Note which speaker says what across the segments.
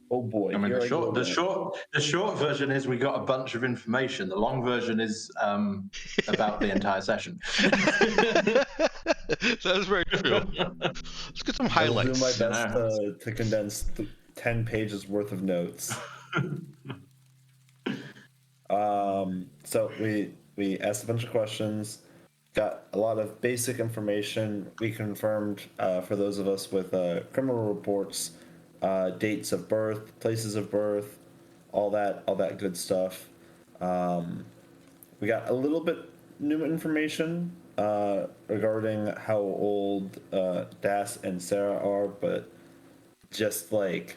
Speaker 1: Oh boy!
Speaker 2: I mean,
Speaker 1: here
Speaker 2: the
Speaker 1: I go
Speaker 2: the short version is we got a bunch of information. The long version is about the entire session.
Speaker 3: That is very true. Let's get some
Speaker 1: I will do my
Speaker 3: highlights.
Speaker 1: best to condense 10 pages worth of notes. So we asked a bunch of questions, got a lot of basic information. We confirmed for those of us with criminal reports, dates of birth, places of birth, all that good stuff. We got a little bit new information regarding how old Das and Sarah are, but just like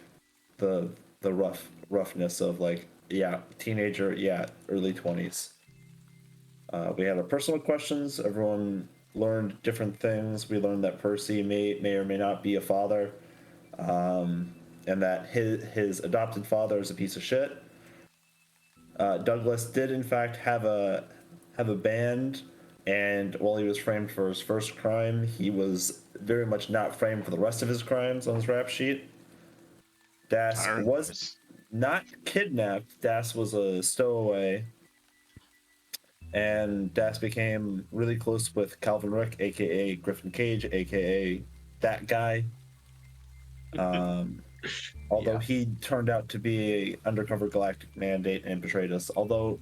Speaker 1: the roughness of like, yeah, teenager, yeah, early 20s. We had our personal questions. Everyone learned different things. We learned that Percy may or may not be a father, and that his adopted father is a piece of shit. Douglas did in fact have a band, and while he was framed for his first crime, he was very much not framed for the rest of his crimes on his rap sheet. Das was not kidnapped. Das was a stowaway. And Das became really close with Calvin Rick, aka Griffin Cage, aka that guy. Although he turned out to be an undercover galactic mandate and betrayed us. Although,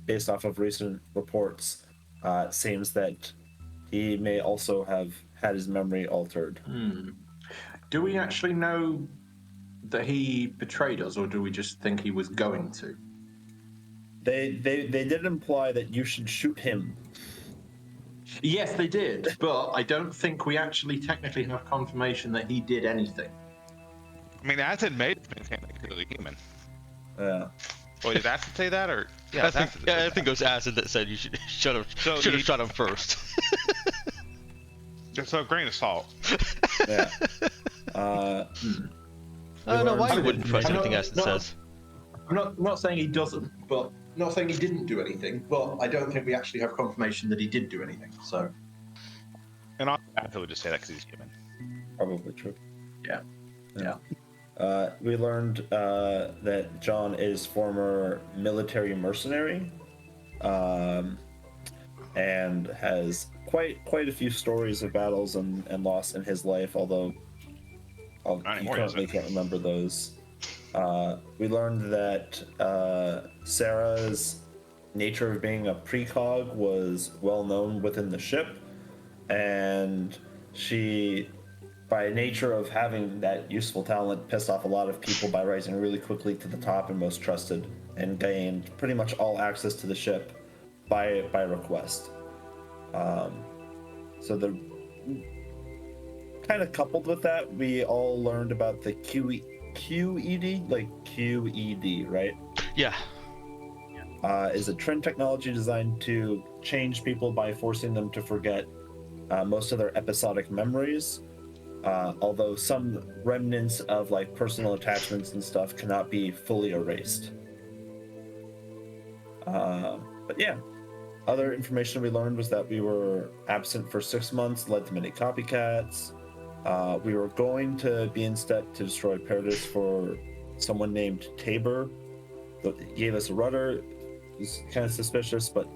Speaker 1: based off of recent reports, it seems that he may also have had his memory altered.
Speaker 2: Do we actually know that he betrayed us, or do we just think he was going to?
Speaker 1: They did imply that you should shoot him.
Speaker 2: Yes, they did, but I don't think we actually technically have confirmation that he did anything.
Speaker 3: I mean, Acid made him clearly human.
Speaker 1: Yeah.
Speaker 3: Well, did Acid say that, or yeah?
Speaker 4: I think it was Acid that said you should shut him.
Speaker 3: So
Speaker 4: should have shot him first.
Speaker 3: So a grain of salt.
Speaker 1: Yeah.
Speaker 4: I don't know why you wouldn't trust anything Acid says.
Speaker 2: I'm not saying he doesn't, but not saying he didn't do anything, but I don't think we actually have confirmation that he did do anything. So,
Speaker 3: And I would just say that because he's human.
Speaker 1: Probably true.
Speaker 2: yeah.
Speaker 1: We learned that John is former military mercenary, and has quite a few stories of battles and loss in his life. Although he currently can't remember those. We learned that Sarah's nature of being a precog was well known within the ship, and she, by nature of having that useful talent, pissed off a lot of people by rising really quickly to the top and most trusted, and gained pretty much all access to the ship by request. So the kind of coupled with that, we all learned about the QED, like QED, right?
Speaker 4: Yeah.
Speaker 1: Is a trend technology designed to change people by forcing them to forget most of their episodic memories. Although some remnants of like personal attachments and stuff cannot be fully erased. But yeah, other information we learned was that we were absent for 6 months, led to many copycats. We were going to be in step to destroy Paradis for someone named Tabor, but he gave us a rudder. It was kind of suspicious, but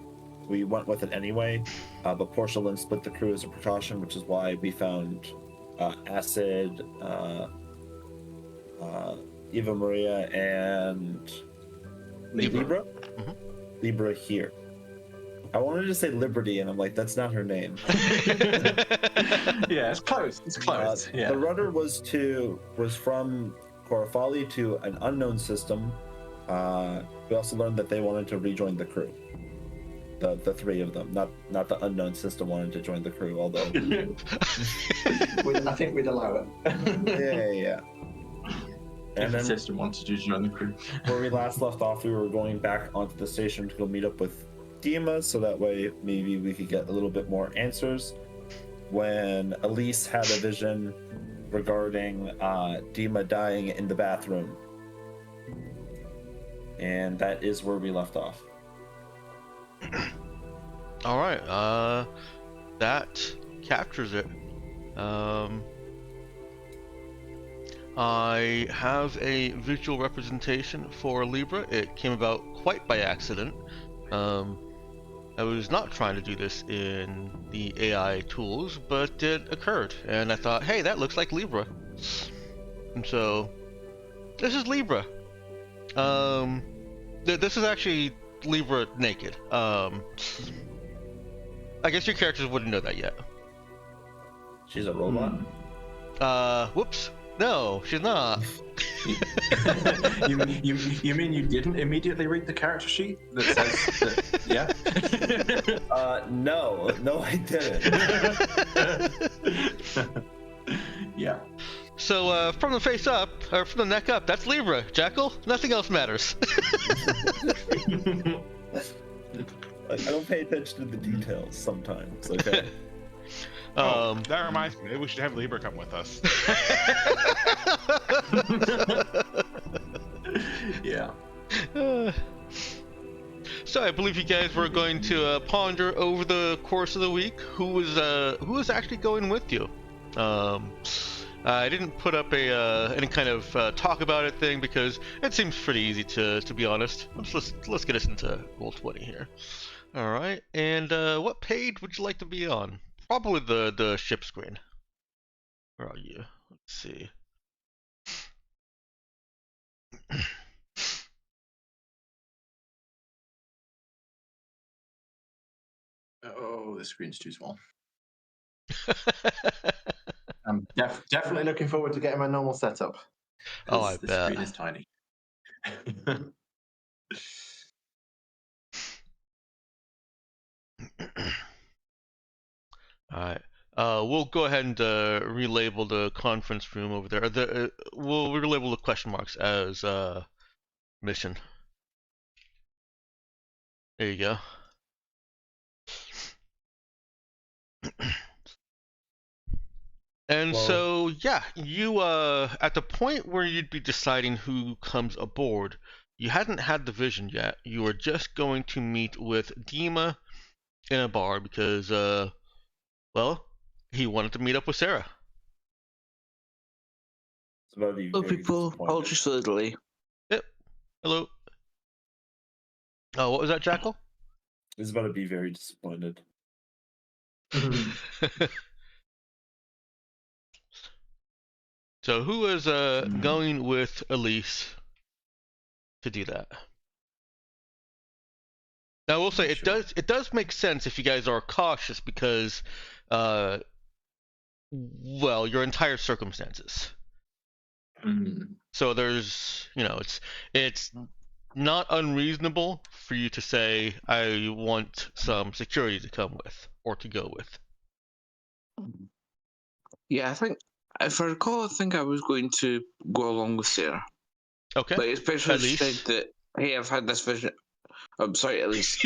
Speaker 1: we went with it anyway. But Porcelain split the crew as a precaution, which is why we found Acid, Eva Maria, and Libra.
Speaker 4: Mm-hmm.
Speaker 1: Libra here. I wanted to say Liberty, and I'm like, that's not her name.
Speaker 2: Yeah, it's close. It's close. Yeah.
Speaker 1: The rudder was from Corafali to an unknown system. We also learned that they wanted to rejoin the crew. The three of them, not the unknown system wanted to join the crew, although
Speaker 2: I think we'd allow it.
Speaker 1: yeah.
Speaker 2: And then the system wanted to join the crew.
Speaker 1: Where we last left off, we were going back onto the station to go meet up with Dima, so that way maybe we could get a little bit more answers. When Elise had a vision regarding Dima dying in the bathroom. And that is where we left off.
Speaker 4: All right. That captures it. I have a visual representation for Libra. It came about quite by accident. I was not trying to do this in the AI tools, but it occurred, and I thought, hey, that looks like Libra. And so, this is Libra. This is actually Libra naked. I guess your characters wouldn't know that yet.
Speaker 1: She's a robot.
Speaker 4: Whoops. No, she's not.
Speaker 2: you mean you didn't immediately read the character sheet that says that, yeah?
Speaker 1: No, I didn't.
Speaker 2: Yeah.
Speaker 4: So, from the face up, or from the neck up, that's Libra. Jackal, nothing else matters.
Speaker 1: Like, I don't pay attention to the details sometimes, okay?
Speaker 3: That reminds me, maybe we should have Libra come with us.
Speaker 2: Yeah.
Speaker 4: So I believe you guys were going to ponder over the course of the week who was actually going with you. I didn't put up any kind of talk about it thing because it seems pretty easy to be honest. Let's get us into Roll20 here. All right, and what page would you like to be on? Probably the ship screen. Where are you? Let's see.
Speaker 2: Oh, the screen's too small. I'm definitely looking forward to getting my normal setup.
Speaker 4: Oh, I
Speaker 2: The
Speaker 4: bet.
Speaker 2: screen is tiny.
Speaker 4: All right. We'll go ahead and relabel the conference room over there. We'll relabel the question marks as mission. There you go. And
Speaker 1: Well-
Speaker 4: so, yeah, you at the point where you'd be deciding who comes aboard, you hadn't had the vision yet. You were just going to meet with Dima in a bar because, well, he wanted to meet up with Sarah.
Speaker 1: It's about to be
Speaker 5: Hello,
Speaker 1: very
Speaker 5: people.
Speaker 1: disappointed.
Speaker 5: Apologies for the delay.
Speaker 4: Hello. Oh, what was that, Jackal?
Speaker 1: He's about to be very disappointed.
Speaker 4: So who is going with Elise to do that? Now, I will say it does make sense if you guys are cautious because, well, your entire circumstances. So there's, it's not unreasonable for you to say I want some security to come with or to go with.
Speaker 5: Yeah, I think, if I recall, I think I was going to go along with Sarah.
Speaker 4: Okay.
Speaker 5: But especially if she
Speaker 4: Elise?
Speaker 5: said that, hey, I've had this vision. I'm sorry, at least.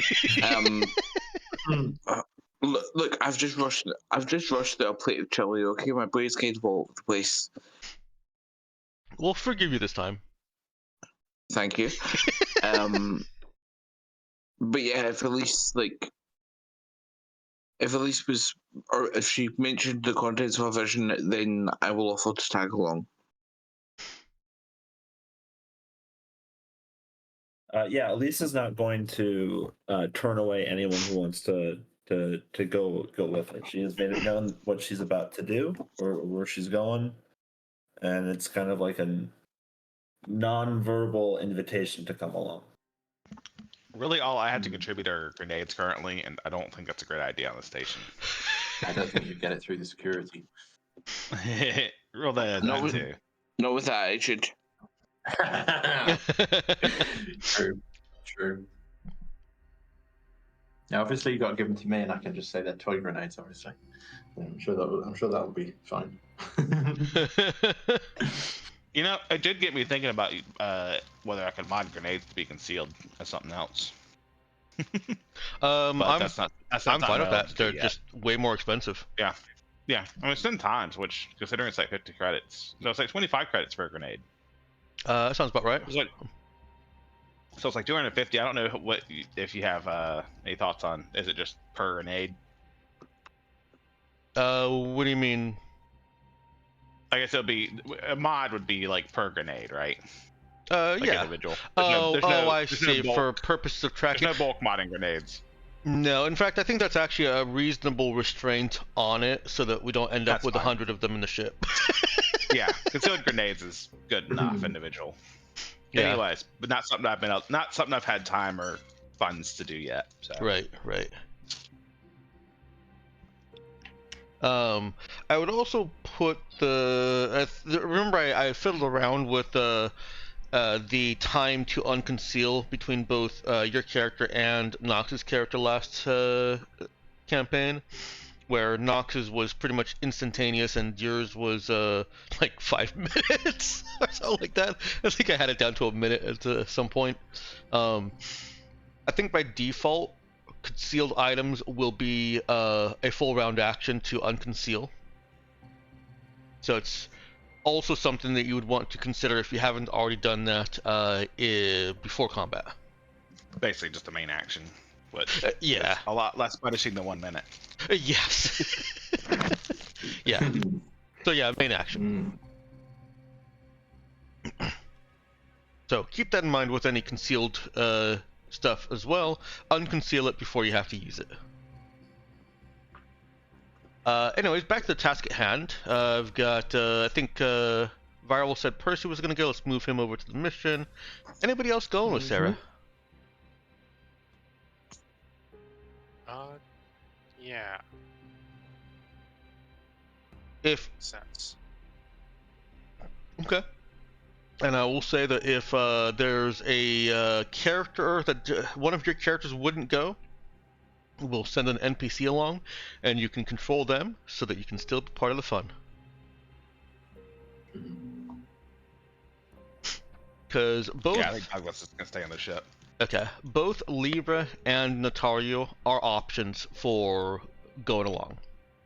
Speaker 5: Look, I've just rushed through a plate of chili, okay? My brain's kind of all over the place.
Speaker 4: We'll forgive you this time.
Speaker 5: Thank you. But yeah, if Elise was, or if she mentioned the contents of a vision, then I will offer to tag along.
Speaker 1: Yeah, Elisa's not going to turn away anyone who wants to go with her. She has made it known what she's about to do or where she's going, and it's kind of like a non-verbal invitation to come along.
Speaker 3: Really, all I have to contribute are grenades currently, and I don't think that's a great idea on the station.
Speaker 2: I don't think you get it through the security.
Speaker 3: Roll that
Speaker 5: No,
Speaker 3: too.
Speaker 5: Not with that attitude.
Speaker 2: True. Now, obviously, you got to give them to me, and I can just say they're toy grenades. Obviously, I'm sure that will be fine.
Speaker 3: It did get me thinking about whether I could mod grenades to be concealed as something else.
Speaker 4: I'm
Speaker 3: that's not
Speaker 4: fine with
Speaker 3: what I
Speaker 4: that.
Speaker 3: was
Speaker 4: They're
Speaker 3: doing yet.
Speaker 4: just way more expensive.
Speaker 3: Yeah. I mean, it's 10 times, which considering it's like 50 credits, so it's like 25 credits for a grenade.
Speaker 4: That sounds about right.
Speaker 3: So it's like 250. I don't know if you have any thoughts on. Is it just per grenade?
Speaker 4: What do you mean?
Speaker 3: I guess it'll be a mod would be like per grenade, right? Like
Speaker 4: Yeah.
Speaker 3: individual.
Speaker 4: I
Speaker 3: there's
Speaker 4: see.
Speaker 3: No bulk,
Speaker 4: For purposes of tracking.
Speaker 3: there's no bulk modding grenades.
Speaker 4: No, in fact, I think that's actually a reasonable restraint on it, so that we don't end up
Speaker 3: That's
Speaker 4: with
Speaker 3: fine.
Speaker 4: 100 of them in the ship.
Speaker 3: Yeah, concealed grenades is good enough individual.
Speaker 4: Yeah.
Speaker 3: Anyways, but not something I've had time or funds to do yet. So.
Speaker 4: Right. I would also put remember I fiddled around with the time to unconceal between both your character and Nox's character last campaign, where Nox's was pretty much instantaneous and yours was like 5 minutes or something like that. I think I had it down to a minute at some point. I think by default, concealed items will be a full round action to unconceal. So it's also something that you would want to consider if you haven't already done that before combat.
Speaker 3: Basically, just the main action. But
Speaker 4: yeah.
Speaker 3: a lot less punishing than 1 minute.
Speaker 4: Yes. Yeah. So yeah, main action. So keep that in mind with any concealed stuff as well. Unconceal it before you have to use it. Anyways, back to the task at hand. I've got, I think Viral said Percy was going to go. Let's move him over to the mission. Anybody else going with Sarah?
Speaker 6: Yeah.
Speaker 4: If
Speaker 6: Sense.
Speaker 4: Okay. And I will say that if there's a character that one of your characters wouldn't go, we'll send an NPC along, and you can control them so that you can still be part of the fun. Because both...
Speaker 3: Yeah, I think Douglas is going to stay on the ship.
Speaker 4: Okay. Both Libra and Notario are options for going along.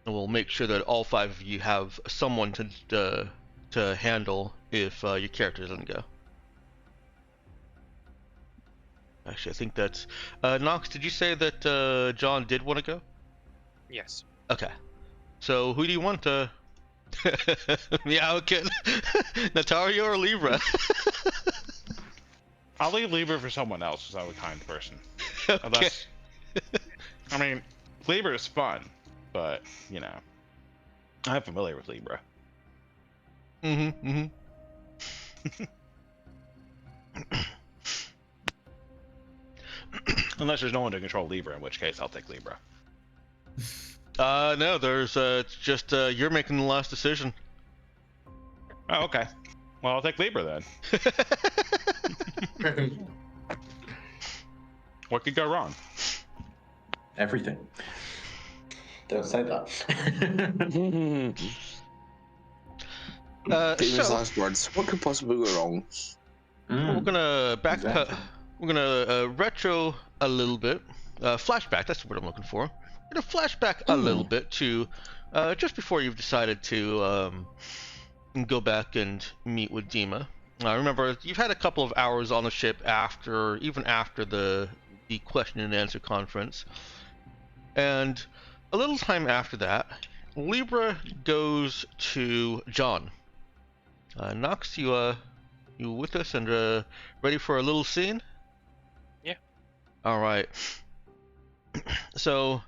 Speaker 4: And we'll make sure that all 5 of you have someone to handle if your character doesn't go. Actually, I think that's... Nox, did you say that John did want to go?
Speaker 6: Yes.
Speaker 4: Okay. So, who do you want to... Yeah, okay. Notario or Libra?
Speaker 3: I'll leave Libra for someone else, because I'm a kind person.
Speaker 4: Okay.
Speaker 3: Unless... I mean, Libra is fun, but, you know... I'm familiar with Libra. Unless there's no one to control Libra, in which case I'll take Libra.
Speaker 4: No, there's it's just you're making the last decision.
Speaker 3: Oh, okay. Well, I'll take Libra then. What could go wrong?
Speaker 2: Everything. Don't say that.
Speaker 5: Famous
Speaker 4: So,
Speaker 5: last words. What could possibly go wrong?
Speaker 4: we're gonna backpedal.
Speaker 2: Exactly.
Speaker 4: We're gonna retro a little bit. Flashback. That's the word I'm looking for. We're gonna flashback a little bit to just before you've decided to go back and meet with Dima. Remember, you've had a couple of hours on the ship even after the question and answer conference, and a little time after that, Libra goes to John. Nox, you with us and ready for a little scene?
Speaker 6: Yeah.
Speaker 4: All right. So,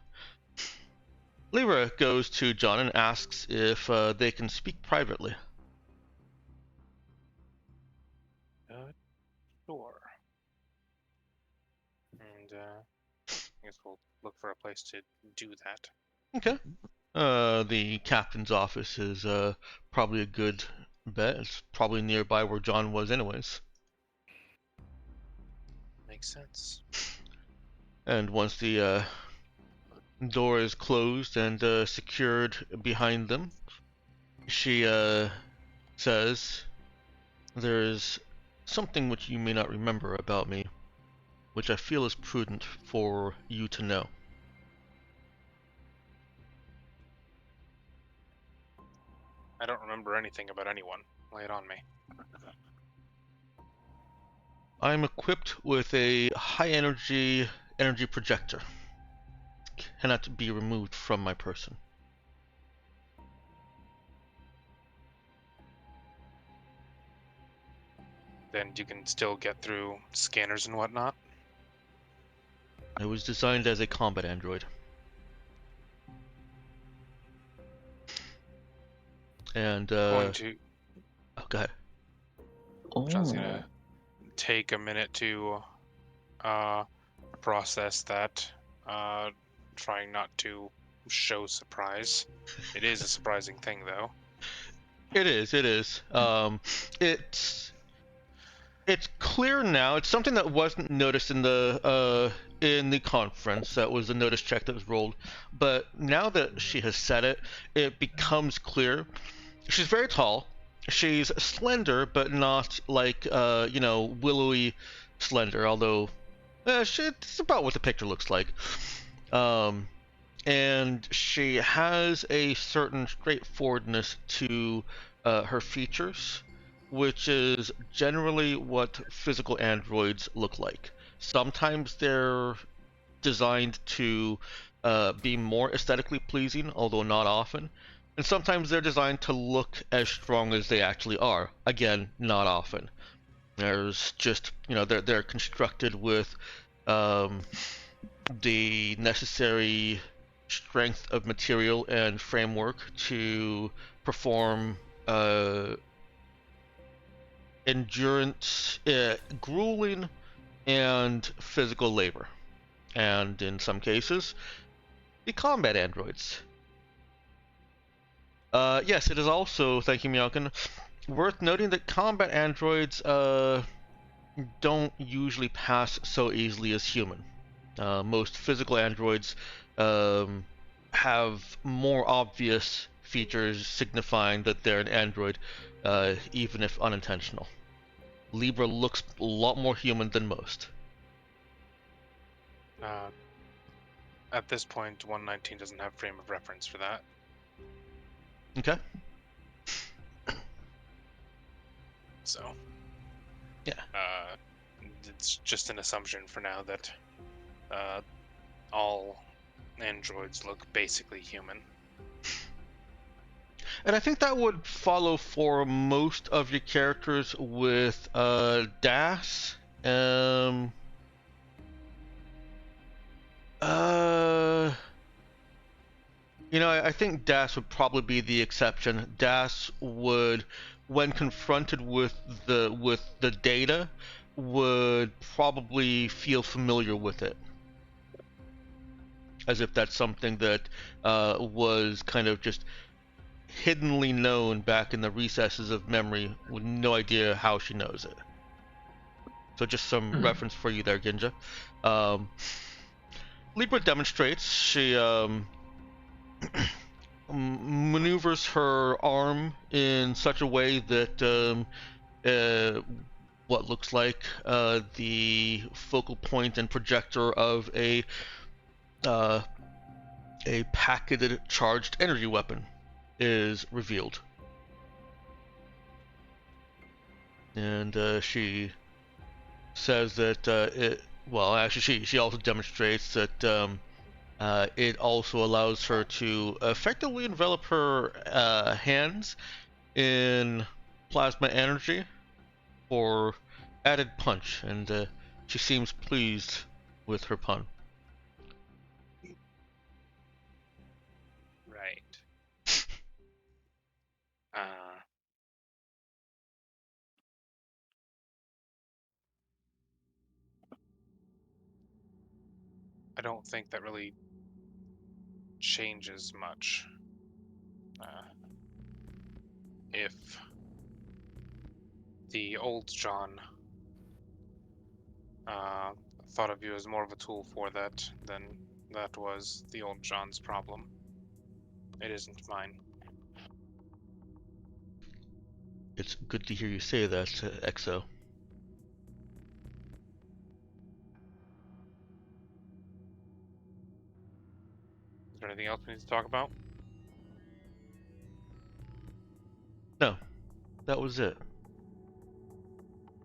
Speaker 4: Libra goes to John and asks if they can speak privately.
Speaker 6: Sure. And I guess we'll look for a place to do that.
Speaker 4: Okay. The captain's office is probably a good bet. It's probably nearby where John was anyways.
Speaker 6: Makes sense.
Speaker 4: And once the door is closed and secured behind them, she says, "There's something which you may not remember about me, which I feel is prudent for you to know."
Speaker 6: I don't remember anything about anyone. Lay it on me.
Speaker 4: I'm equipped with a high energy projector. Cannot be removed from my person.
Speaker 6: then you can still get through scanners and whatnot.
Speaker 4: It was designed as a combat android. And
Speaker 6: Going to
Speaker 4: oh, go ahead.
Speaker 6: John's gonna take a minute to process that, trying not to show surprise. It is a surprising thing, though.
Speaker 4: It is. It's clear now. It's something that wasn't noticed in the conference. That was the notice check that was rolled. But now that she has said it, it becomes clear. She's very tall. She's slender, but not like willowy slender. Although, it's about what the picture looks like. And she has a certain straightforwardness to her features, which is generally what physical androids look like. Sometimes they're designed to be more aesthetically pleasing, although not often. And sometimes they're designed to look as strong as they actually are. Again, not often. There's just, they're constructed with the necessary strength of material and framework to perform endurance, grueling and physical labor, and in some cases, the combat androids. Yes, it is also, thank you, Meowkin, worth noting that combat androids don't usually pass so easily as human. Most physical androids have more obvious features signifying that they're an android, even if unintentional. Libra looks a lot more human than most.
Speaker 6: At this point, 119 doesn't have frame of reference for that.
Speaker 4: Okay.
Speaker 6: So,
Speaker 4: yeah.
Speaker 6: It's just an assumption for now that all androids look basically human.
Speaker 4: And I think that would follow for most of your characters with Das. I think Das would probably be the exception. Das would, when confronted with the data, would probably feel familiar with it, as if that's something that was kind of just hiddenly known back in the recesses of memory, with no idea how she knows it. So just some reference for you there, Ginja. Libra demonstrates. She maneuvers her arm in such a way that what looks like the focal point and projector of a packeted charged energy weapon is revealed. And she says that she also demonstrates that it also allows her to effectively envelop her hands in plasma energy for added punch, and she seems pleased with her pun.
Speaker 6: Right. I don't think that really changes much. If the old John thought of you as more of a tool for that, then that was the old John's problem. It isn't mine.
Speaker 4: It's good to hear you say that, Exo.
Speaker 6: Is there anything else we need to talk about?
Speaker 4: No, that was it.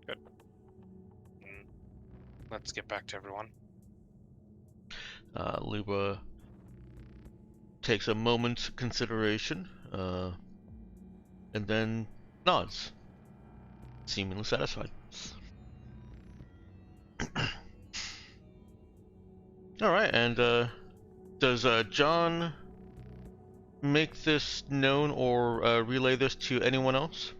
Speaker 6: Good. Let's get back to everyone.
Speaker 4: Libra takes a moment's consideration, and then nods, seemingly satisfied. All right, and does John make this known or relay this to anyone else?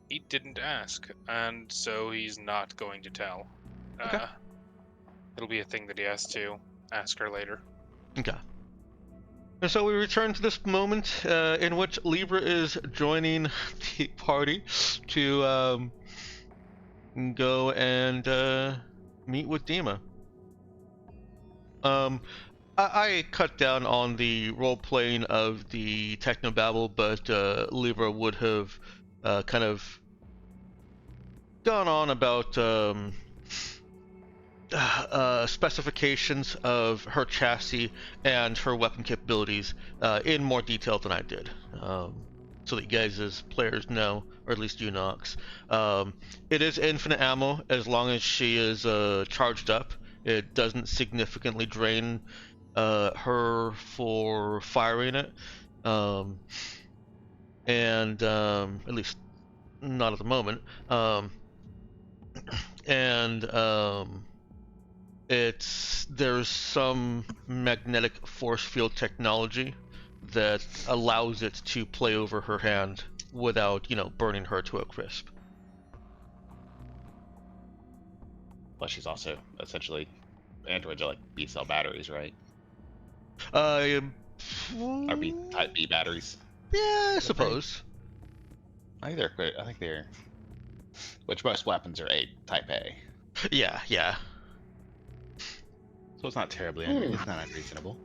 Speaker 6: He didn't ask, and so he's not going to tell.
Speaker 4: Okay.
Speaker 6: It'll be a thing that he has to ask her later.
Speaker 4: Okay. And so we return to this moment in which Libra is joining the party to go and meet with Dima. I cut down on the role playing of the technobabble, but Libra would have kind of gone on about specifications of her chassis and her weapon capabilities in more detail than I did, so that you guys as players know, or at least you, Nox. It is infinite ammo as long as she is charged up. It doesn't significantly drain her for firing it, and at least not at the moment. There's some magnetic force field technology that allows it to play over her hand without, burning her to a crisp.
Speaker 7: But she's also essentially androids are like B cell batteries, right?
Speaker 4: Or
Speaker 7: Type B batteries.
Speaker 4: Yeah, I suppose.
Speaker 7: I think they're. Which most weapons are type A.
Speaker 4: Yeah.
Speaker 7: So it's not terribly it's not unreasonable.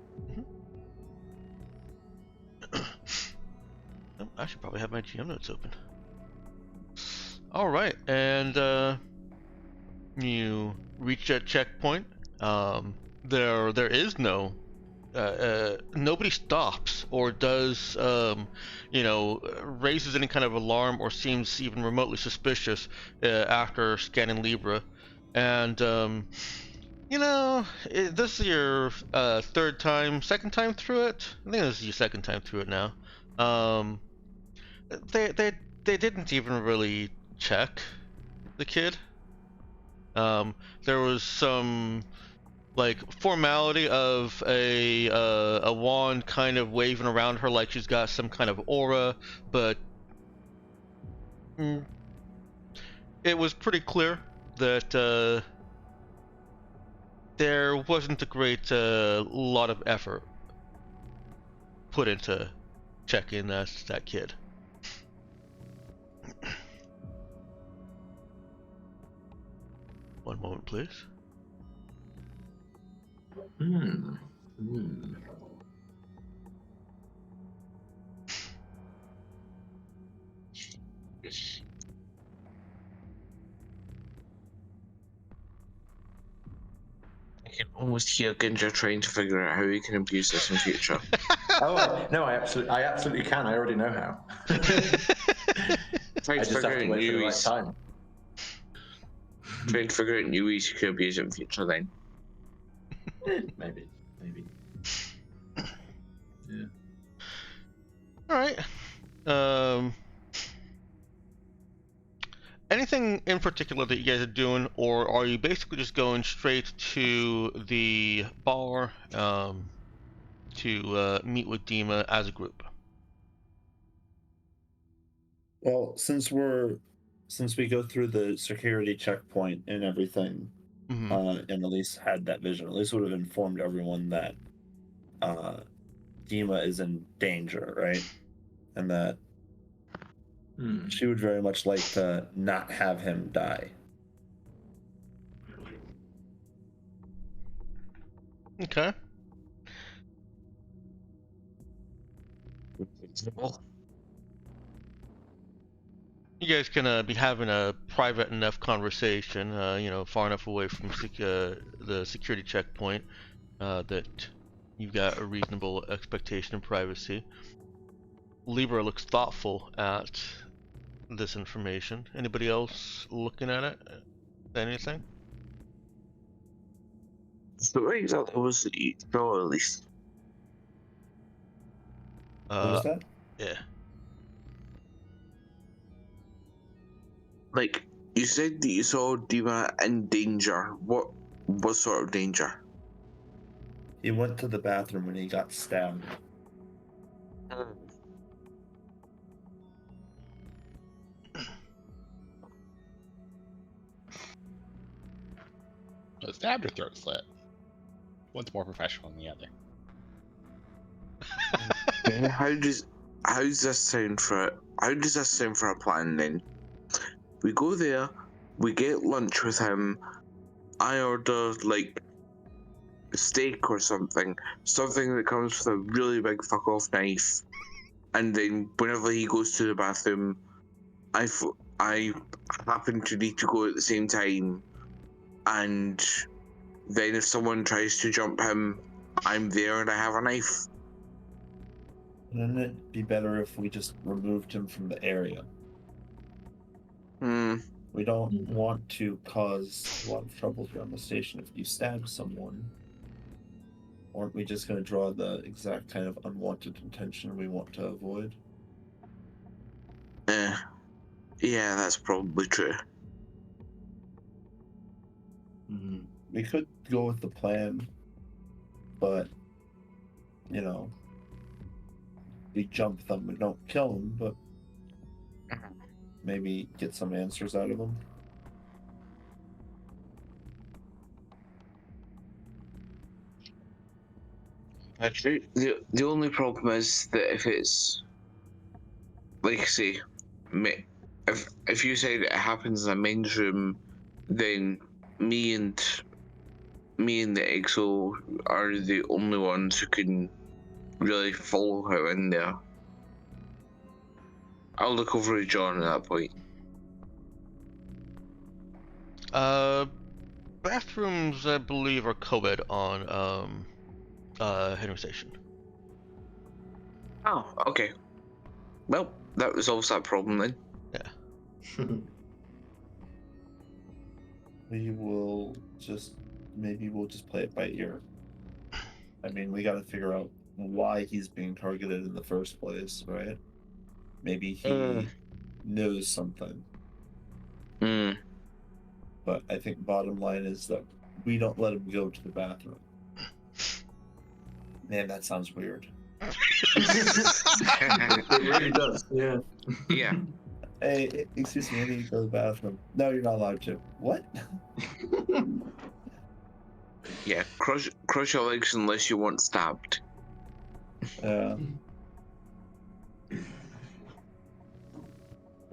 Speaker 4: I should probably have my GM notes open. All right, and you reach that checkpoint. There is no. Nobody stops or does, raises any kind of alarm or seems even remotely suspicious after scanning Libra. And, this is your second time through it? I think this is your second time through it now. They didn't even really check the kid. There was some formality of a wand kind of waving around her like she's got some kind of aura, but it was pretty clear that there wasn't a great lot of effort put into checking that kid. One moment, please.
Speaker 5: I can almost hear Ginger trying to figure out how he can abuse this in future.
Speaker 2: I absolutely can. I already know how.
Speaker 5: Trying
Speaker 2: I
Speaker 5: to
Speaker 2: just have
Speaker 5: figure
Speaker 2: to
Speaker 5: out
Speaker 2: wait for
Speaker 5: new
Speaker 2: the right
Speaker 5: ways.
Speaker 2: time.
Speaker 5: Trying to figure out new ways you can abuse it in future then.
Speaker 2: Maybe. Yeah.
Speaker 4: All right. Anything in particular that you guys are doing, or are you basically just going straight to the bar to meet with Dima as a group?
Speaker 1: Well, since we go through the security checkpoint and everything, and at least had that vision, at least would have informed everyone that Dima is in danger, right? And that she would very much like to not have him die.
Speaker 4: Okay. You guys can be having a private enough conversation, far enough away from the security checkpoint that you've got a reasonable expectation of privacy. Libra looks thoughtful at this information. Anybody else looking at it? Anything?
Speaker 5: So what exactly was the draw at least?
Speaker 1: What was that?
Speaker 4: Yeah.
Speaker 5: Like, You said that you saw Dima in danger. What sort of danger?
Speaker 1: He went to the bathroom when he got stabbed.
Speaker 7: Was stabbed or throat slit? One's more professional than the other.
Speaker 5: How's this sound for a plan then? We go there, we get lunch with him. I order like steak or something that comes with a really big fuck off knife. And then whenever he goes to the bathroom, I happen to need to go at the same time. And then if someone tries to jump him, I'm there and I have a knife.
Speaker 1: Wouldn't it be better if we just removed him from the area? We don't want to cause a lot of trouble around the station. If you stab someone, aren't we just going to draw the exact kind of unwanted attention we want to avoid?
Speaker 5: Yeah, that's probably true.
Speaker 1: We could go with the plan, but, you know, we jump them. We don't kill them, but maybe get some answers out of them.
Speaker 5: Actually, the only problem is that if it's, like I say, if you say that it happens in a men's room, then me and the EXO are the only ones who can really follow him in there. I'll look over at John at that point.
Speaker 4: Bathrooms, I believe, are co-ed on Henry Station.
Speaker 5: Oh, okay. Well, that resolves that problem then.
Speaker 4: Yeah.
Speaker 1: We'll just play it by ear. I mean, we got to figure out why he's being targeted in the first place, right? Maybe he knows something. But I think bottom line is that we don't let him go to the bathroom. Man, that sounds weird.
Speaker 2: It really does, yeah.
Speaker 5: Yeah.
Speaker 1: Hey, excuse me, I need to go to the bathroom. No, you're not allowed to. What?
Speaker 5: Yeah, cross your legs unless you want stabbed.
Speaker 1: We'll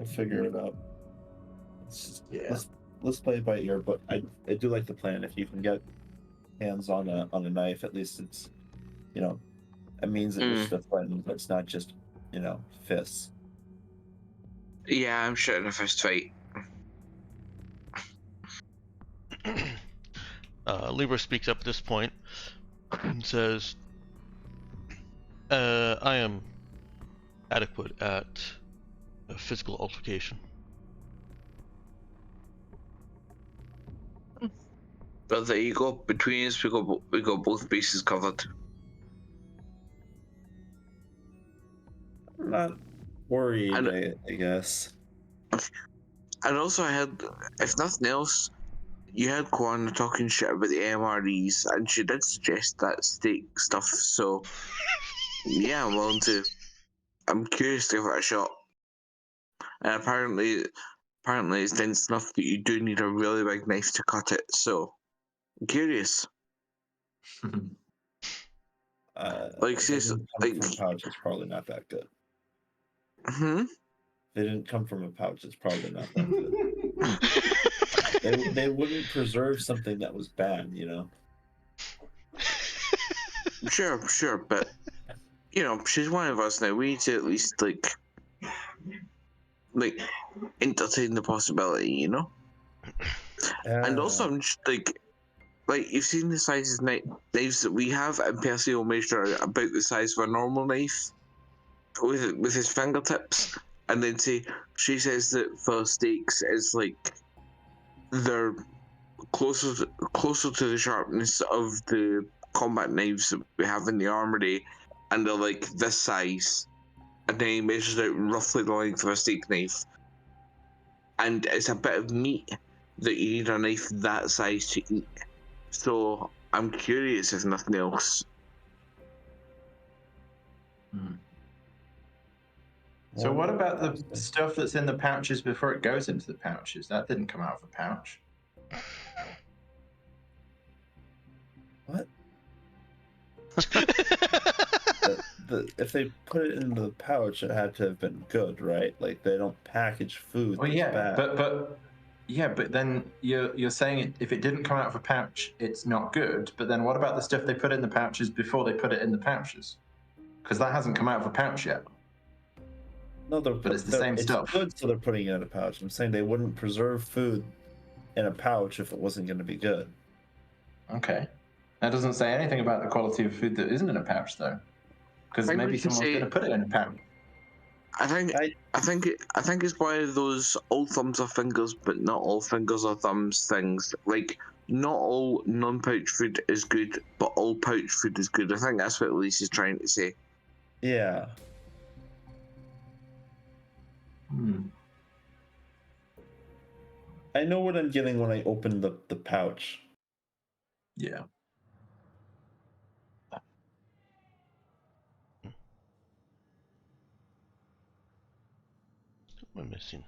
Speaker 1: figure it out. Let's play it by ear, but I do like the plan. If you can get hands on a knife, at least it's, you know, it means that you're still fighting, but it's not just, you know, fists.
Speaker 5: Yeah, I'm sure in a fist fight.
Speaker 4: Libra speaks up at this point and says, I am adequate at a physical altercation.
Speaker 5: But there you go. Between us, we got both bases covered.
Speaker 1: I'm not worried, I guess.
Speaker 5: And also, I had, if nothing else, you had Kwan talking shit about the MREs, and she did suggest that steak stuff. So, yeah, I'm willing to. I'm curious to give it a shot. And apparently it's dense enough that you do need a really big knife to cut it. So, I'm curious.
Speaker 1: Like, seriously, like, from a pouch, it's probably not that good. They didn't come from a pouch, it's probably not that good. They wouldn't preserve something that was bad, you know?
Speaker 5: Sure, but, you know, she's one of us now. We need to at least, like entertain the possibility, you know? And also, I'm just, like, you've seen the sizes of knives that we have, and Percy will measure about the size of a normal knife with his fingertips, and then she says that for steaks, it's like they're closer to the sharpness of the combat knives that we have in the armory, and they're like this size, and then he measures out roughly the length of a steak knife. and it's a bit of meat that you need a knife that size to eat. So I'm curious if nothing else.
Speaker 2: So what about the stuff that's in the pouches before it goes into the pouches? That didn't come out of a pouch.
Speaker 1: What? If they put it in the pouch, it had to have been good, right? Like they don't package food.
Speaker 2: Well,
Speaker 1: that's
Speaker 2: yeah,
Speaker 1: bad.
Speaker 2: but then you're saying if it didn't come out of a pouch, it's not good. But then what about the stuff they put in the pouches before they put it in the pouches? Because that hasn't come out of a pouch yet.
Speaker 1: No,
Speaker 2: But it's the same stuff.
Speaker 1: It's good, so they're putting it in a pouch. I'm saying they wouldn't preserve food in a pouch if it wasn't going to be good.
Speaker 2: Okay. That doesn't say anything about the quality of food that isn't in a pouch, though. Because
Speaker 5: I
Speaker 2: maybe
Speaker 5: would
Speaker 2: someone's
Speaker 5: say-
Speaker 2: going to put it in a pouch.
Speaker 5: I think it's one of those all thumbs are fingers, but not all fingers are thumbs things. Like not all non-pouch food is good, but all pouch food is good. I think that's what Elise is trying to say.
Speaker 1: Yeah. I know what I'm getting when I open the pouch.
Speaker 2: Yeah.
Speaker 4: What am I missing?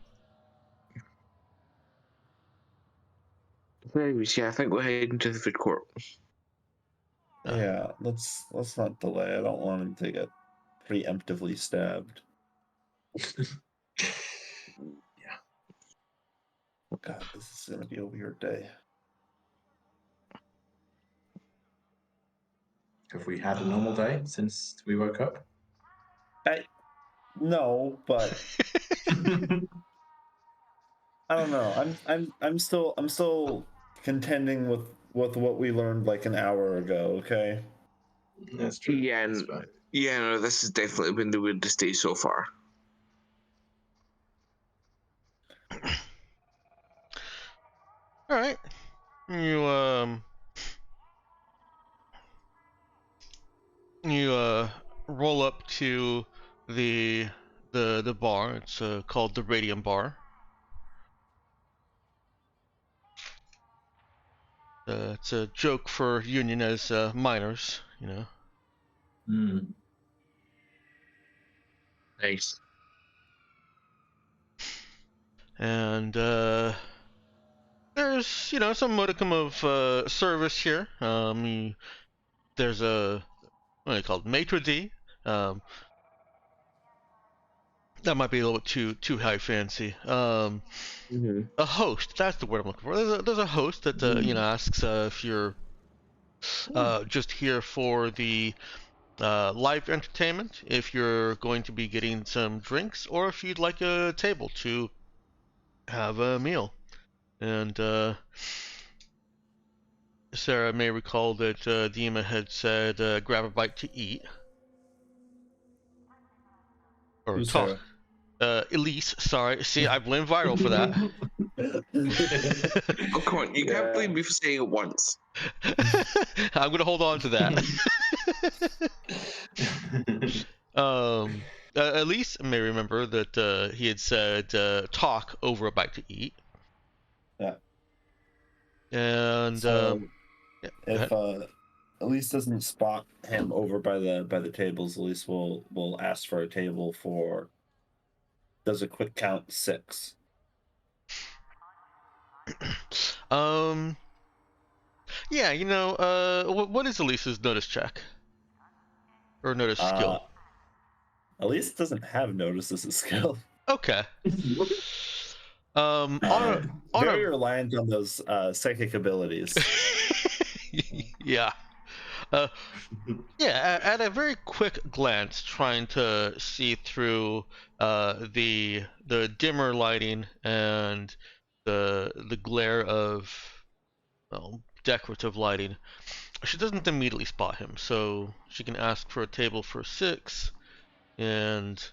Speaker 5: Anyways, yeah, I think we're heading to the food court.
Speaker 1: Yeah, let's not delay. I don't want him to get preemptively stabbed.
Speaker 2: Yeah.
Speaker 1: God, this is gonna be a weird day.
Speaker 2: Have we had a normal day since we woke up?
Speaker 1: No, but I don't know. I'm still contending with what we learned like an hour ago. Okay.
Speaker 2: That's true.
Speaker 5: Yeah,
Speaker 2: That's
Speaker 5: and
Speaker 2: fine.
Speaker 5: yeah, no, this has definitely been the weirdest day so far.
Speaker 4: All right. You roll up to the bar. It's called the Radium Bar. It's a joke for Union as miners, you know.
Speaker 5: Nice.
Speaker 4: And there's some modicum of service here. There's a what are they called, maitre d. That might be a little bit too high fancy. A host, that's the word I'm looking for. There's a host that asks if you're just here for the live entertainment, if you're going to be getting some drinks, or if you'd like a table to have a meal. And Sarah may recall that Dima had said grab a bite to eat. Or
Speaker 1: Who's
Speaker 4: talk.
Speaker 1: Sarah?
Speaker 4: Elise, sorry. See, I blame Viral for that.
Speaker 5: Oh, come on, you can't blame me for saying it once.
Speaker 4: I'm gonna hold on to that. Elise may remember that he had said talk over a bite to eat.
Speaker 1: Yeah.
Speaker 4: And
Speaker 1: So
Speaker 4: yeah,
Speaker 1: if Elise doesn't spot him over by the tables, Elise will ask for a table for. Does a quick count 6.
Speaker 4: Yeah, what is Elise's notice check? Or notice skill?
Speaker 1: Elise doesn't have notice as a skill.
Speaker 4: Okay.
Speaker 1: Very reliant on those psychic abilities.
Speaker 4: Yeah. Yeah, at a very quick glance, trying to see through the dimmer lighting and the glare of decorative lighting, she doesn't immediately spot him. So she can ask for a table for 6, and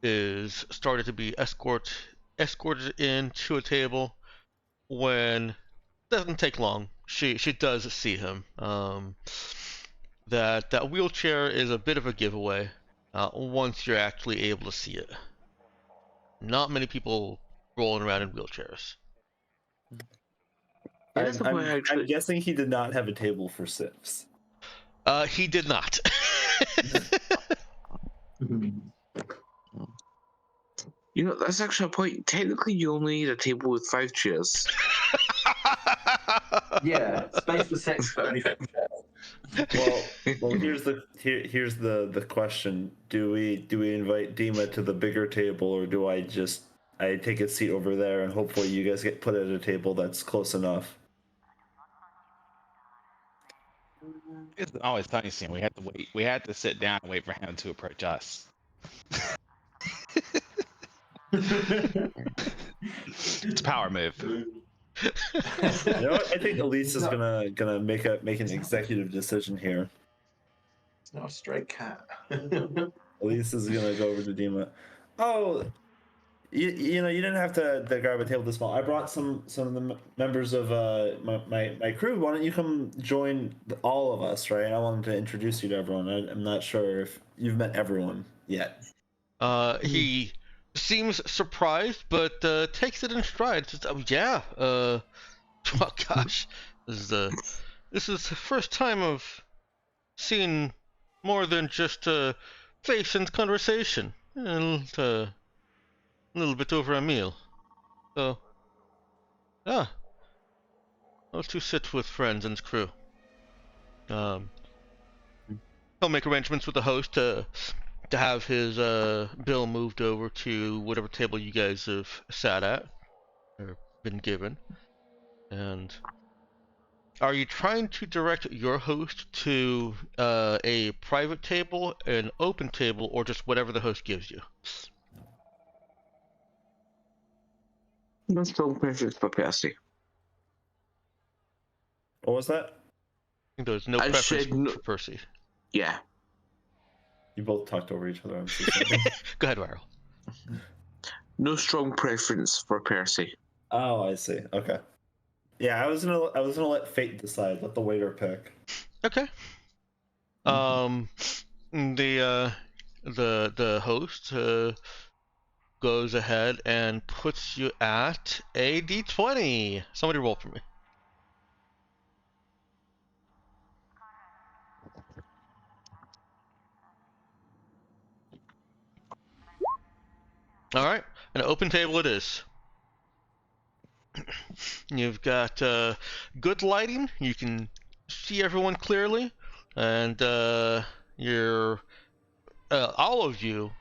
Speaker 4: is started to be escorted into a table when. Doesn't take long. She does see him. That wheelchair is a bit of a giveaway. once you're actually able to see it. Not many people rolling around in wheelchairs.
Speaker 5: That's the point,
Speaker 1: I'm
Speaker 5: actually.
Speaker 1: guessing he did not have a table for 6.
Speaker 4: He did not.
Speaker 5: You know, that's actually a point. Technically, you only need a table with 5 chairs.
Speaker 2: Yeah, space for 6, but only 5 chairs.
Speaker 1: Well, here's the question: Do we invite Dima to the bigger table, or do I take a seat over there and hopefully you guys get put at a table that's close enough?
Speaker 7: It's always funny seeing we had to wait. We had to sit down and wait for him to approach us. It's a power move.
Speaker 1: You know what? I think Elise is gonna make an executive decision here.
Speaker 2: It's not a stray cat.
Speaker 1: Elise is gonna go over to Dima. Oh, you know, you didn't have to grab a table this small. I brought some of the members of my crew. Why don't you come join all of us, right? I wanted to introduce you to everyone. I'm not sure if you've met everyone yet.
Speaker 4: He seems surprised, but takes it in stride. Says, "Oh yeah, oh gosh, this is the first time I've seen more than just face and conversation. A little bit over a meal. So, yeah, I'll to sit with friends and crew. He'll make arrangements with the host to have his bill moved over to whatever table you guys have sat at or been given. And are you trying to direct your host to a private table, an open table, or just whatever the host gives you?
Speaker 5: No strong preference for Percy.
Speaker 1: What was that?
Speaker 4: There's no
Speaker 5: I
Speaker 4: preference
Speaker 5: said no-
Speaker 4: for Percy.
Speaker 5: Yeah.
Speaker 1: You both talked over each other. I'm so sorry.
Speaker 4: Go ahead, Viral.
Speaker 5: No strong preference for Percy.
Speaker 1: Oh, I see. Okay. Yeah, I was gonna let fate decide. Let the waiter pick.
Speaker 4: Okay. The host goes ahead and puts you at a d20. Somebody roll for me. All right, an open table it is. You've got good lighting. You can see everyone clearly, and you're all of you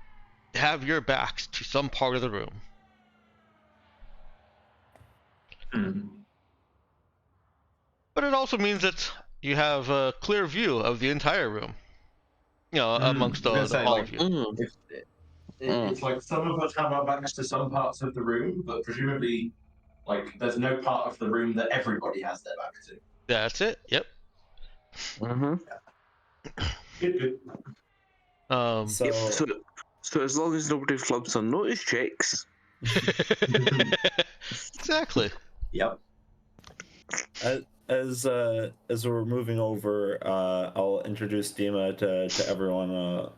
Speaker 4: have your backs to some part of the room. But it also means that you have a clear view of the entire room. You know, amongst all of you.
Speaker 2: It's like some of us have our backs to some parts of the room, but presumably, like, there's no part of the room that everybody has their back to.
Speaker 4: That's it. Yep.
Speaker 5: Mm-hmm.
Speaker 2: Good.
Speaker 5: So as long as nobody flubs on notice checks.
Speaker 4: Exactly.
Speaker 2: Yep.
Speaker 1: As we're moving over, I'll introduce Dima to everyone.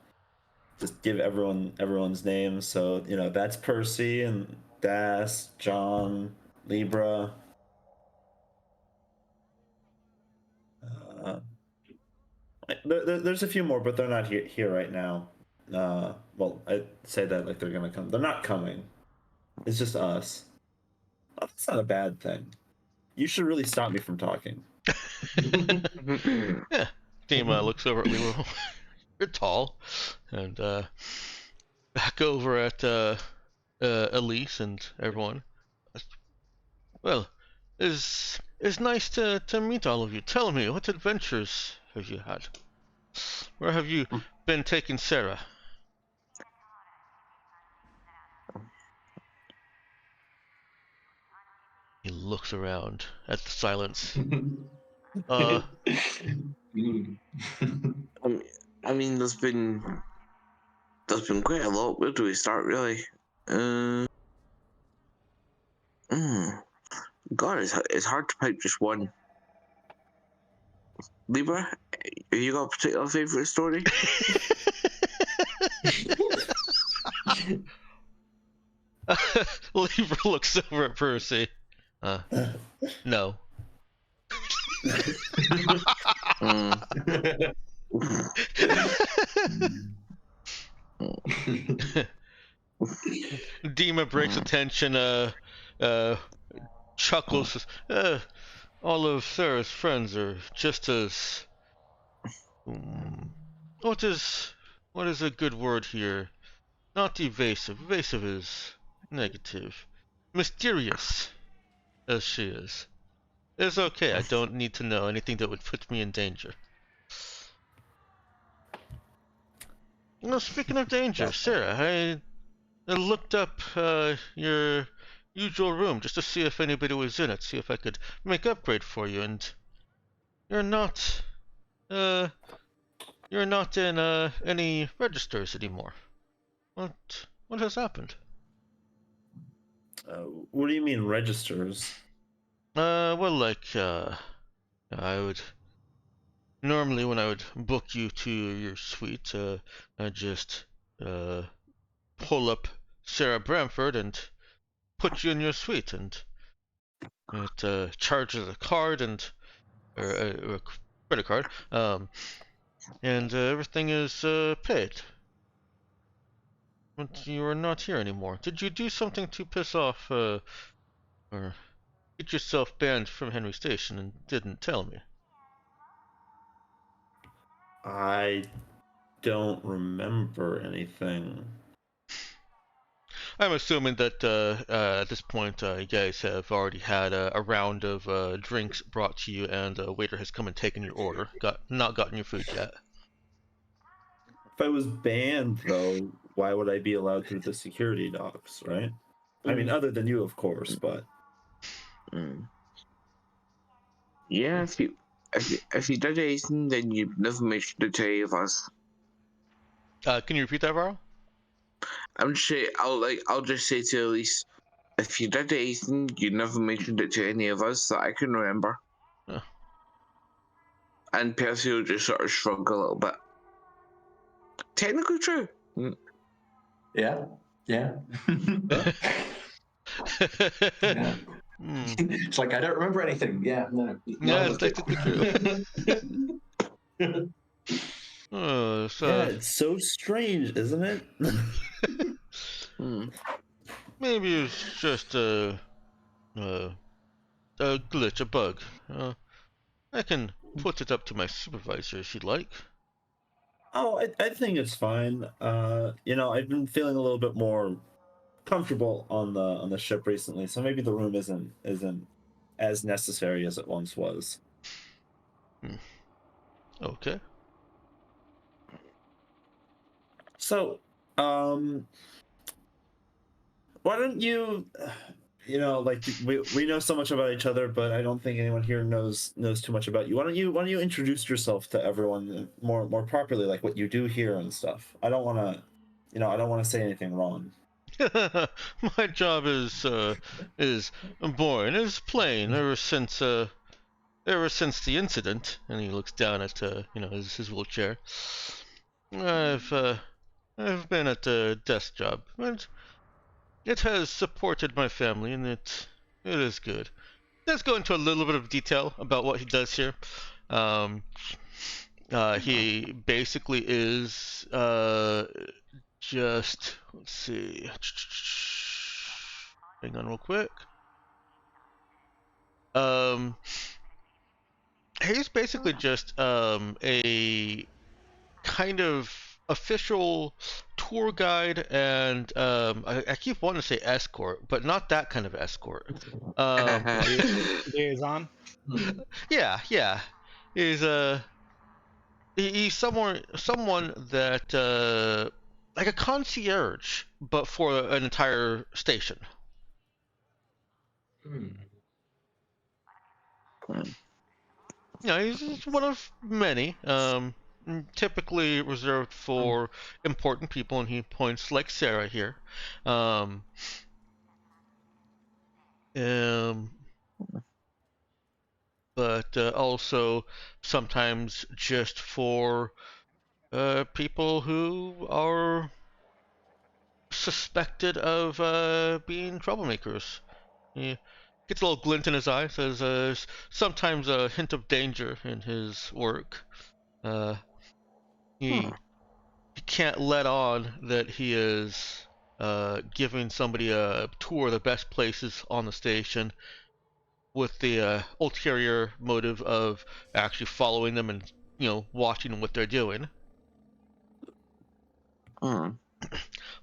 Speaker 1: Just give everyone's names. So you know that's Percy and Das, John, Libra. There's a few more, but they're not here right now. Well, I say that like they're gonna come. They're not coming. It's just us. Well, that's not a bad thing. You should really stop me from talking.
Speaker 4: Yeah. Dima looks over at Libra. You're tall, and back over at Elise and everyone. Well, it's nice to meet all of you. Tell me, what adventures have you had? Where have you been taking Sarah? He looks around at the silence.
Speaker 5: I mean, there's been quite a lot. Where do we start, really? God, it's hard to pick just one. Libra, have you got a particular favorite story?
Speaker 4: Lever looks over at Percy. No. Dima breaks attention, chuckles, says, all of Sarah's friends are just as... what is a good word here? Not evasive. Evasive is negative. Mysterious, as she is. It's okay, I don't need to know anything that would put me in danger. Well, speaking of danger, Sarah, I looked up your usual room just to see if anybody was in it, see if I could make upgrade for you, and you're not in any registers anymore. What has happened?
Speaker 1: What do you mean registers?
Speaker 4: Well, like, I would normally when I would book you to your suite, I'd just pull up Sarah Bramford and put you in your suite, and it charges a card or a credit card, and everything is paid. But you are not here anymore. Did you do something to piss off, or get yourself banned from Henry Station and didn't tell me?
Speaker 1: I don't remember anything.
Speaker 4: I'm assuming that at this point you guys have already had a round of drinks brought to you, and a waiter has come and taken your order. Not gotten your food yet.
Speaker 1: If I was banned, though, why would I be allowed through the security docks, right? I mean, other than you, of course, but...
Speaker 5: Yeah, if you did anything, then you've never mentioned it to any of us.
Speaker 4: Can you repeat that, Varl?
Speaker 5: I'm sure I'll just say to Elise, if you did anything, you never mentioned it to any of us that I can remember. And Percy will just sort of shrug a little bit. Technically true.
Speaker 2: Yeah. Yeah. It's like I don't remember anything. Yeah, no.
Speaker 4: Yeah, it's technically true.
Speaker 1: Yeah, it's so strange, isn't it?
Speaker 4: Maybe it's just a glitch, a bug. I can put it up to my supervisor if you'd like.
Speaker 1: Oh, I think it's fine. I've been feeling a little bit more comfortable on the ship recently, so maybe the room isn't as necessary as it once was.
Speaker 4: Okay.
Speaker 1: So, why don't you, we know so much about each other, but I don't think anyone here knows too much about you. Why don't you introduce yourself to everyone more properly, like what you do here and stuff. I don't want to say anything wrong.
Speaker 4: My job is boring, is plain ever since the incident. And he looks down at his wheelchair. I've been at a desk job, and it has supported my family, and it is good. Let's go into a little bit of detail about what he does here. He basically is just, let's see, hang on real quick. He's basically just a kind of official tour guide and I keep wanting to say escort, but not that kind of escort.
Speaker 8: Liaison.
Speaker 4: Yeah. He's someone that like a concierge, but for an entire station. Yeah, he's one of many. Typically reserved for important people, and he points like Sarah here. But also sometimes just for people who are suspected of being troublemakers. He gets a little glint in his eye, says sometimes a hint of danger in his work. He can't let on that he is giving somebody a tour of the best places on the station with the ulterior motive of actually following them and, watching what they're doing.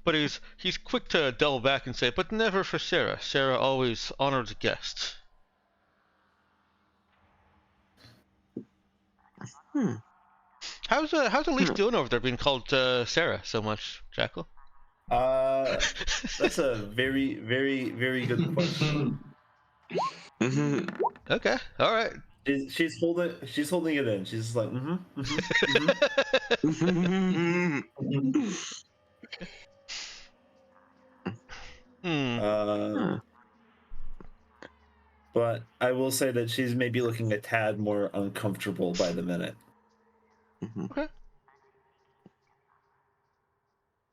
Speaker 4: But he's quick to delve back and say, but never for Sarah. Sarah always honors guests. How's Elise doing over there, being called Sarah so much, Jackal?
Speaker 1: That's a very, very, very good question.
Speaker 4: Okay, all right.
Speaker 1: She's holding it in. She's just like, But I will say that she's maybe looking a tad more uncomfortable by the minute.
Speaker 4: Okay.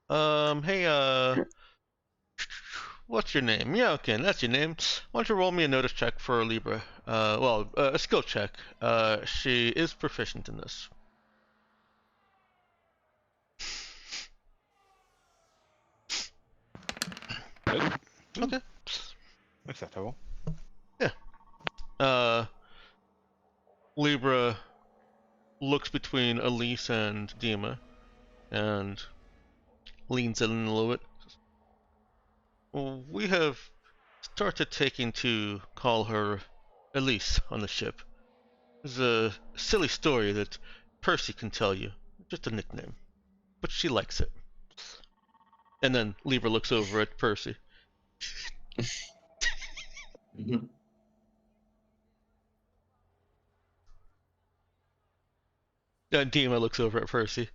Speaker 4: Hey, what's your name? Yeah, okay, that's your name. Why don't you roll me a notice check for Libra? A skill check. She is proficient in this.
Speaker 7: Good.
Speaker 4: Okay.
Speaker 7: Acceptable.
Speaker 4: Yeah. Libra looks between Elise and Dima and leans in a little bit. Well, we have started taking to call her Elise on the ship. It's a silly story that Percy can tell you. Just a nickname. But she likes it. And then Libra looks over at Percy. And Dima looks over at Percy.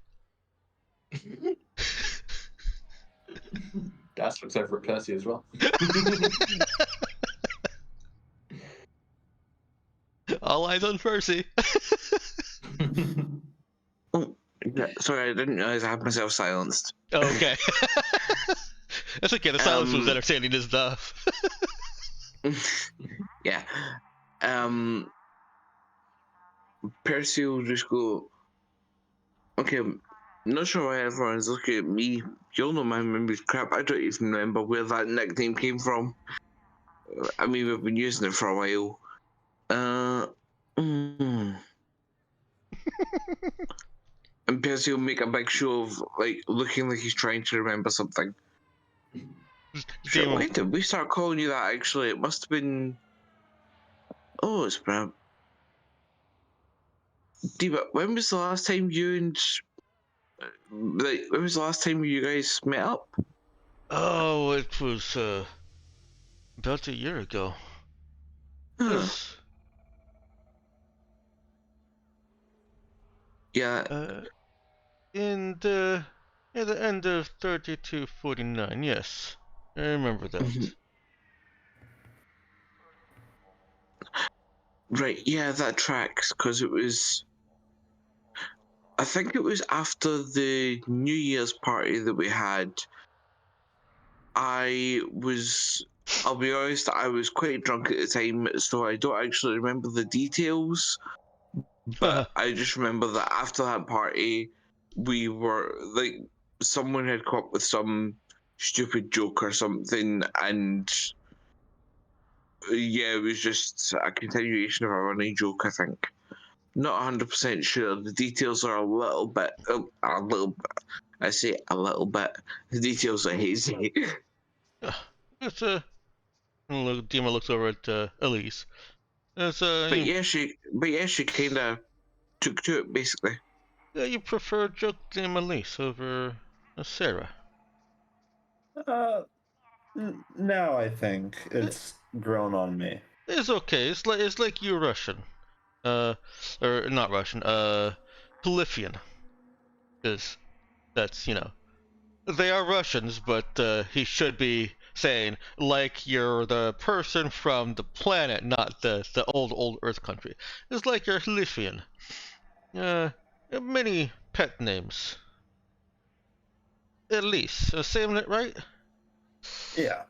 Speaker 8: Das looks over at Percy as well.
Speaker 4: All eyes on Percy.
Speaker 5: Oh, yeah, sorry, I didn't realize I had myself silenced.
Speaker 4: Oh, okay. That's okay, the silence was entertaining enough.
Speaker 5: Yeah. Percy will just go, okay, I'm not sure why everyone's looking at me. You'll know my memory's crap. I don't even remember where that nickname came from. I mean, we've been using it for a while. And Percy will make a big show of, like, looking like he's trying to remember something. Shit, wait, did we start calling you that, actually? It must have been... Oh, it's been... Diva, when was the last time you and... Like, when was the last time you guys met up?
Speaker 4: Oh, it was, about a year ago.
Speaker 5: Huh. Yeah.
Speaker 4: In the end of 3249, yes. I remember that.
Speaker 5: Right, yeah, that tracks, because it was... I think it was after the New Year's party that we had. I'll be honest, I was quite drunk at the time, so I don't actually remember the details. But I just remember that after that party, we were, like, someone had come up with some stupid joke or something, and yeah, it was just a continuation of a running joke, I think. Not 100% sure. The details are a little bit. I say a little bit. The details are hazy.
Speaker 4: It's Dima looks over at Elise. It's
Speaker 5: But yeah, she kind of took to it, basically.
Speaker 4: you prefer joke name Elise over Sarah.
Speaker 1: Now I think it's grown on me.
Speaker 4: It's okay. It's like you're Russian. Or not Russian. Polyphian. Because that's they are Russians, but he should be saying like you're the person from the planet, not the old Earth country. It's like you're Lithian. Many pet names. Elise, saying it right?
Speaker 1: Yeah.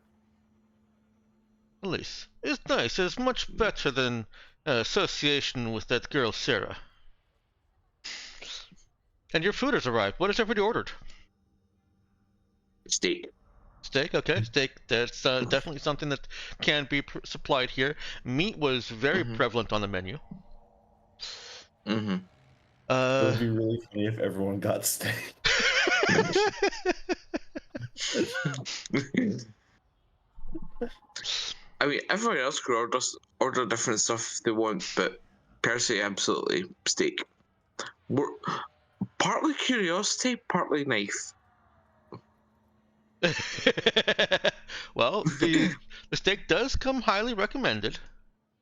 Speaker 4: At least it's nice. It's much better than association with that girl Sarah. And your food has arrived. What has everybody ordered?
Speaker 5: Steak.
Speaker 4: Steak, okay. Steak, that's definitely something that can be supplied here. Meat was very prevalent on the menu.
Speaker 5: Mm-hmm.
Speaker 1: It would be really funny if everyone got steak.
Speaker 5: I mean, everyone else could order different stuff they want, but Percy, absolutely steak. We're partly curiosity, partly knife.
Speaker 4: Well, the steak does come highly recommended.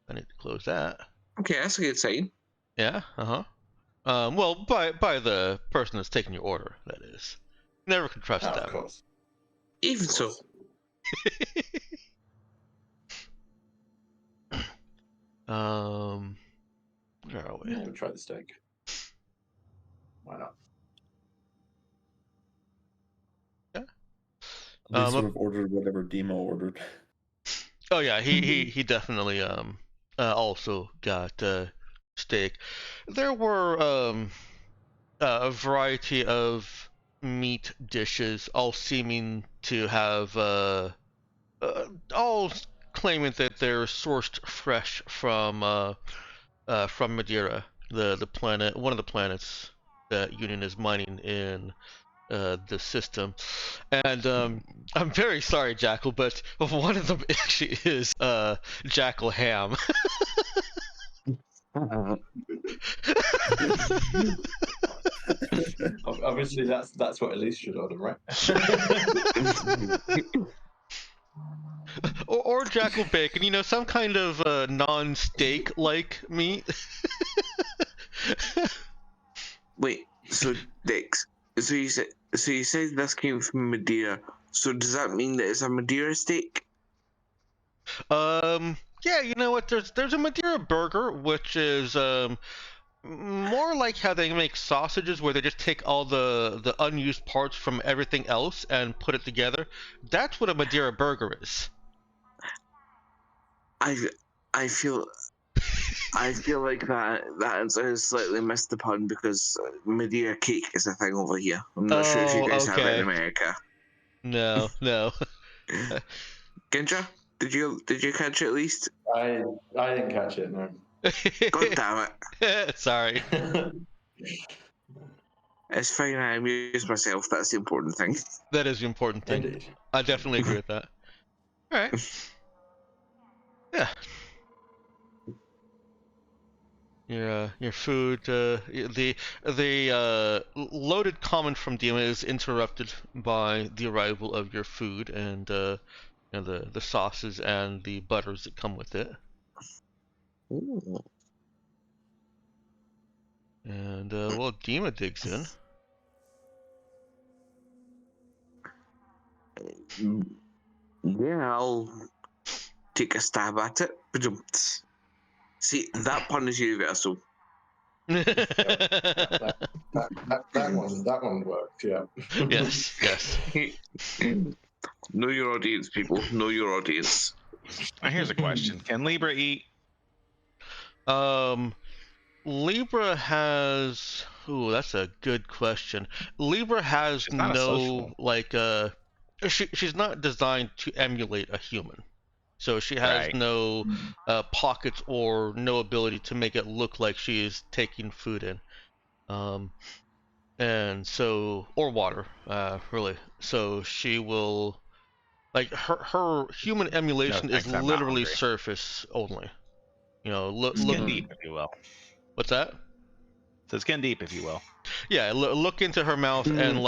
Speaker 4: I need to close that.
Speaker 5: Okay, that's a good sign.
Speaker 4: Yeah, well, by the person that's taking your order, that is. Never can trust them.
Speaker 8: Of course.
Speaker 5: Even so.
Speaker 4: Where are we?
Speaker 8: Yeah, we'll try the steak. Why not?
Speaker 1: At least would have ordered whatever Demo ordered.
Speaker 4: Oh yeah, he definitely also got steak. There were a variety of meat dishes, all seeming to have all claiming that they're sourced fresh from Madeira, the planet, one of the planets that Union is mining in the system. And I'm very sorry, Jackal, but one of them actually is Jackal ham.
Speaker 8: Obviously, that's what Elise should order, right?
Speaker 4: or Jackal bacon, some kind of non-steak like meat.
Speaker 5: Wait, so Dex, so you said this came from Madeira. So does that mean that it's a Madeira steak?
Speaker 4: Yeah, you know what? There's a Madeira burger, which is more like how they make sausages, where they just take all the unused parts from everything else and put it together. That's what a Madeira burger is.
Speaker 5: I feel like that answer has slightly missed the pun because Madeira cake is a thing over here. I'm not sure if you guys have it in America.
Speaker 4: No.
Speaker 5: Ginja, did you catch it at least?
Speaker 8: I didn't catch it, no.
Speaker 5: God damn
Speaker 4: it. Sorry.
Speaker 5: It's fine, I amused myself. That's the important thing.
Speaker 4: That is the important thing.
Speaker 8: Indeed.
Speaker 4: I definitely agree with that. All right. Yeah. Your food, the loaded comment from Dima is interrupted by the arrival of your food and the sauces and the butters that come with it.
Speaker 5: Ooh.
Speaker 4: And well, Dima digs in.
Speaker 5: Yeah, I'll take a stab at it. See, that pun is universal.
Speaker 8: That one worked, yeah.
Speaker 4: Yes.
Speaker 5: Know your audience, people. Know your audience.
Speaker 7: Now, here's a question: can Libra eat?
Speaker 4: Libra has. Ooh, that's a good question. Libra has no she's not designed to emulate a human. So she has no pockets or no ability to make it look like she is taking food in. And so, or water, really. So she will, her human emulation is literally surface only. Look
Speaker 7: Skin deep, if you will.
Speaker 4: What's that?
Speaker 7: So skin deep, if you will.
Speaker 4: Yeah, look into her mouth and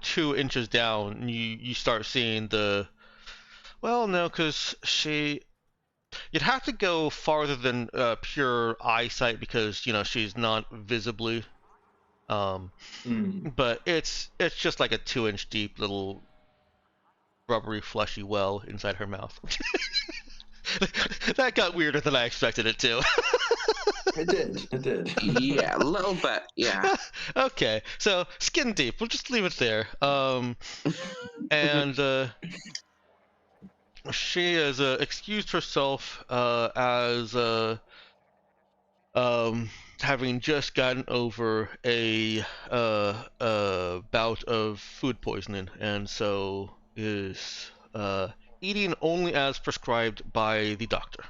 Speaker 4: 2 inches down, you start seeing the. Well, no, because you'd have to go farther than pure eyesight because she's not visibly. But it's just like a 2-inch deep little rubbery, fleshy well inside her mouth. That got weirder than I expected it to.
Speaker 8: It did.
Speaker 5: Yeah, a little bit. Yeah.
Speaker 4: Okay, so skin deep. We'll just leave it there. And she has excused herself as having just gotten over a bout of food poisoning, and so is eating only as prescribed by the doctor.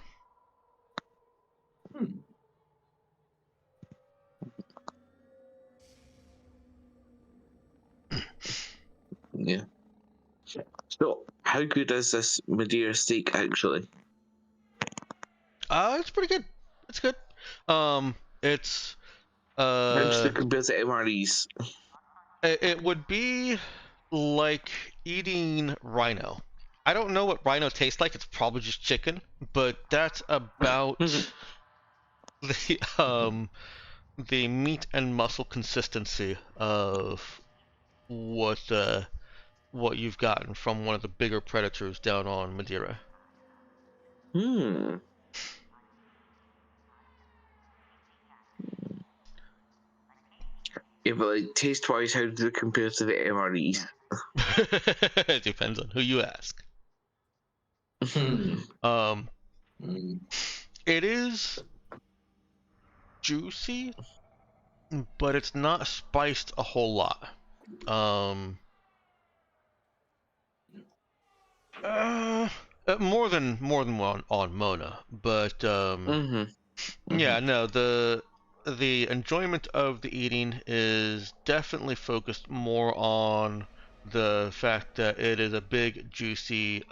Speaker 5: Yeah. So, how good is this Madeira steak actually?
Speaker 4: It's pretty good. It's good. It's
Speaker 5: How does it compare to MREs?
Speaker 4: it would be like eating rhino. I don't know what rhino tastes like. It's probably just chicken, but that's about the meat and muscle consistency of what you've gotten from one of the bigger predators down on Madeira.
Speaker 5: Hmm. Yeah, but like taste-wise, how does it compare to the MREs?
Speaker 4: It depends on who you ask. It is juicy, but it's not spiced a whole lot. More than one on Mona, but yeah, no, the enjoyment of the eating is definitely focused more on the fact that it is a big, juicy,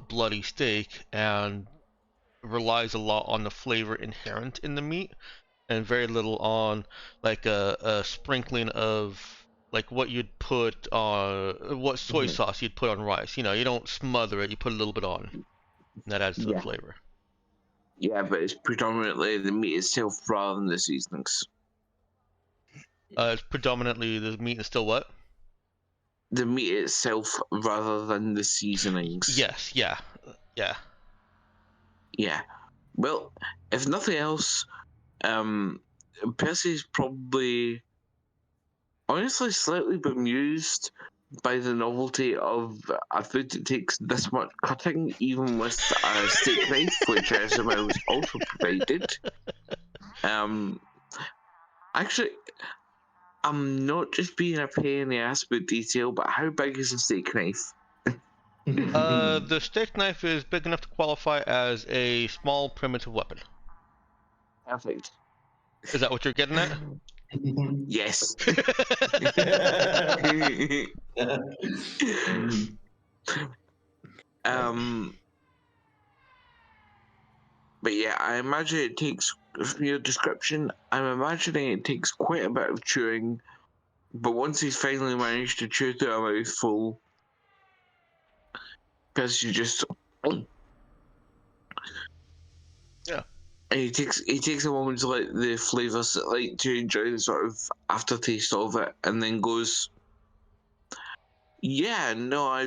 Speaker 4: bloody steak and relies a lot on the flavor inherent in the meat and very little on like a sprinkling of like what you'd put on what soy sauce you'd put on rice. You know, you don't smother it, you put a little bit on. And that adds to the flavor.
Speaker 5: Yeah, but it's predominantly the meat itself rather than the seasonings.
Speaker 4: It's predominantly the meat is still what?
Speaker 5: The meat itself rather than the seasonings.
Speaker 4: Yes, yeah.
Speaker 5: Yeah. Well, if nothing else, Percy's probably honestly slightly bemused by the novelty of a food that takes this much cutting, even with a steak knife, which I assume I was also provided. Actually, I'm not just being a pain in the ass about detail, but how big is a steak knife?
Speaker 4: The steak knife is big enough to qualify as a small primitive weapon.
Speaker 5: Perfect.
Speaker 4: Is that what you're getting at?
Speaker 5: Yes. But yeah, I imagine it takes, from your description, I'm imagining it takes quite a bit of chewing, but once he's finally managed to chew through a mouthful, because you just...
Speaker 4: Yeah.
Speaker 5: And he takes a moment to let the flavours, like, to enjoy the sort of aftertaste of it, and then goes, yeah, no,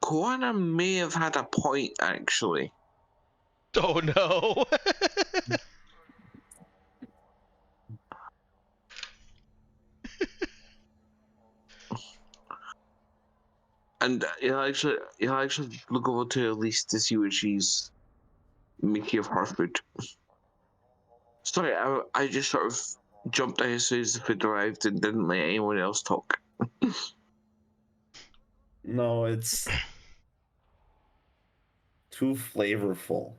Speaker 5: Koana may have had a point, actually.
Speaker 4: Oh no!
Speaker 5: And he'll actually look over to Elise to see what she's making of her food. Sorry, I just sort of jumped out as soon as the food arrived and didn't let anyone else talk.
Speaker 1: No, it's too flavorful.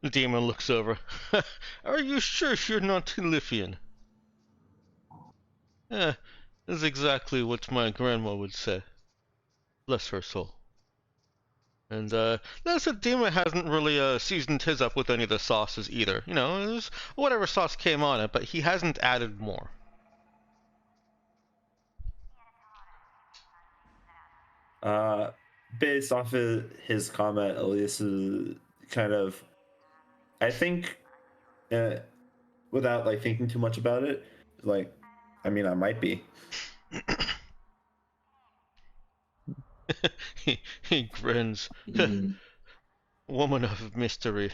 Speaker 4: The demon looks over. Are you sure you're not Lithian? Yeah, that's exactly what my grandma would say. Bless her soul. And notice that Demon hasn't really seasoned his up with any of the sauces either. You know, it was whatever sauce came on it, but he hasn't added more.
Speaker 1: Based off of his comment, Elias is kind of, I think, without like thinking too much about it, like, I mean, I might be.
Speaker 4: he grins. Woman of mystery.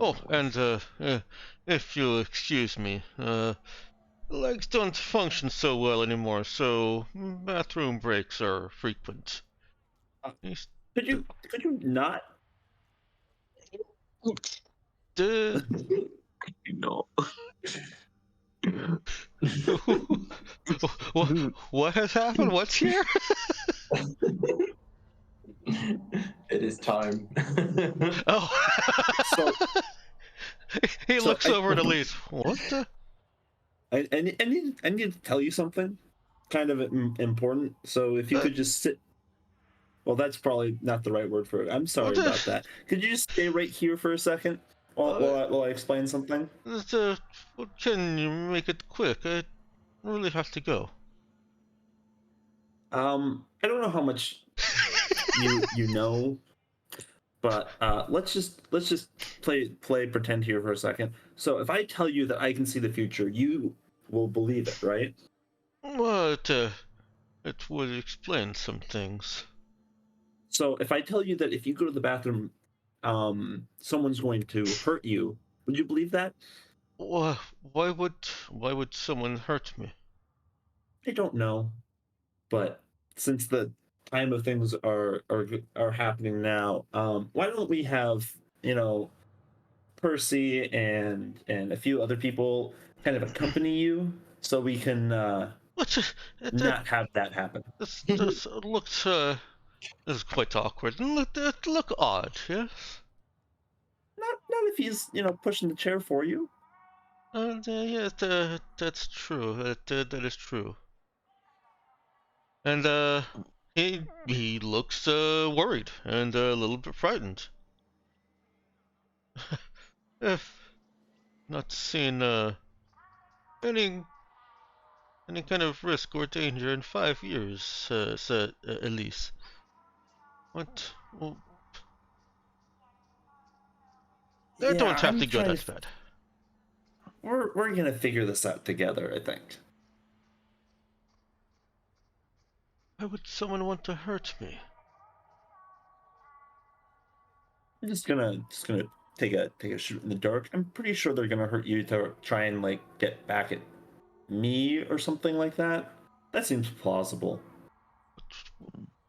Speaker 4: Oh, and if you'll excuse me, legs don't function so well anymore, so bathroom breaks are frequent. He's-
Speaker 1: Could you not?
Speaker 4: uh,
Speaker 5: No.
Speaker 4: what has happened? What's here?
Speaker 8: It is time.
Speaker 4: Oh.
Speaker 1: So
Speaker 4: He
Speaker 1: so
Speaker 4: looks over at Elise. What the?
Speaker 1: I need to tell you something, kind of important. So if you could just sit. Well, that's probably not the right word for it. I'm sorry
Speaker 4: What
Speaker 1: about that. Could you just stay right here for a second while I explain something?
Speaker 4: Can you make it quick? I really have to go.
Speaker 1: I don't know how much you know, but let's just play pretend here for a second. So if I tell you that I can see the future, you will believe it, right?
Speaker 4: What? It would explain some things.
Speaker 1: So if I tell you that if you go to the bathroom, someone's going to hurt you, would you believe that?
Speaker 4: Why would someone hurt me?
Speaker 1: I don't know, but since the time of things are happening now, why don't we have Percy and a few other people kind of accompany you so we can
Speaker 4: What?
Speaker 1: not have that happen.
Speaker 4: This looks this is quite awkward. Look odd. Yes.
Speaker 1: Not if he's pushing the chair for you.
Speaker 4: Yes, that's true. That is true. And he looks worried and a little bit frightened. If not seeing any kind of risk or danger in 5 years, said Elise. What? Well, they don't have
Speaker 1: I'm
Speaker 4: to go
Speaker 1: trying
Speaker 4: that bad.
Speaker 1: we're gonna figure this out together, I think.
Speaker 4: Why would someone want to hurt me?
Speaker 1: I'm just gonna take a shoot in the dark. I'm pretty sure they're gonna hurt you to try and like get back at me or something like that. That seems plausible.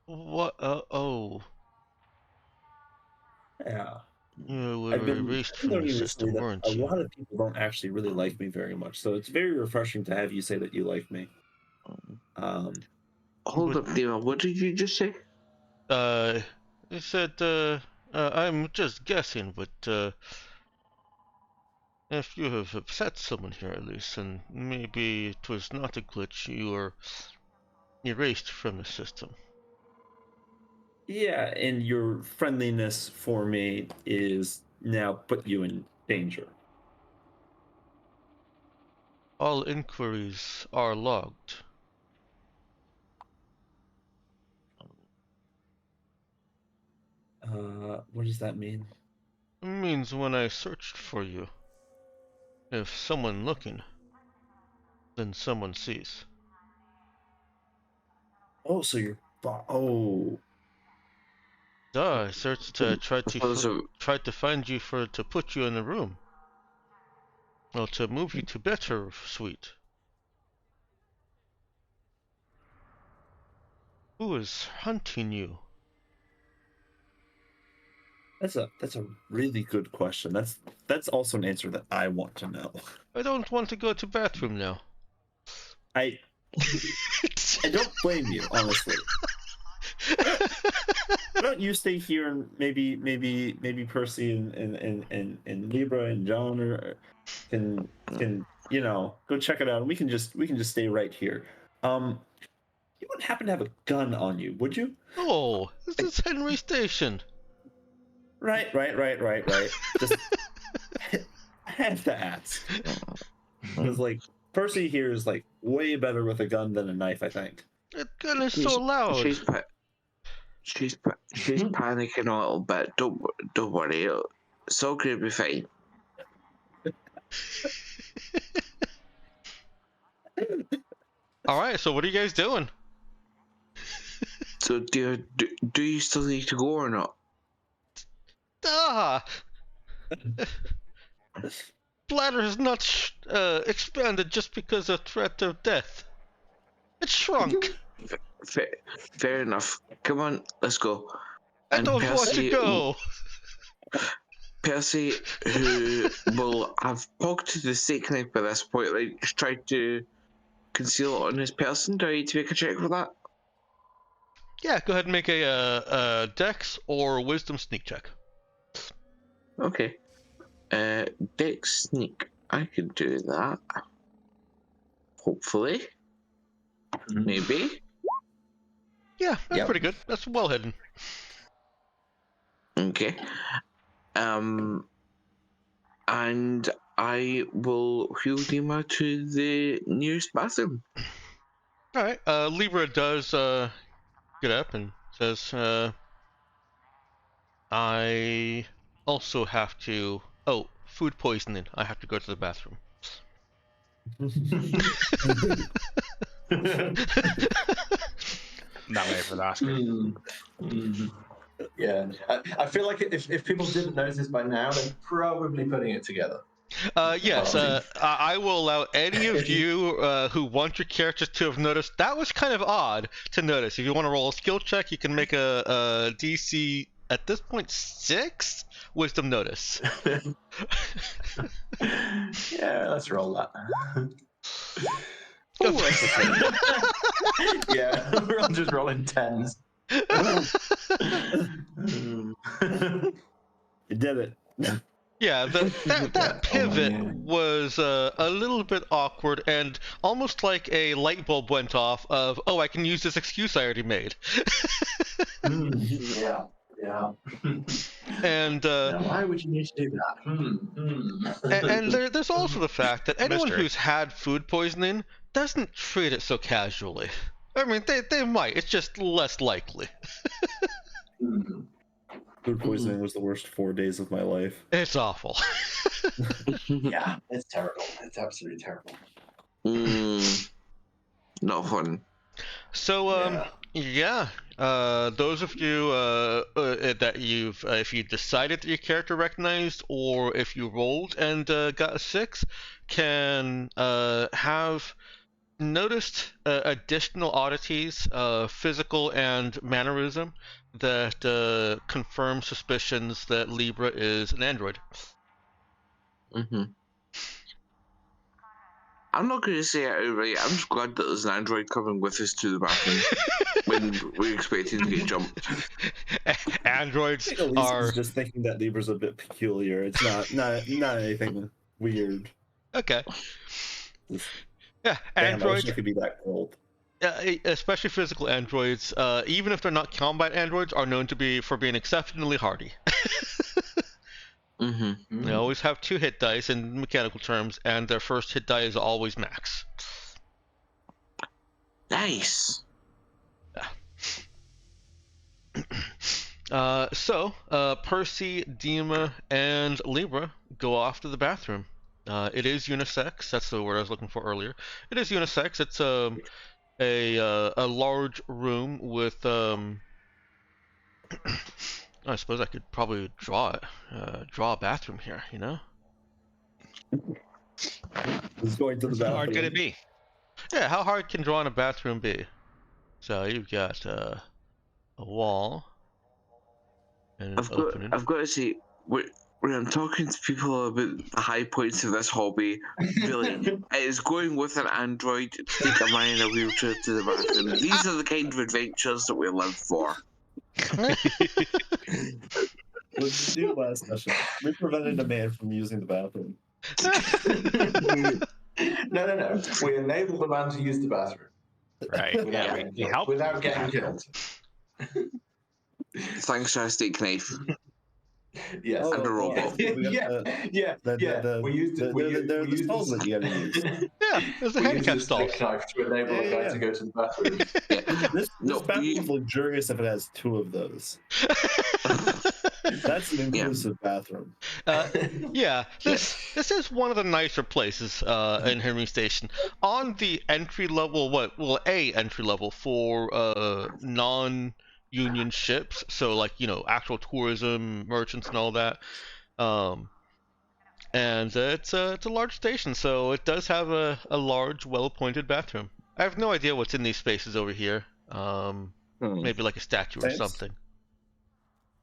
Speaker 4: What? Oh,
Speaker 1: Yeah.
Speaker 4: you
Speaker 1: I've
Speaker 4: were
Speaker 1: been
Speaker 4: erased from the
Speaker 1: learning recently
Speaker 4: system,
Speaker 1: that a
Speaker 4: weren't you?
Speaker 1: lot of people don't actually really like me very much. So it's very refreshing to have you say that you like me. Um,
Speaker 5: Hold
Speaker 4: But-
Speaker 5: up, Dima. What did you just say?
Speaker 4: He said, I'm just guessing, but if you have upset someone here at least, and maybe it was not a glitch, you were erased from the system.
Speaker 1: yeah, and your friendliness for me is now put you in danger.
Speaker 4: All inquiries are logged.
Speaker 1: What does that mean?
Speaker 4: It means when I searched for you, if someone looking, then someone sees.
Speaker 1: Oh, so you're. Oh,
Speaker 4: Duh, I searched
Speaker 5: So,
Speaker 4: tried to find you to put you in a room. Or to move you to better suite. Who is hunting you?
Speaker 1: that's a really good question. That's also an answer that I want to know.
Speaker 4: I don't want to go to bathroom now.
Speaker 1: I don't blame you, honestly. Why don't you stay here and maybe Percy and Libra and John can go check it out, and we can just stay right here. You wouldn't happen to have a gun on you, would you?
Speaker 4: Oh, this is Henry Station.
Speaker 1: Right. Just I have to ask because like Percy here is like way better with a gun than a knife, I think.
Speaker 4: That gun is so loud.
Speaker 5: She's panicking a little bit. Don't worry. It's all gonna be fine.
Speaker 4: All right, so what are you guys doing?
Speaker 5: So do you still need to go or not?
Speaker 4: Ah, bladder has not expanded just because of threat of death. It shrunk.
Speaker 5: Fair enough. Come on, let's go.
Speaker 4: I
Speaker 5: And
Speaker 4: don't want to go.
Speaker 5: Percy, who will have pocketed the steak knife by this point, like, just tried to conceal it on his person. Do I need to make a check for that?
Speaker 4: Yeah, go ahead and make a Dex or Wisdom sneak check.
Speaker 5: Okay. Dex sneak. I can do that. Hopefully. Maybe.
Speaker 4: Yeah, that's
Speaker 8: Yep.
Speaker 4: pretty good. That's well hidden.
Speaker 5: Okay. And I will wheel Dima to the nearest bathroom.
Speaker 4: All right. Libra does get up and says, "I also have to. Oh, food poisoning. I have to go to the bathroom."
Speaker 7: Not ready for the Oscar.
Speaker 8: Yeah, I feel like if people didn't notice by now, they're probably putting it together.
Speaker 4: Yes, I will allow any of you who want your characters to have noticed. That was kind of odd to notice. If you want to roll a skill check, you can make a DC, at this point, 6 Wisdom notice.
Speaker 8: Yeah, let's roll that. Yeah, we're all just rolling 10s.
Speaker 1: You did it.
Speaker 4: Yeah, that pivot was a little bit awkward and almost like a light bulb went off of, oh, I can use this excuse I already made.
Speaker 8: Yeah.
Speaker 4: And
Speaker 8: now, why would you need to do that?
Speaker 4: and there's also the fact that anyone
Speaker 7: Mystery.
Speaker 4: who's had food poisoning doesn't treat it so casually. I mean, they might. It's just less likely.
Speaker 1: Food poisoning was the worst 4 days of my life.
Speaker 4: It's awful.
Speaker 8: Yeah, it's terrible. It's absolutely terrible.
Speaker 5: Not fun.
Speaker 4: So, yeah. Those of you that you've, if you decided that your character recognized, or if you rolled and got a 6, can have noticed additional oddities, physical and mannerism, that confirm suspicions that Libra is an android.
Speaker 5: I'm not going to say it outright. I'm just glad that there's an android coming with us to the bathroom when we're expecting to get jumped.
Speaker 4: Androids
Speaker 1: I think Elise
Speaker 4: are
Speaker 1: is just thinking that Libra's a bit peculiar. It's not anything weird.
Speaker 4: okay. Yeah,
Speaker 1: Damn, I wish
Speaker 4: androids.
Speaker 1: it could be that cold.
Speaker 4: Especially physical androids, even if they're not combat androids, are known to be for being exceptionally hardy. They always have 2 hit dice in mechanical terms, and their first hit die is always max.
Speaker 5: Nice.
Speaker 4: So, Percy, Dima, and Libra go off to the bathroom. It is unisex. That's the word I was looking for earlier. It is unisex. It's a large room with I suppose I could probably draw a bathroom here, you know?
Speaker 1: It's going to the
Speaker 7: How hard could
Speaker 1: bathroom.
Speaker 7: it be?
Speaker 4: Yeah, how hard can drawing a bathroom be? So you've got a wall and an opening.
Speaker 5: I've got to say, when I'm talking to people about the high points of this hobby, really, it is going with an android to take a man in a wheelchair to the bathroom. These are the kind of adventures that we live for.
Speaker 1: Let's do last session. We prevented a man from using the bathroom.
Speaker 8: No. We enable the man to use the bathroom
Speaker 7: Right.
Speaker 8: without,
Speaker 7: Yeah, we help.
Speaker 8: without getting killed.
Speaker 5: Thanks to our steak knife.
Speaker 8: Yes.
Speaker 5: And a robot.
Speaker 8: Yeah. We used it.
Speaker 1: There's the stalls that you gotta use.
Speaker 4: Yeah, there's a
Speaker 8: We used
Speaker 4: handicap
Speaker 8: the
Speaker 4: stall.
Speaker 8: steak knife to enable a guy to go to the bathroom.
Speaker 1: This
Speaker 5: No,
Speaker 1: bathroom's luxurious if it has 2 of those. That's an inclusive bathroom.
Speaker 4: Yeah, this is one of the nicer places in Henry Station. On the entry level, a entry level for non-union ships, so like, you know, actual tourism merchants and all that. And it's a large station, so it does have a large, well-appointed bathroom. I have no idea what's in these spaces over here. Maybe like a statue or
Speaker 1: Thanks.
Speaker 4: something.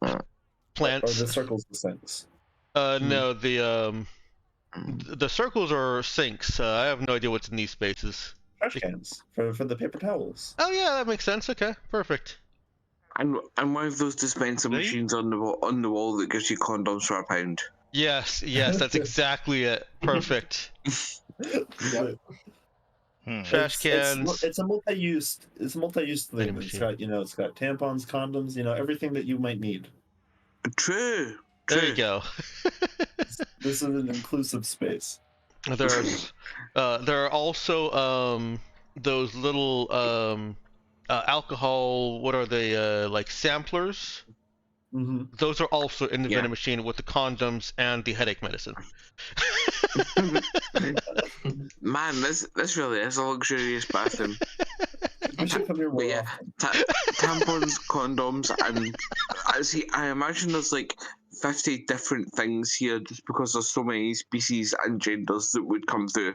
Speaker 5: Hmm.
Speaker 4: Plants.
Speaker 1: Or the circles, the sinks.
Speaker 4: No, the circles are sinks. I have no idea what's in these spaces.
Speaker 1: Trash cans for the paper towels.
Speaker 4: Oh yeah, that makes sense. Okay, perfect.
Speaker 5: And one of those dispenser
Speaker 3: They-
Speaker 5: machines on the wall that gives you condoms for £1.
Speaker 4: Yes, that's exactly it. Perfect.
Speaker 8: Yep.
Speaker 4: Trash cans.
Speaker 1: It's a multi-use
Speaker 4: Vending
Speaker 1: thing. It's
Speaker 4: machine.
Speaker 1: got it's got tampons, condoms, everything that you might need.
Speaker 5: True.
Speaker 4: There you go.
Speaker 1: This is an inclusive space.
Speaker 4: There's there are also those little alcohol, what are they, like samplers?
Speaker 1: Mm-hmm.
Speaker 4: Those are also in the
Speaker 5: Yeah.
Speaker 4: vending machine with the condoms and the headache medicine.
Speaker 5: Man, this really is a luxurious bathroom.
Speaker 1: I should come here more
Speaker 5: But yeah,
Speaker 1: often.
Speaker 5: tampons, condoms, and I imagine there's like 50 different things here just because there's so many species and genders that would come through.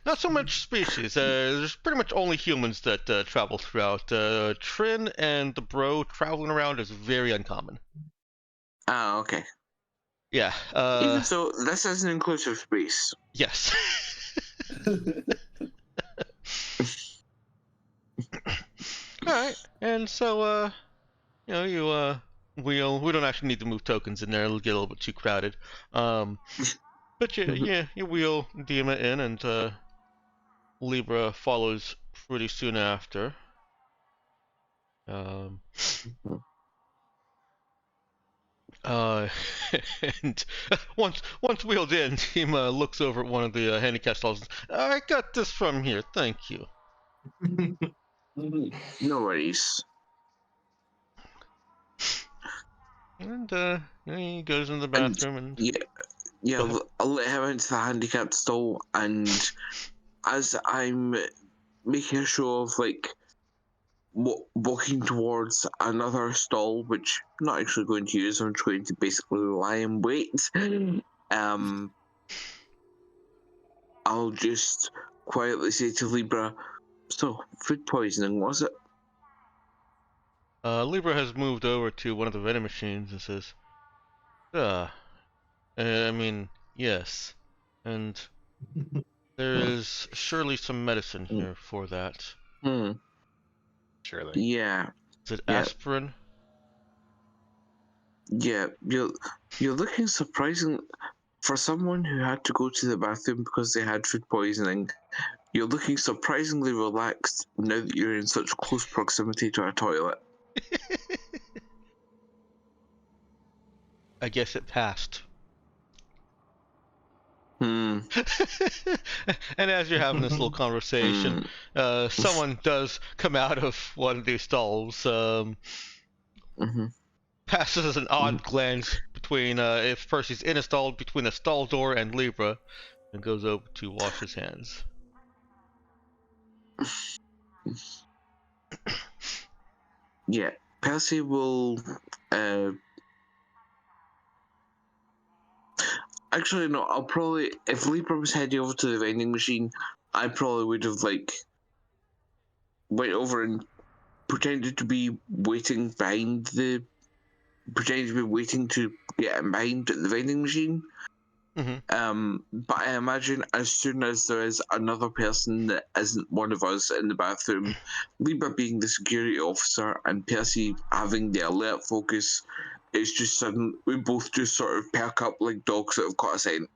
Speaker 4: Not so much species. There's pretty much only humans that travel throughout. Trin and the bro traveling around is very uncommon.
Speaker 5: Ah, okay.
Speaker 4: Yeah.
Speaker 5: Even so, this is an inclusive space.
Speaker 4: Yes. All right. And so, we don't actually need to move tokens in there. It'll get a little bit too crowded. But you wheel Dima in, and Libra follows pretty soon after. And once wheeled in, Dima looks over at one of the handicap stalls. I got this from here, thank you.
Speaker 5: No worries.
Speaker 4: And he goes in the bathroom and
Speaker 5: Yeah,
Speaker 4: Go ahead.
Speaker 5: I'll let him into the handicapped stall, and as I'm making a show of like walking towards another stall, which I'm not actually going to use, I'm just going to basically lie in wait. I'll just quietly say to Libra, "So, food poisoning, was it?"
Speaker 4: Libra has moved over to one of the vending machines and says, I mean, yes. And there is surely some medicine here for that.
Speaker 7: Surely.
Speaker 5: Yeah.
Speaker 4: Is it
Speaker 5: Yeah.
Speaker 4: aspirin?
Speaker 5: Yeah, you're looking surprising for someone who had to go to the bathroom because they had food poisoning. You're looking surprisingly relaxed now that you're in such close proximity to a toilet.
Speaker 4: I guess it passed.
Speaker 5: Hmm.
Speaker 4: And as you're having this little conversation, someone does come out of one of these stalls,
Speaker 5: Mm-hmm.
Speaker 4: passes an odd glance between, if Percy's in a stall, between the stall door and Libra, and goes over to wash his hands.
Speaker 5: Yeah, Percy will. Actually, no. I'll probably, if Libra was heading over to the vending machine, I probably would have went over and pretended to be waiting behind the, pretended to be waiting to get him behind the vending machine. But I imagine as soon as there is another person that isn't one of us in the bathroom, Libra being the security officer and Percy having the alert focus, it's just sudden. We both just sort of perk up like dogs that have caught a scent.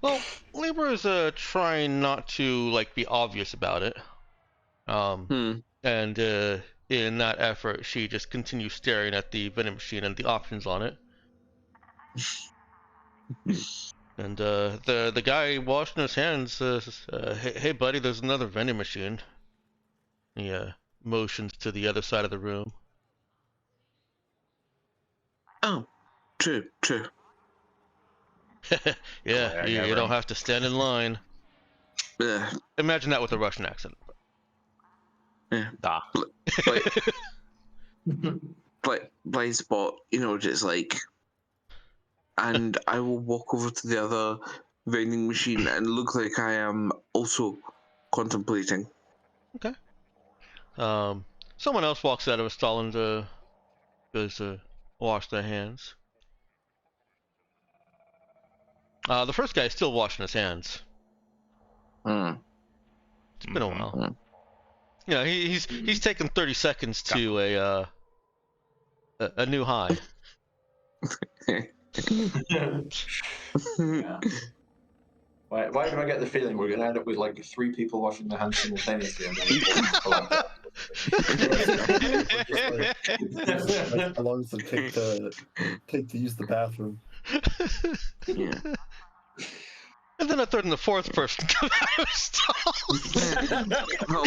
Speaker 4: Well, Libra is trying not to be obvious about it. And in that effort, she just continues staring at the vending machine and the options on it. And the guy washing his hands says, hey buddy, there's another vending machine. He motions to the other side of the room.
Speaker 5: Oh, true.
Speaker 4: Yeah, you don't have to stand in line. Imagine that with a Russian accent.
Speaker 5: Yeah.
Speaker 7: Ah.
Speaker 5: Blind spot, just like, and I will walk over to the other vending machine and look like I am also contemplating.
Speaker 4: Okay. Someone else walks out of a stall and goes to wash their hands. The first guy is still washing his hands.
Speaker 5: Hmm.
Speaker 4: It's been a while.
Speaker 5: Mhm.
Speaker 4: You know, he's taken 30 seconds to a new high.
Speaker 8: Yeah. Why do I get the feeling we're going to end up with like 3 people washing their hands simultaneously and then
Speaker 1: Like, how long does it take to use the bathroom?
Speaker 5: Yeah.
Speaker 4: And then a third and the fourth person come out of stalls.
Speaker 5: Oh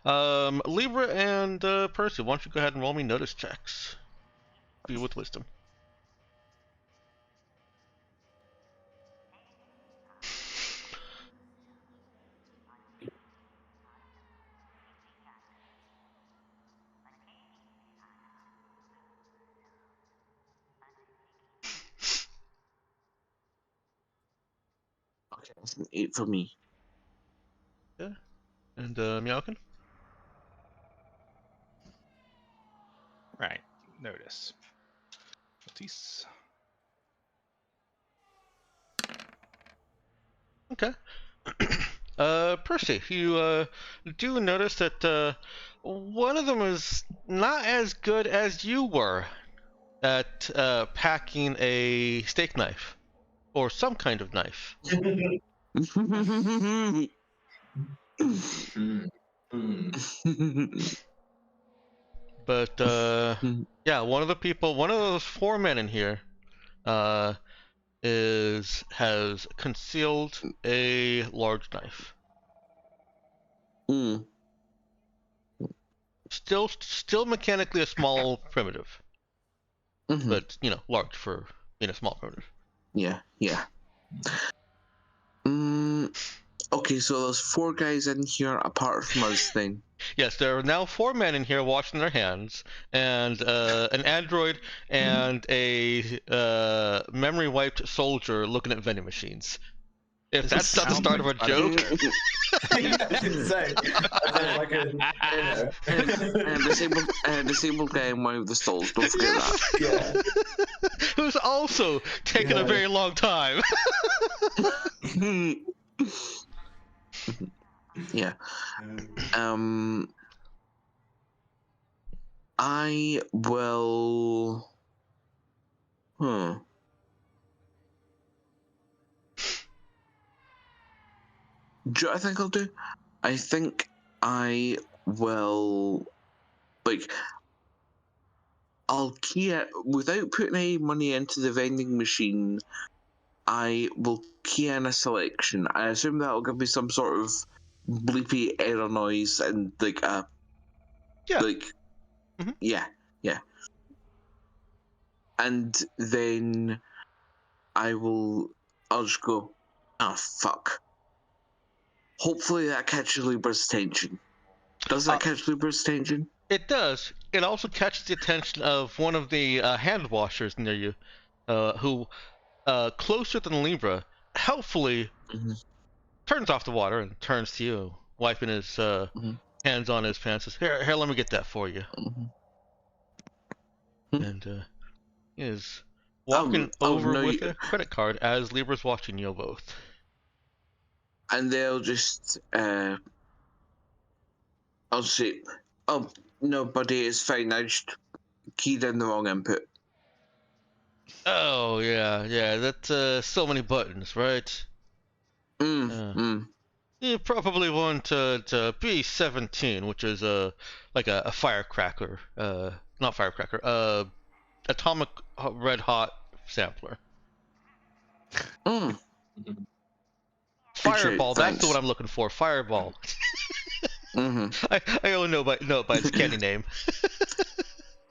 Speaker 5: god.
Speaker 4: Libra and Percy, why don't you go ahead and roll me notice checks? Be with wisdom.
Speaker 5: Okay, that's an 8 for me.
Speaker 4: Yeah. And Meowkin?
Speaker 9: Right. Notice. Notice.
Speaker 4: Okay. Percy, you do notice that one of them is not as good as you were at packing a steak knife or some kind of knife. But yeah, one of those 4 men in here, has concealed a large knife. Still mechanically a small primitive, but large for being a small primitive.
Speaker 5: Yeah. Okay, so there's 4 guys in here apart from us then.
Speaker 4: Yes, there are now 4 men in here washing their hands, and an android and a memory wiped soldier looking at vending machines. If that's not the start of a joke.
Speaker 5: And disabled guy in one of the stalls, don't forget that.
Speaker 8: Yeah.
Speaker 4: Who's also taken a very long time.
Speaker 5: Yeah. I will. Do you know what I think I'll do? I think I will. I'll key it without putting any money into the vending machine. I will key in a selection. I assume that'll give me some sort of bleepy error noise and yeah. And then I'll just go, oh fuck. Hopefully that catches Libra's attention. Does that catch Libra's attention?
Speaker 4: It does. It also catches the attention of one of the hand washers near you, who, closer than Libra, helpfully turns off the water and turns to you, wiping his hands on his pants. Says, here, let me get that for you. And he is walking over with a credit card as Libra's watching you both.
Speaker 5: And they'll just, I'll say, oh, no, buddy, it's fine. I just keyed in the wrong input.
Speaker 4: Oh, yeah, that's so many buttons, right? You probably want B17, which is like a firecracker, not firecracker, atomic red hot sampler. Fireball, that's the one I'm looking for. Fireball. I only know it by its candy name.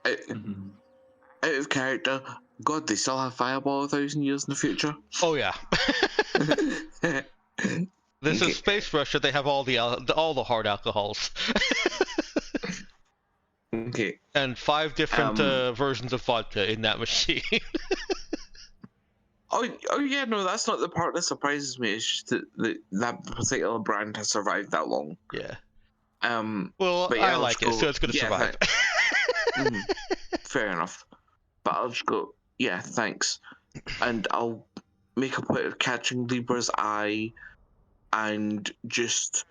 Speaker 5: Out of character, God, they still have Fireball 1,000 years in the future.
Speaker 4: Oh yeah. This is Space Russia. They have all the hard alcohols.
Speaker 5: Out Okay.
Speaker 4: and 5 different versions of vodka in that machine.
Speaker 5: Oh yeah, no, that's not the part that surprises me. It's just that particular brand has survived that long.
Speaker 4: Yeah.
Speaker 5: But yeah,
Speaker 4: I
Speaker 5: I'll
Speaker 4: like
Speaker 5: just
Speaker 4: it, so it's gonna survive.
Speaker 5: Fair enough. But I'll just go, yeah, thanks. And I'll make a point of catching Libra's eye and just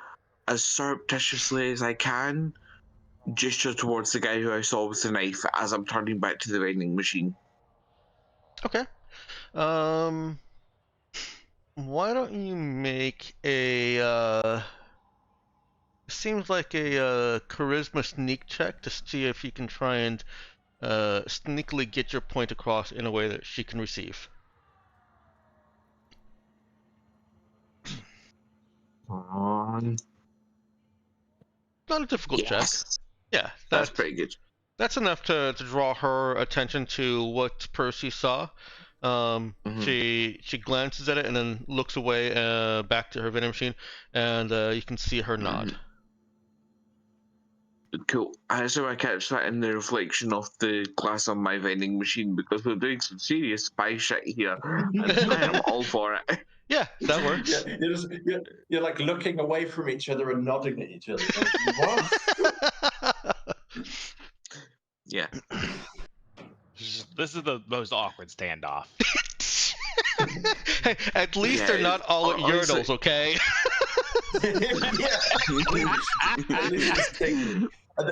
Speaker 5: as surreptitiously as I can gesture towards the guy who I saw with the knife as I'm turning back to the vending machine.
Speaker 4: Okay. Why don't you make a seems like a charisma sneak check to see if you can try and sneakily get your point across in a way that she can receive. Not a difficult check. Yeah,
Speaker 5: that's pretty good.
Speaker 4: That's enough to draw her attention to what Percy saw. She glances at it and then looks away back to her vending machine, and you can see her nod.
Speaker 5: Cool. I assume I catch that in the reflection of the glass on my vending machine because we're doing some serious spy shit here, and I am all for it.
Speaker 4: Yeah, that works.
Speaker 8: Yeah, you're like looking away from each other and nodding at each other. Like, what?
Speaker 5: Yeah.
Speaker 7: This is the most awkward standoff.
Speaker 4: Hey, at least they're not all at urinals, okay?
Speaker 8: Are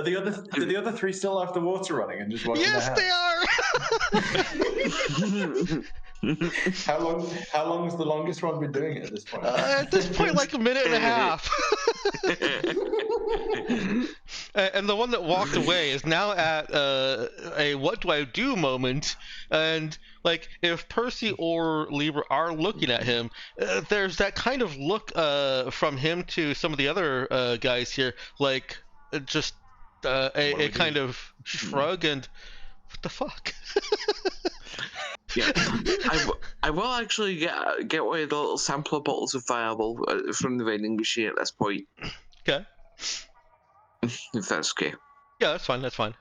Speaker 8: the other 3 still have the water running and just watching
Speaker 4: Yes, they are.
Speaker 8: How long's the longest one been doing it at this point?
Speaker 4: At this point, like a minute and a half. And the one that walked away is now at a what do I do moment, and like if Percy or Libra are looking at him, there's that kind of look from him to some of the other guys here, like just a kind of shrug and what the fuck.
Speaker 5: Yeah, I will actually get one of the little sampler bottles of Fireball from the vending machine at this point.
Speaker 4: Okay.
Speaker 5: If that's okay.
Speaker 4: Yeah, that's fine. That's fine.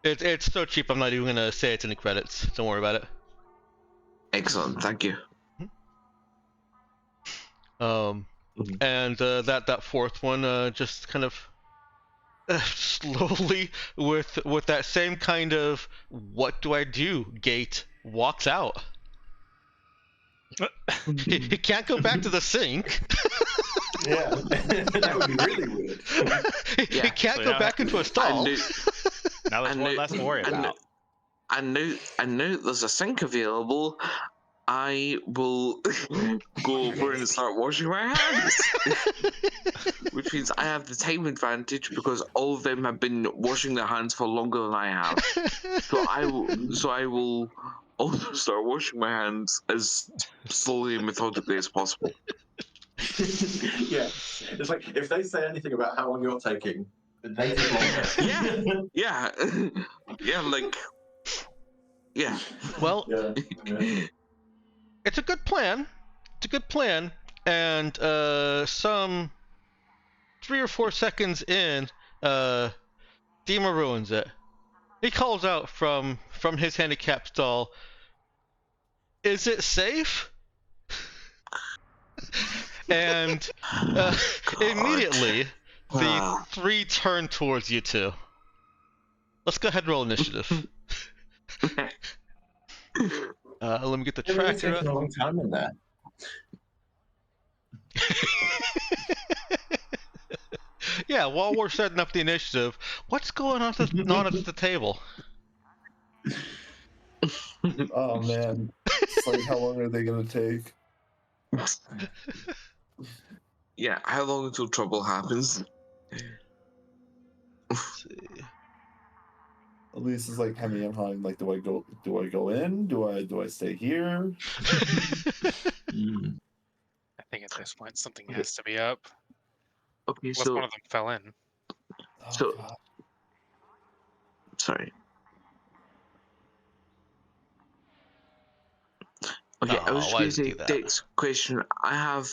Speaker 4: It's so cheap. I'm not even gonna say it's any credits. Don't worry about it.
Speaker 5: Excellent. Thank you.
Speaker 4: And that fourth one just kind of slowly with that same kind of what do I do gait walks out. He can't go back to the sink.
Speaker 8: Yeah, that would be really weird.
Speaker 4: He can't go back into a stall.
Speaker 7: Now there's one less to worry about.
Speaker 5: And now there's a sink available. I will go over and start washing my hands. Which means I have the time advantage because all of them have been washing their hands for longer than I have. So I will also start washing my hands as slowly and methodically as possible.
Speaker 8: Yeah, it's like if they say anything about how long you're taking, they take longer.
Speaker 5: Yeah, like, yeah.
Speaker 4: Well,
Speaker 8: Yeah.
Speaker 4: it's a good plan. It's a good plan, and some 3 or 4 seconds in, Dima ruins it. He calls out from his handicap stall, "Is it safe?" And immediately, the 3 turn towards you two. Let's go ahead and roll initiative. Let me get the tracker up.
Speaker 8: A long time in there.
Speaker 4: Yeah, while we're setting up the initiative, what's going on at the table?
Speaker 1: Oh man, it's like how long are they gonna take?
Speaker 5: Yeah, how long until trouble happens?
Speaker 4: Let's see.
Speaker 1: Elise is like hemming and hawing. Like, do I go in? Do I stay here?
Speaker 6: I think at this point something has to be up.
Speaker 5: Okay,
Speaker 6: Unless
Speaker 5: so
Speaker 6: one of them fell in.
Speaker 1: Oh, God.
Speaker 5: Sorry. Okay, I was
Speaker 4: why
Speaker 5: going to
Speaker 4: did you
Speaker 5: say,
Speaker 4: do that?
Speaker 5: Dick's question. I have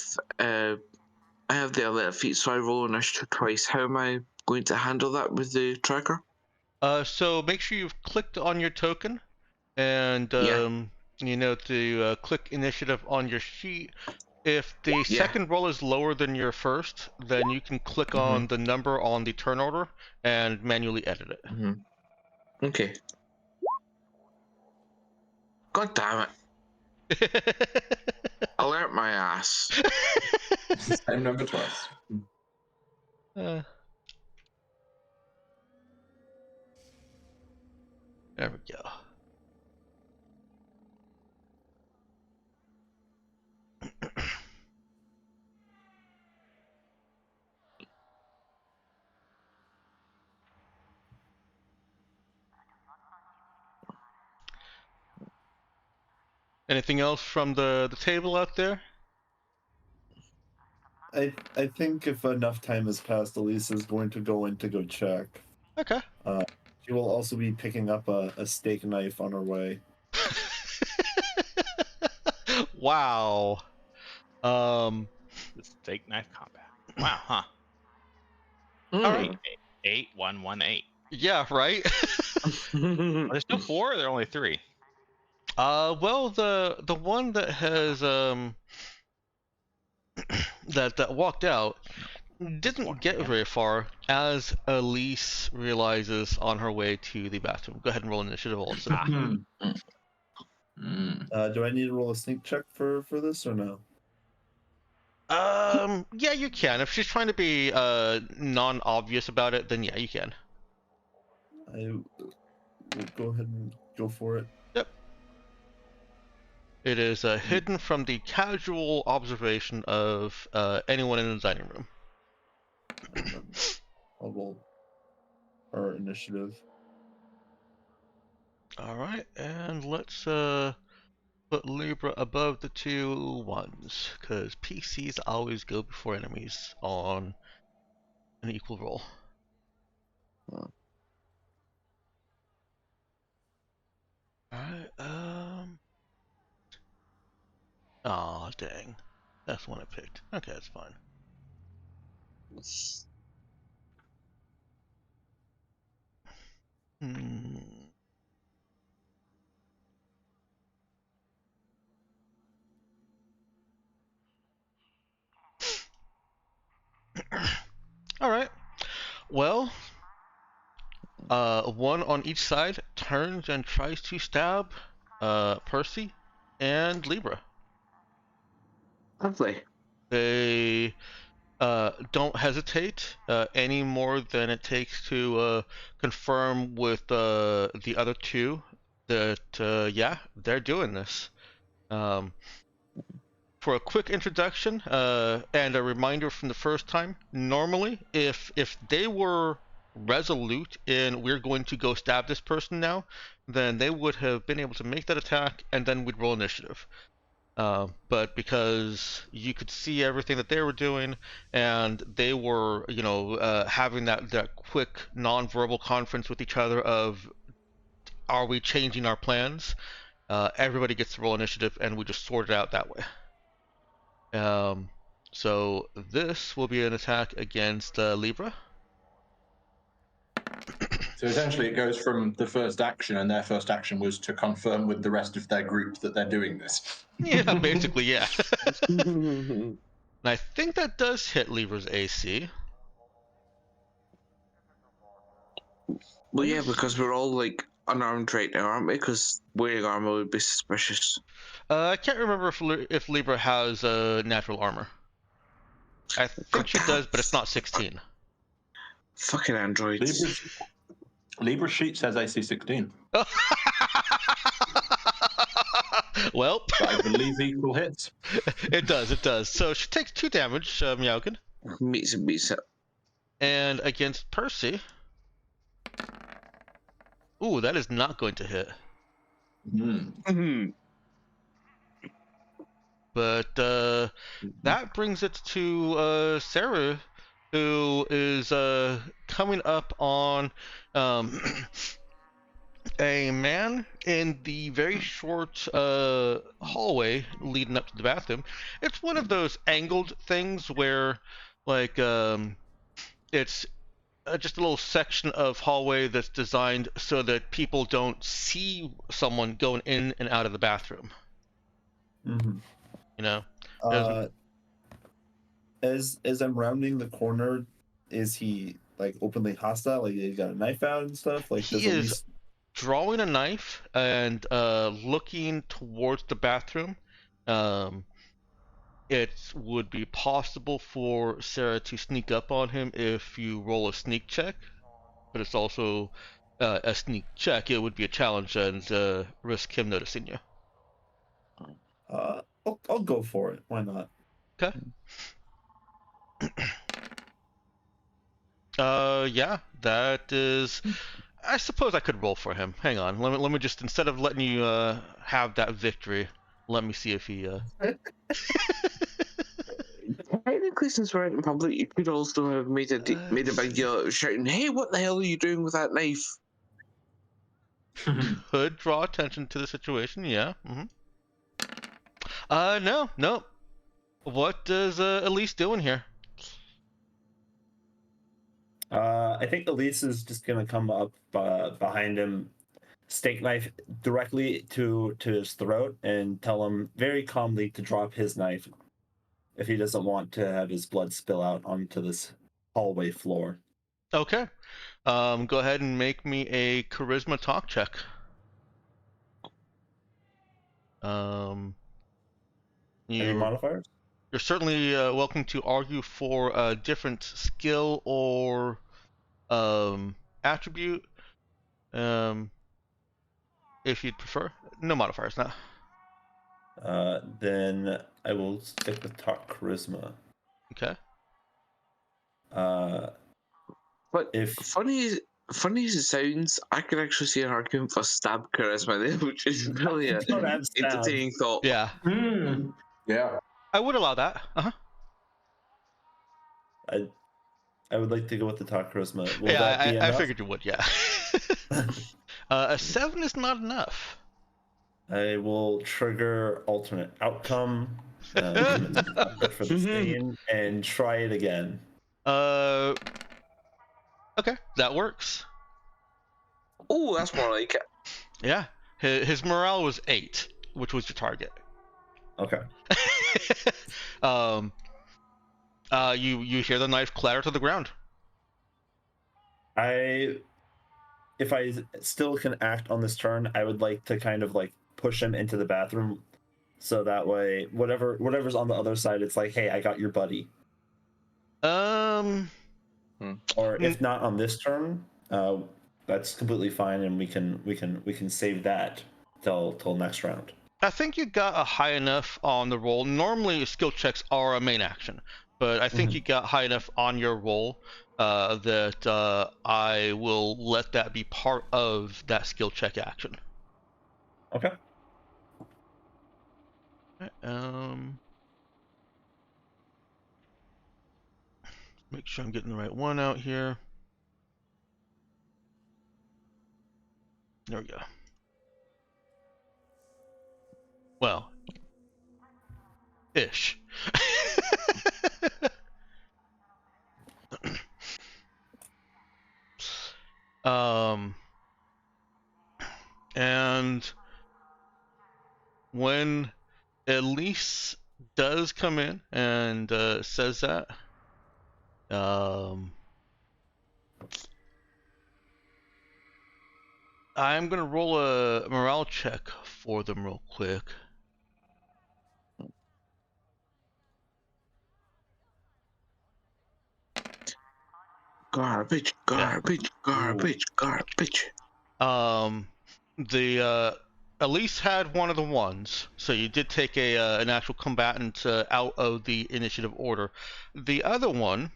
Speaker 5: the alert feat, so I roll initiative twice. How am I going to handle that with the tracker?
Speaker 4: So make sure you've clicked on your token, and
Speaker 5: Yeah.
Speaker 4: you know to click initiative on your sheet. If the
Speaker 5: Yeah.
Speaker 4: second roll is lower than your first, then you can click on the number on the turn order and manually edit it.
Speaker 5: Okay. God damn it. Alert my ass.
Speaker 8: Same number twice.
Speaker 4: There we go. Anything else from the table out there?
Speaker 1: I think if enough time has passed, Elise is going to go in to go check.
Speaker 4: Okay.
Speaker 1: She will also be picking up a steak knife on her way.
Speaker 4: Wow.
Speaker 9: The steak knife combat. Wow, huh?
Speaker 5: Mm.
Speaker 9: 8118.
Speaker 4: Yeah, right.
Speaker 9: Are there still 4 or are there only 3?
Speaker 4: Well, the one that has that walked out didn't get very far as Elise realizes on her way to the bathroom. Go ahead and roll initiative also.
Speaker 1: Do I need to roll a sneak check for this or no?
Speaker 4: Yeah, you can. If she's trying to be non-obvious about it, then yeah, you can.
Speaker 1: I will go ahead and go for it.
Speaker 4: Yep. It is hidden from the casual observation of anyone in the dining room.
Speaker 1: I'll roll our initiative.
Speaker 4: All right, and let's put Libra above the 2 1s, because PCs always go before enemies on an equal roll. Alright, aw, dang. That's the one I picked. Okay, that's fine. Alright. Well, one on each side turns and tries to stab Percy and Libra.
Speaker 5: Lovely.
Speaker 4: They don't hesitate any more than it takes to confirm with the other two that yeah, they're doing this. For a quick introduction and a reminder from the first time, normally if they were resolute in we're going to go stab this person now, then they would have been able to make that attack and then we'd roll initiative. But because you could see everything that they were doing and they were, you know, having that quick non-verbal conference with each other of, are we changing our plans? Everybody gets to roll initiative and we just sort it out that way. So this will be an attack against Libra.
Speaker 8: So essentially, it goes from the first action, and their first action was to confirm with the rest of their group that they're doing this.
Speaker 4: Yeah, basically, yeah. And I think that does hit Libra's AC.
Speaker 5: Well, yeah, because we're all like unarmed right now, aren't we? Because wearing armor would be suspicious.
Speaker 4: I can't remember if Libra has natural armor. I think she does, but it's not 16.
Speaker 5: Fucking androids.
Speaker 8: Libra's sheet says AC 16.
Speaker 4: Well,
Speaker 8: But I believe equal hits.
Speaker 4: It does. So she takes 2 damage, Meowkin.
Speaker 5: Meets it.
Speaker 4: And against Percy. Ooh, that is not going to hit. But that brings it to Sarah, who is coming up on a man in the very short hallway leading up to the bathroom. It's one of those angled things where, like, it's just a little section of hallway that's designed so that people don't see someone going in and out of the bathroom.
Speaker 1: Mm-hmm.
Speaker 4: You know, There's-
Speaker 1: As I'm rounding the corner, is he like openly hostile? Like he got a knife out and stuff? Like
Speaker 4: he
Speaker 1: does
Speaker 4: is
Speaker 1: Elise?
Speaker 4: drawing a knife and looking towards the bathroom. It would be possible for Sarah to sneak up on him if you roll a sneak check, but it's also a sneak check. It would be a challenge and risk him noticing you.
Speaker 1: I'll go for it. Why not?
Speaker 4: Okay. Yeah, that is. I suppose I could roll for him. Hang on. Let me just, instead of letting you have that victory, let me see if he.
Speaker 5: Technically, since we're out in public, you could also have made a big deal out of shouting, "Hey, what the hell are you doing with that knife?"
Speaker 4: Could draw attention to the situation. Yeah. No. What does Elise doing here?
Speaker 1: I think Elise is just gonna come up behind him, steak knife directly to his throat, and tell him very calmly to drop his knife if he doesn't want to have his blood spill out onto this hallway floor.
Speaker 4: Okay. Go ahead and make me a charisma talk check.
Speaker 1: Any modifiers?
Speaker 4: You're certainly welcome to argue for a different skill or attribute, if you'd prefer. No modifiers, no.
Speaker 1: Then I will stick with talk charisma.
Speaker 4: Okay.
Speaker 5: But
Speaker 1: If
Speaker 5: funny as it sounds, I could actually see an argument for stab charisma there, which is really an
Speaker 1: don't have stab.
Speaker 5: entertaining thought.
Speaker 4: Yeah,
Speaker 8: Yeah.
Speaker 4: I would allow that.
Speaker 1: I would like to go with the talk charisma. Will
Speaker 4: Yeah,
Speaker 1: that be
Speaker 4: I
Speaker 1: enough?
Speaker 4: figured you would. Yeah. A 7 is not enough.
Speaker 1: I will trigger alternate outcome for the stain and try it again.
Speaker 4: Okay, that works.
Speaker 5: Oh, that's more like it.
Speaker 4: Yeah, his morale was 8, which was your target.
Speaker 1: Okay.
Speaker 4: You hear the knife clatter to the ground.
Speaker 1: If I still can act on this turn, I would like to kind of like push him into the bathroom, so that way whatever's on the other side, it's like, hey, I got your buddy. Or if not on this turn, that's completely fine, and we can save that till next round.
Speaker 4: I think you got a high enough on the roll. Normally, skill checks are a main action, but I think you got high enough on your roll that I will let that be part of that skill check action.
Speaker 1: Okay.
Speaker 4: Make sure I'm getting the right one out here. There we go. Well, ish. And when Elise does come in and says that, I'm gonna roll a morale check for them real quick.
Speaker 5: Garbage.
Speaker 4: The Elise had one of the ones, so you did take an actual combatant out of the initiative order. The other one,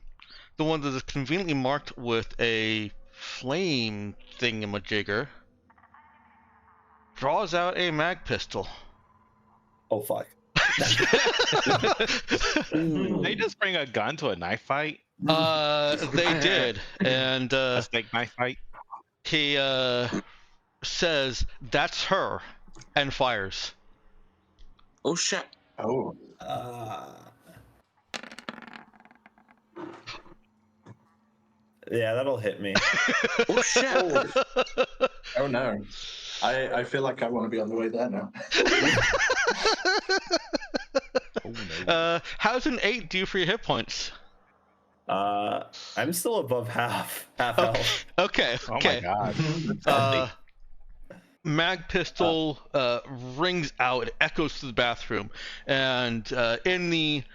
Speaker 4: the one that is conveniently marked with a flame thingamajigger, draws out a mag pistol.
Speaker 1: Oh fuck.
Speaker 9: They just bring a gun to a knife fight.
Speaker 4: They did, and
Speaker 9: A steak knife fight.
Speaker 4: he says, "That's her," and fires.
Speaker 5: Oh shit.
Speaker 8: Oh.
Speaker 1: Yeah, that'll hit me.
Speaker 5: Oh shit!
Speaker 8: Oh no. I feel like I want to be on the way there now.
Speaker 9: Oh no.
Speaker 4: How's an 8 do for your hit points?
Speaker 1: I'm still above half
Speaker 4: Okay.
Speaker 1: health.
Speaker 4: Okay.
Speaker 9: Oh my
Speaker 4: Okay.
Speaker 9: god.
Speaker 4: Mag pistol rings out, it echoes through the bathroom, and it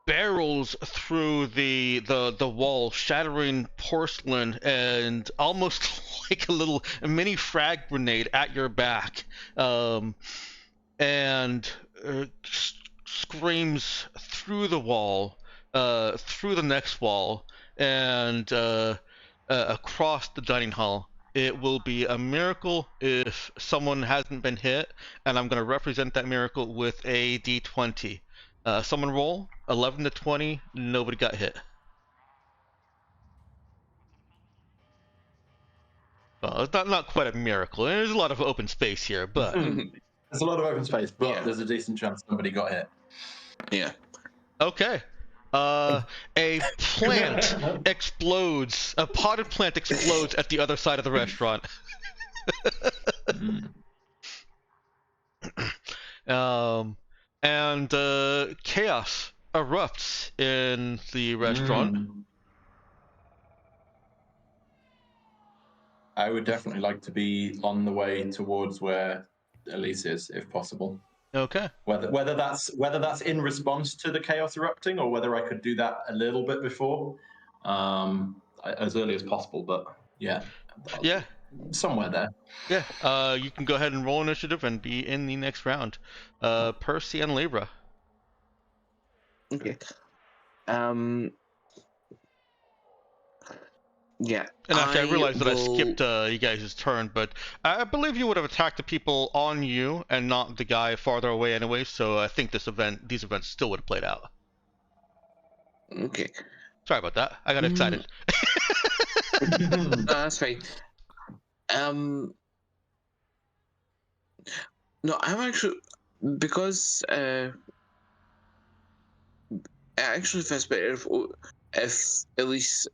Speaker 4: barrels through the wall, shattering porcelain and almost like a mini frag grenade at your back, and screams through the wall, through the next wall, and across the dining hall. It will be a miracle if someone hasn't been hit, and I'm going to represent that miracle with a d20. Someone roll 11 to 20. Nobody got hit. Well, it's not quite a miracle. There's a lot of open space here, but
Speaker 8: There's a lot of open space, but
Speaker 5: Yeah.
Speaker 8: there's a decent chance somebody got hit.
Speaker 5: Yeah.
Speaker 4: okay. A plant explodes. A potted plant explodes at the other side of the restaurant. And chaos erupts in the restaurant.
Speaker 8: I would definitely like to be on the way towards where Elise is, if possible.
Speaker 4: Okay.
Speaker 8: Whether that's in response to the chaos erupting, or whether I could do that a little bit before, as early as possible. But yeah, somewhere there.
Speaker 4: Yeah. You can go ahead and roll initiative and be in the next round. Percy and Libra.
Speaker 5: Okay. Yeah.
Speaker 4: And actually, I realized that I
Speaker 5: will-
Speaker 4: skipped you guys' turn, but I believe you would have attacked the people on you and not the guy farther away anyway, so I think these events still would have played out.
Speaker 5: Okay.
Speaker 4: Sorry about that. I got excited.
Speaker 5: No, that's fine. No, I'm actually because it actually feels better if at least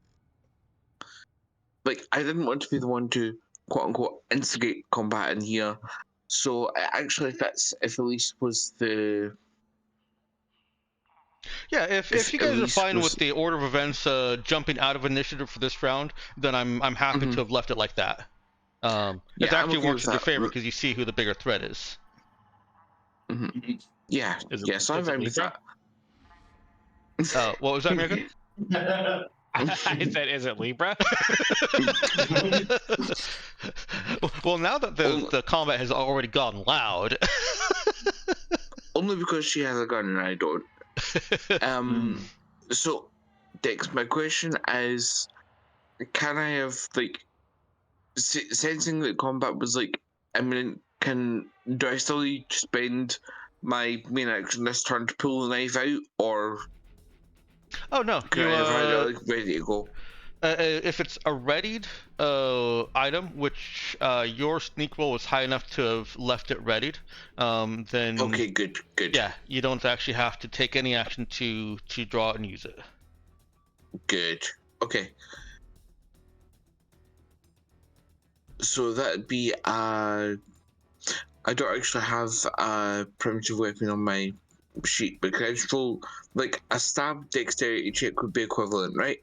Speaker 5: like I didn't want to be the one to quote unquote instigate combat in here, so it actually fits if Elise was the.
Speaker 4: Yeah, if you guys are fine with the order of events jumping out of initiative for this round, then I'm happy to have left it like that. It actually works in your favor because you see who the bigger threat is.
Speaker 5: Yeah, so I'm fine with that.
Speaker 4: What was that, Megan?
Speaker 9: I said, is it Libra?
Speaker 4: Well, now that the combat has already gone loud.
Speaker 5: Only because she has a gun and I don't. So, Dex, my question is, can I have, like, sensing that combat was, like, imminent, do I still need to spend my main action this turn to pull the knife out, or...
Speaker 4: Oh, no.
Speaker 5: Can I have it, like, ready to go?
Speaker 4: If it's a readied item, which your sneak roll was high enough to have left it readied, then
Speaker 5: okay, good.
Speaker 4: Yeah, you don't actually have to take any action to draw and use it.
Speaker 5: Good. Okay. So that'd be I don't actually have a primitive weapon on my sheet, but can I just roll like a stab dexterity check would be equivalent, right?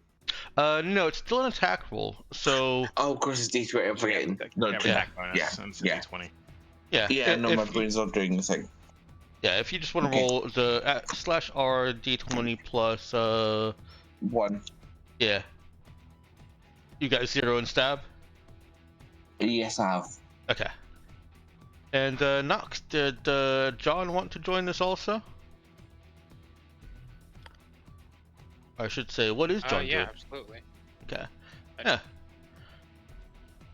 Speaker 4: No, it's still an attack roll. So.
Speaker 5: Oh, of course, it's D20. I'm forgetting. No,
Speaker 9: attack bonus.
Speaker 5: Yeah.
Speaker 9: D20.
Speaker 5: Yeah. No, my brain's not doing the thing.
Speaker 4: Yeah, if you just want to roll the /R D20 plus
Speaker 5: 1.
Speaker 4: Yeah. You got 0 in stab.
Speaker 5: Yes, I have.
Speaker 4: Okay. And Nox, did John want to join this also? I should say, what is John
Speaker 6: yeah,
Speaker 4: doing?
Speaker 6: absolutely.
Speaker 4: Okay. Yeah.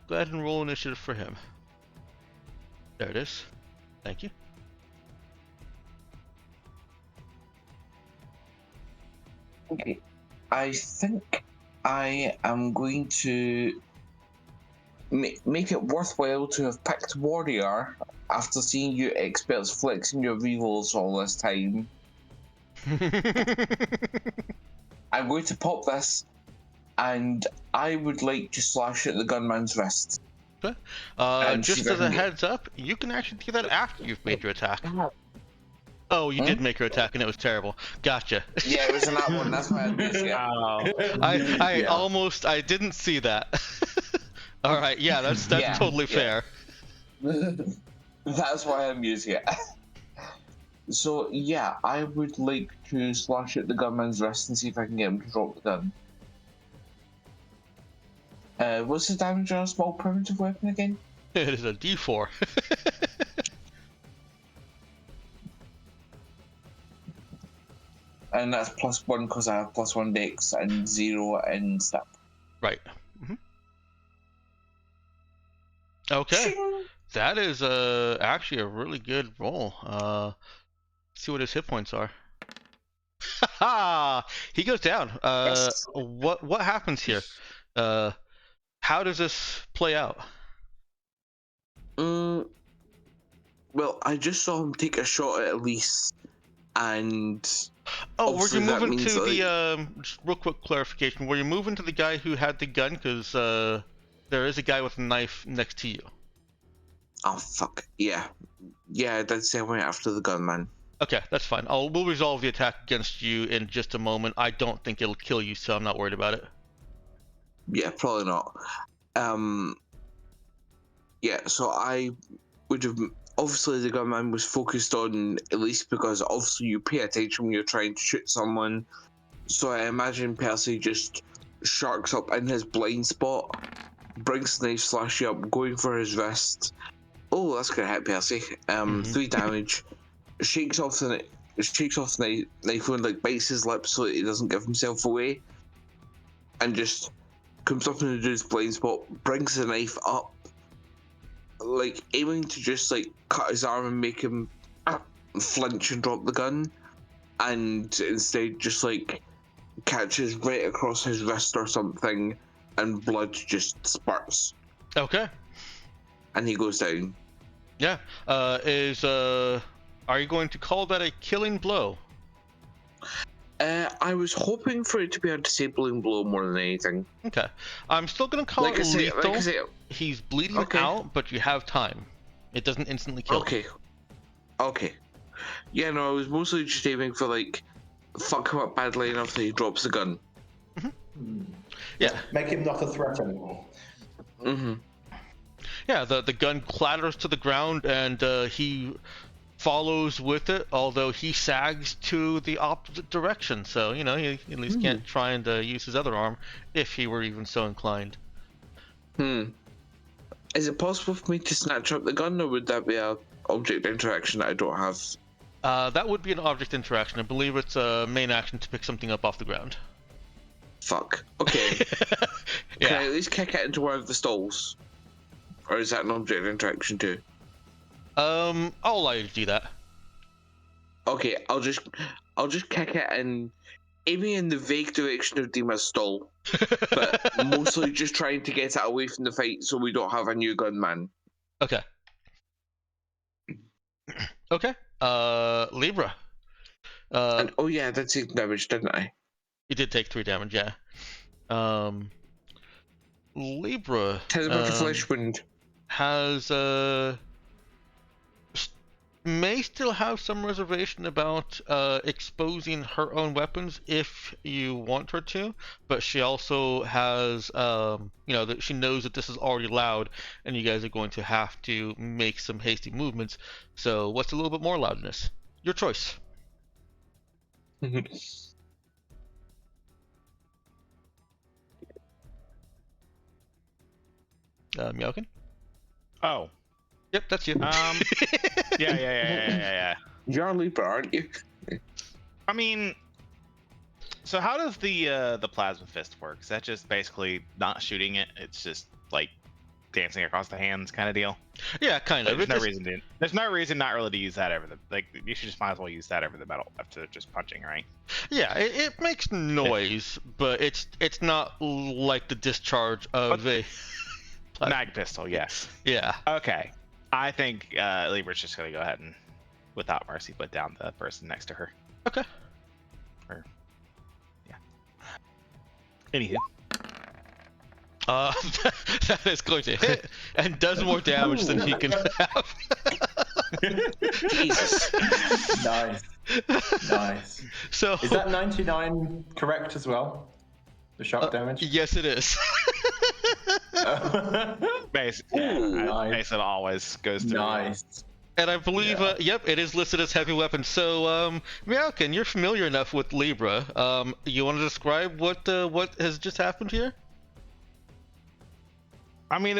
Speaker 4: Go ahead and roll initiative for him. There it is. Thank you.
Speaker 5: Okay. I think I am going to make it worthwhile to have picked Warrior after seeing you experts flexing your rerolls all this time. I'm going to pop this, and I would like to slash at the gunman's wrist.
Speaker 4: Okay.
Speaker 5: And see
Speaker 4: Just
Speaker 5: if I
Speaker 4: as a
Speaker 5: can get-
Speaker 4: heads up, you can actually do that after you've made your attack. Oh, you did make your attack and it was terrible. Gotcha.
Speaker 5: Yeah, it was in that one. That's why I'm using it.
Speaker 9: Oh.
Speaker 4: I didn't see that. All right, yeah, that's
Speaker 5: Yeah,
Speaker 4: totally
Speaker 5: yeah.
Speaker 4: fair.
Speaker 5: That's why I'm using it. So yeah, I would like to slash at the gunman's wrist and see if I can get him to drop the gun. What's the damage on a small primitive weapon again?
Speaker 4: It is a D4.
Speaker 5: And that's +1 because I have +1 dex and 0 in step.
Speaker 4: Right. Okay. That is actually a really good roll. Let's see what his hit points are. He goes down.
Speaker 5: Yes.
Speaker 4: What happens here? How does this play out?
Speaker 5: Well, I just saw him take a shot at Elise, and
Speaker 4: Oh, were you
Speaker 5: obviously that
Speaker 4: moving
Speaker 5: means,
Speaker 4: to
Speaker 5: like-
Speaker 4: the just real quick clarification? Were you moving to the guy who had the gun? Because there is a guy with a knife next to you.
Speaker 5: oh fuck, yeah, I did say I went after the gunman.
Speaker 4: Okay, that's fine. We'll resolve the attack against you in just a moment. I don't think it'll kill you, so I'm not worried about it.
Speaker 5: Yeah, probably not. Yeah, so I would have. Obviously, the gunman was focused on Elise because obviously you pay attention when you're trying to shoot someone. So I imagine Percy just sharks up in his blind spot, brings the knife, slash you up, going for his wrist. Oh, that's gonna hit Percy. 3 damage. Shakes off the knife and like bites his lips so that he doesn't give himself away, and just comes up into his blind spot, brings the knife up, like aiming to just like cut his arm and make him flinch and drop the gun, and instead just like catches right across his wrist or something, and blood just spurts,
Speaker 4: Okay.
Speaker 5: and he goes down.
Speaker 4: Yeah. Are you going to call that a killing blow?
Speaker 5: I was hoping for it to be a disabling blow more than anything.
Speaker 4: Okay. I'm still gonna call it lethal.
Speaker 5: Like I say,
Speaker 4: He's bleeding
Speaker 5: Okay.
Speaker 4: out, but you have time. It doesn't instantly kill.
Speaker 5: Okay. Yeah, no, I was mostly just aiming for like fuck him up badly enough that he drops the gun.
Speaker 4: Yeah.
Speaker 8: Make him not a threat anymore.
Speaker 4: Yeah, the gun clatters to the ground and he follows with it, although he sags to the opposite direction. So, you know, he at least can't try and use his other arm if he were even so inclined.
Speaker 5: Is it possible for me to snatch up the gun, or would that be a object interaction that I don't have?
Speaker 4: That would be an object interaction. I believe it's a main action to pick something up off the ground.
Speaker 5: Fuck. Okay. Can I
Speaker 4: Yeah.
Speaker 5: at least kick it into one of the stalls? Or is that an object interaction too?
Speaker 4: I'll allow you to do that.
Speaker 5: Okay, I'll just kick it in, aiming in the vague direction of Dima's stall, but mostly just trying to get it away from the fight so we don't have a new gunman.
Speaker 4: Okay. Okay. Libra.
Speaker 5: And oh yeah, I did take damage, didn't I?
Speaker 4: You did take 3 damage, yeah. Libra
Speaker 5: Hit him with a flesh wound.
Speaker 4: has may still have some reservation about exposing her own weapons if you want her to, but she also has you know, that she knows that this is already loud and you guys are going to have to make some hasty movements. So what's a little bit more loudness? Your choice. Meowkin?
Speaker 9: Oh.
Speaker 4: Yep, that's you.
Speaker 9: Yeah.
Speaker 5: You're a leaper, aren't you?
Speaker 9: I mean, so how does the plasma fist work? Is that just basically not shooting it? It's just like dancing across the hands kind of deal?
Speaker 4: Yeah, kind of.
Speaker 9: There's no reason to. There's no reason not really to use that over the you should just might as well use that over the metal after just punching, right?
Speaker 4: Yeah, it makes noise, but it's not like the discharge of a
Speaker 9: Mag pistol, yes.
Speaker 4: Yeah.
Speaker 9: Okay, I think Libra's just gonna go ahead and, without mercy, put down the person next to her.
Speaker 4: Okay.
Speaker 9: Or, yeah. Anywho.
Speaker 4: That is going to hit and does more damage than he can have.
Speaker 5: Jesus.
Speaker 8: Nice.
Speaker 4: So
Speaker 8: Is that 99 correct as well? The shock damage?
Speaker 4: yes, it is.
Speaker 9: Basically,
Speaker 8: Nice.
Speaker 9: Mason always goes through.
Speaker 8: Nice.
Speaker 4: And I believe, yep, it is listed as heavy weapon. So, Meowkin, you're familiar enough with Libra. You want to describe what has just happened here?
Speaker 9: I mean,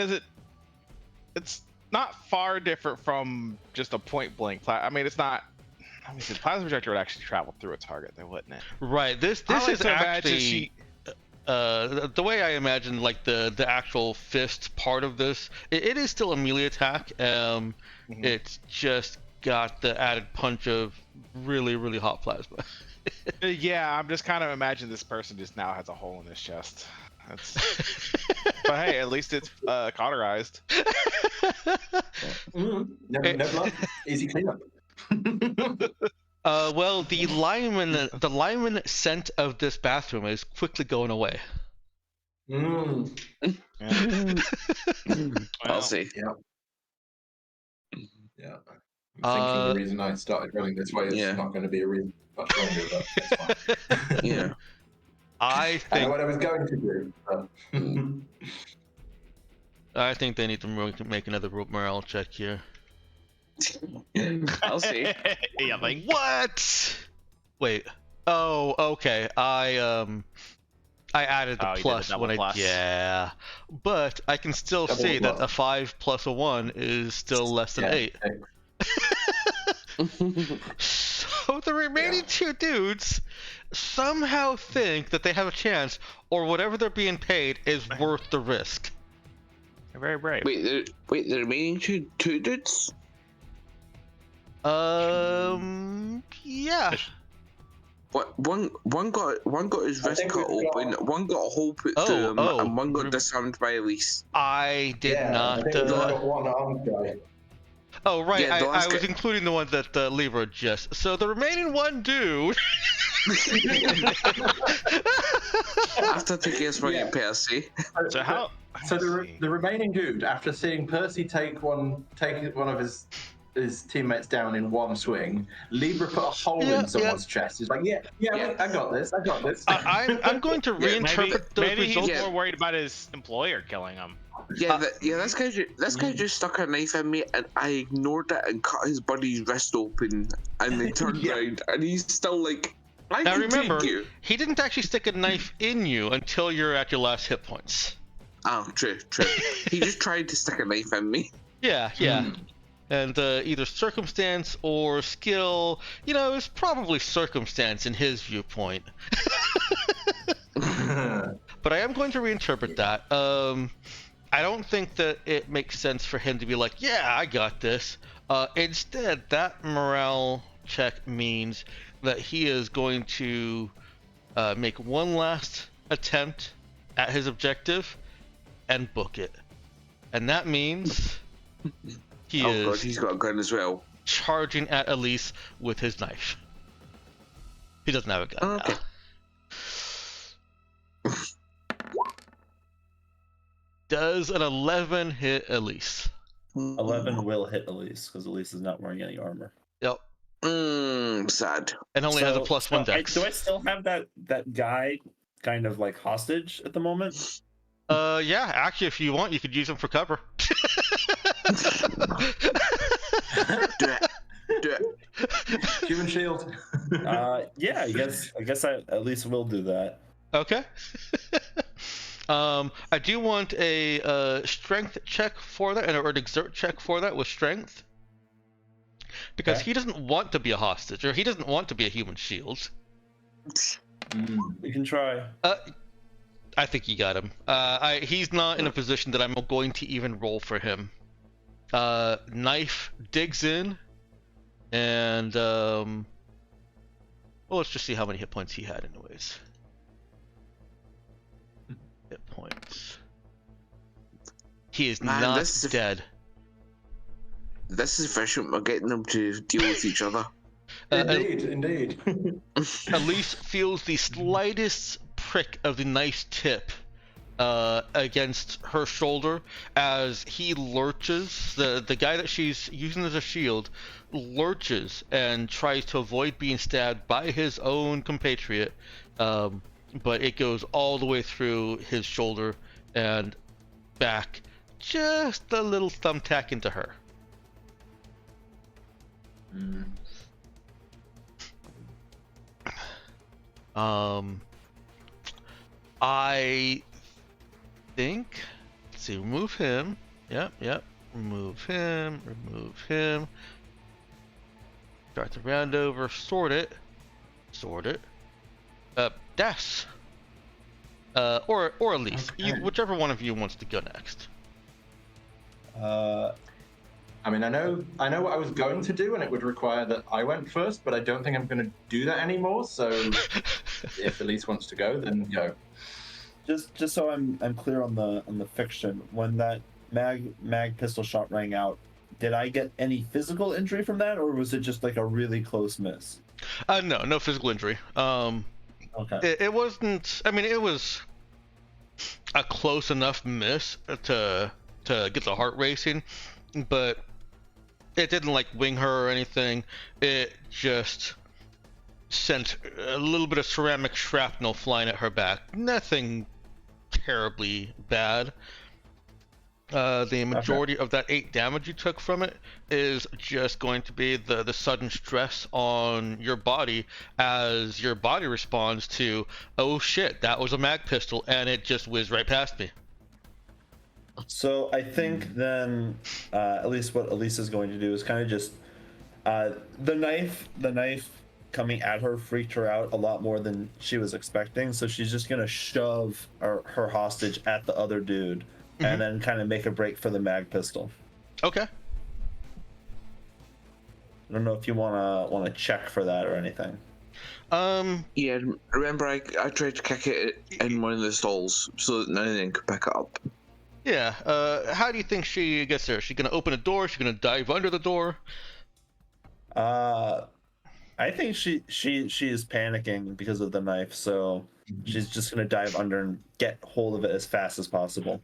Speaker 9: it's not far different from just a point blank. I mean, it's not. Let me see. The plasma projector would actually travel through a target, though, wouldn't it?
Speaker 4: Right. This
Speaker 9: I like
Speaker 4: is
Speaker 9: to imagine
Speaker 4: actually the way I imagine like the actual fist part of this. It is still a melee attack. It's just got the added punch of really, really hot plasma.
Speaker 9: Yeah, I'm just kind of imagining this person just now has a hole in his chest. But hey, at least it's cauterized.
Speaker 8: No blood. Easy cleanup.
Speaker 4: Well, the lineman scent of this bathroom is quickly going away.
Speaker 8: Mm.
Speaker 5: I'll see.
Speaker 8: Yeah. I'm thinking the reason I started running this way is not going to be a reason much longer, but it's fine.
Speaker 5: Yeah.
Speaker 4: I
Speaker 8: I know
Speaker 4: think
Speaker 8: what I was going to do. But...
Speaker 4: I think they need to make another morale check here.
Speaker 5: I'll see.
Speaker 9: Yeah, like
Speaker 4: What? Wait. Oh, okay. I added the
Speaker 9: Oh, you did
Speaker 4: plus
Speaker 9: a double
Speaker 4: when
Speaker 9: plus.
Speaker 4: yeah, but I can still
Speaker 8: Double
Speaker 4: see that
Speaker 8: plus.
Speaker 4: a 5 plus a 1 is still less than 8. So the remaining two dudes somehow think that they have a chance, or whatever they're being paid is worth the risk.
Speaker 9: They're very brave.
Speaker 5: Wait, the remaining two dudes?
Speaker 4: Yeah.
Speaker 5: What one got his
Speaker 8: I
Speaker 5: wrist
Speaker 8: think
Speaker 5: cut
Speaker 8: we've got-
Speaker 5: open, one got a hole put
Speaker 4: Oh,
Speaker 5: through him,
Speaker 4: oh,
Speaker 5: and one got
Speaker 4: rem-
Speaker 5: disarmed by Elise.
Speaker 4: I did
Speaker 8: I
Speaker 4: not.
Speaker 8: think we've got one armed guy.
Speaker 4: Oh, right.
Speaker 5: Yeah, the
Speaker 4: I
Speaker 5: last
Speaker 4: was
Speaker 5: guy-
Speaker 4: including the one that Libra just. So the remaining one dude.
Speaker 5: After taking a swing at Percy.
Speaker 9: So how?
Speaker 8: So
Speaker 9: let's see.
Speaker 8: the remaining dude, after seeing Percy take one of his teammates down in one swing, Libra put a hole
Speaker 4: Yeah,
Speaker 8: in someone's chest. He's like, yeah, I got this.
Speaker 4: I'm going to reinterpret those
Speaker 9: maybe he's
Speaker 4: results.
Speaker 9: more worried about his employer killing him.
Speaker 5: Yeah, this guy just stuck a knife in me, and I ignored it and cut his buddy's wrist open, and then turned around, and he's still like, I
Speaker 4: Now
Speaker 5: can
Speaker 4: remember,
Speaker 5: take you.
Speaker 4: he didn't actually stick a knife in you until you're at your last hit points.
Speaker 5: Oh, true. He just tried to stick a knife in me.
Speaker 4: Yeah. And either circumstance or skill, it's probably circumstance in his viewpoint. But I am going to reinterpret that. I don't think that it makes sense for him to be like, yeah, I got this. Instead, that morale check means that he is going to make one last attempt at his objective and book it. And that means he
Speaker 5: Oh god,
Speaker 4: is
Speaker 5: he's got a gun as well.
Speaker 4: charging at Elise with his knife. He doesn't have a gun
Speaker 5: Oh, okay.
Speaker 4: now. Does an 11 hit Elise?
Speaker 1: 11 will hit Elise because Elise is not wearing any armor.
Speaker 4: Yep.
Speaker 5: Sad.
Speaker 4: And only has a +1 dex.
Speaker 1: Do I still have that guy kind of like hostage at the moment?
Speaker 4: Yeah, actually, if you want, you could use him for cover.
Speaker 5: Do it.
Speaker 8: Human shield.
Speaker 1: Yeah, I guess I at least will do that.
Speaker 4: Okay. I do want a strength check for that, or an exert check for that with strength. Because
Speaker 1: Okay.
Speaker 4: he doesn't want to be a hostage, or he doesn't want to be a human shield.
Speaker 1: We can try.
Speaker 4: I think you got him. He's not in a position that I'm going to even roll for him. Knife digs in, and well, let's just see how many hit points he had, anyways. Hit points. He is
Speaker 5: Man,
Speaker 4: not
Speaker 5: this is-
Speaker 4: dead.
Speaker 5: This is efficient. We're getting them to deal with each other.
Speaker 8: Indeed.
Speaker 4: Elise feels the slightest prick of the nice tip against her shoulder as he lurches. The guy that she's using as a shield lurches and tries to avoid being stabbed by his own compatriot, but it goes all the way through his shoulder and back, just a little thumbtack into her. I think, let's see, remove him. Yep. Remove him. Start the round over. Sort it. Des. Or Elise.
Speaker 8: Okay.
Speaker 4: Whichever one of you wants to go next.
Speaker 8: I mean, I know what I was going to do, and it would require that I went first, but I don't think I'm going to do that anymore. So, if Elise wants to go, then go.
Speaker 1: Just so I'm clear on the fiction, when that mag pistol shot rang out, did I get any physical injury from that, or was it just like a really close miss?
Speaker 4: No physical injury.
Speaker 1: Okay.
Speaker 4: It wasn't. I mean, it was a close enough miss to get the heart racing, but it didn't like wing her or anything. It just sent a little bit of ceramic shrapnel flying at her back. Nothing terribly bad. The majority of that 8 damage you took from it is just going to be the sudden stress on your body as your body responds to, oh shit, that was a mag pistol, and it just whizzed right past me.
Speaker 1: So I think then, at least what Elise is going to do is kind of just, the knife coming at her freaked her out a lot more than she was expecting. So she's just gonna shove her hostage at the other dude, and then kind of make a break for the mag pistol.
Speaker 4: Okay.
Speaker 1: I don't know if you wanna check for that or anything.
Speaker 5: Yeah, remember I tried to kick it in one of the stalls so that none of them could pick it up.
Speaker 4: Yeah. How do you think she gets there? Is she gonna open a door? Is she gonna dive under the door?
Speaker 1: I think she is panicking because of the knife, so she's just gonna dive under and get hold of it as fast as possible.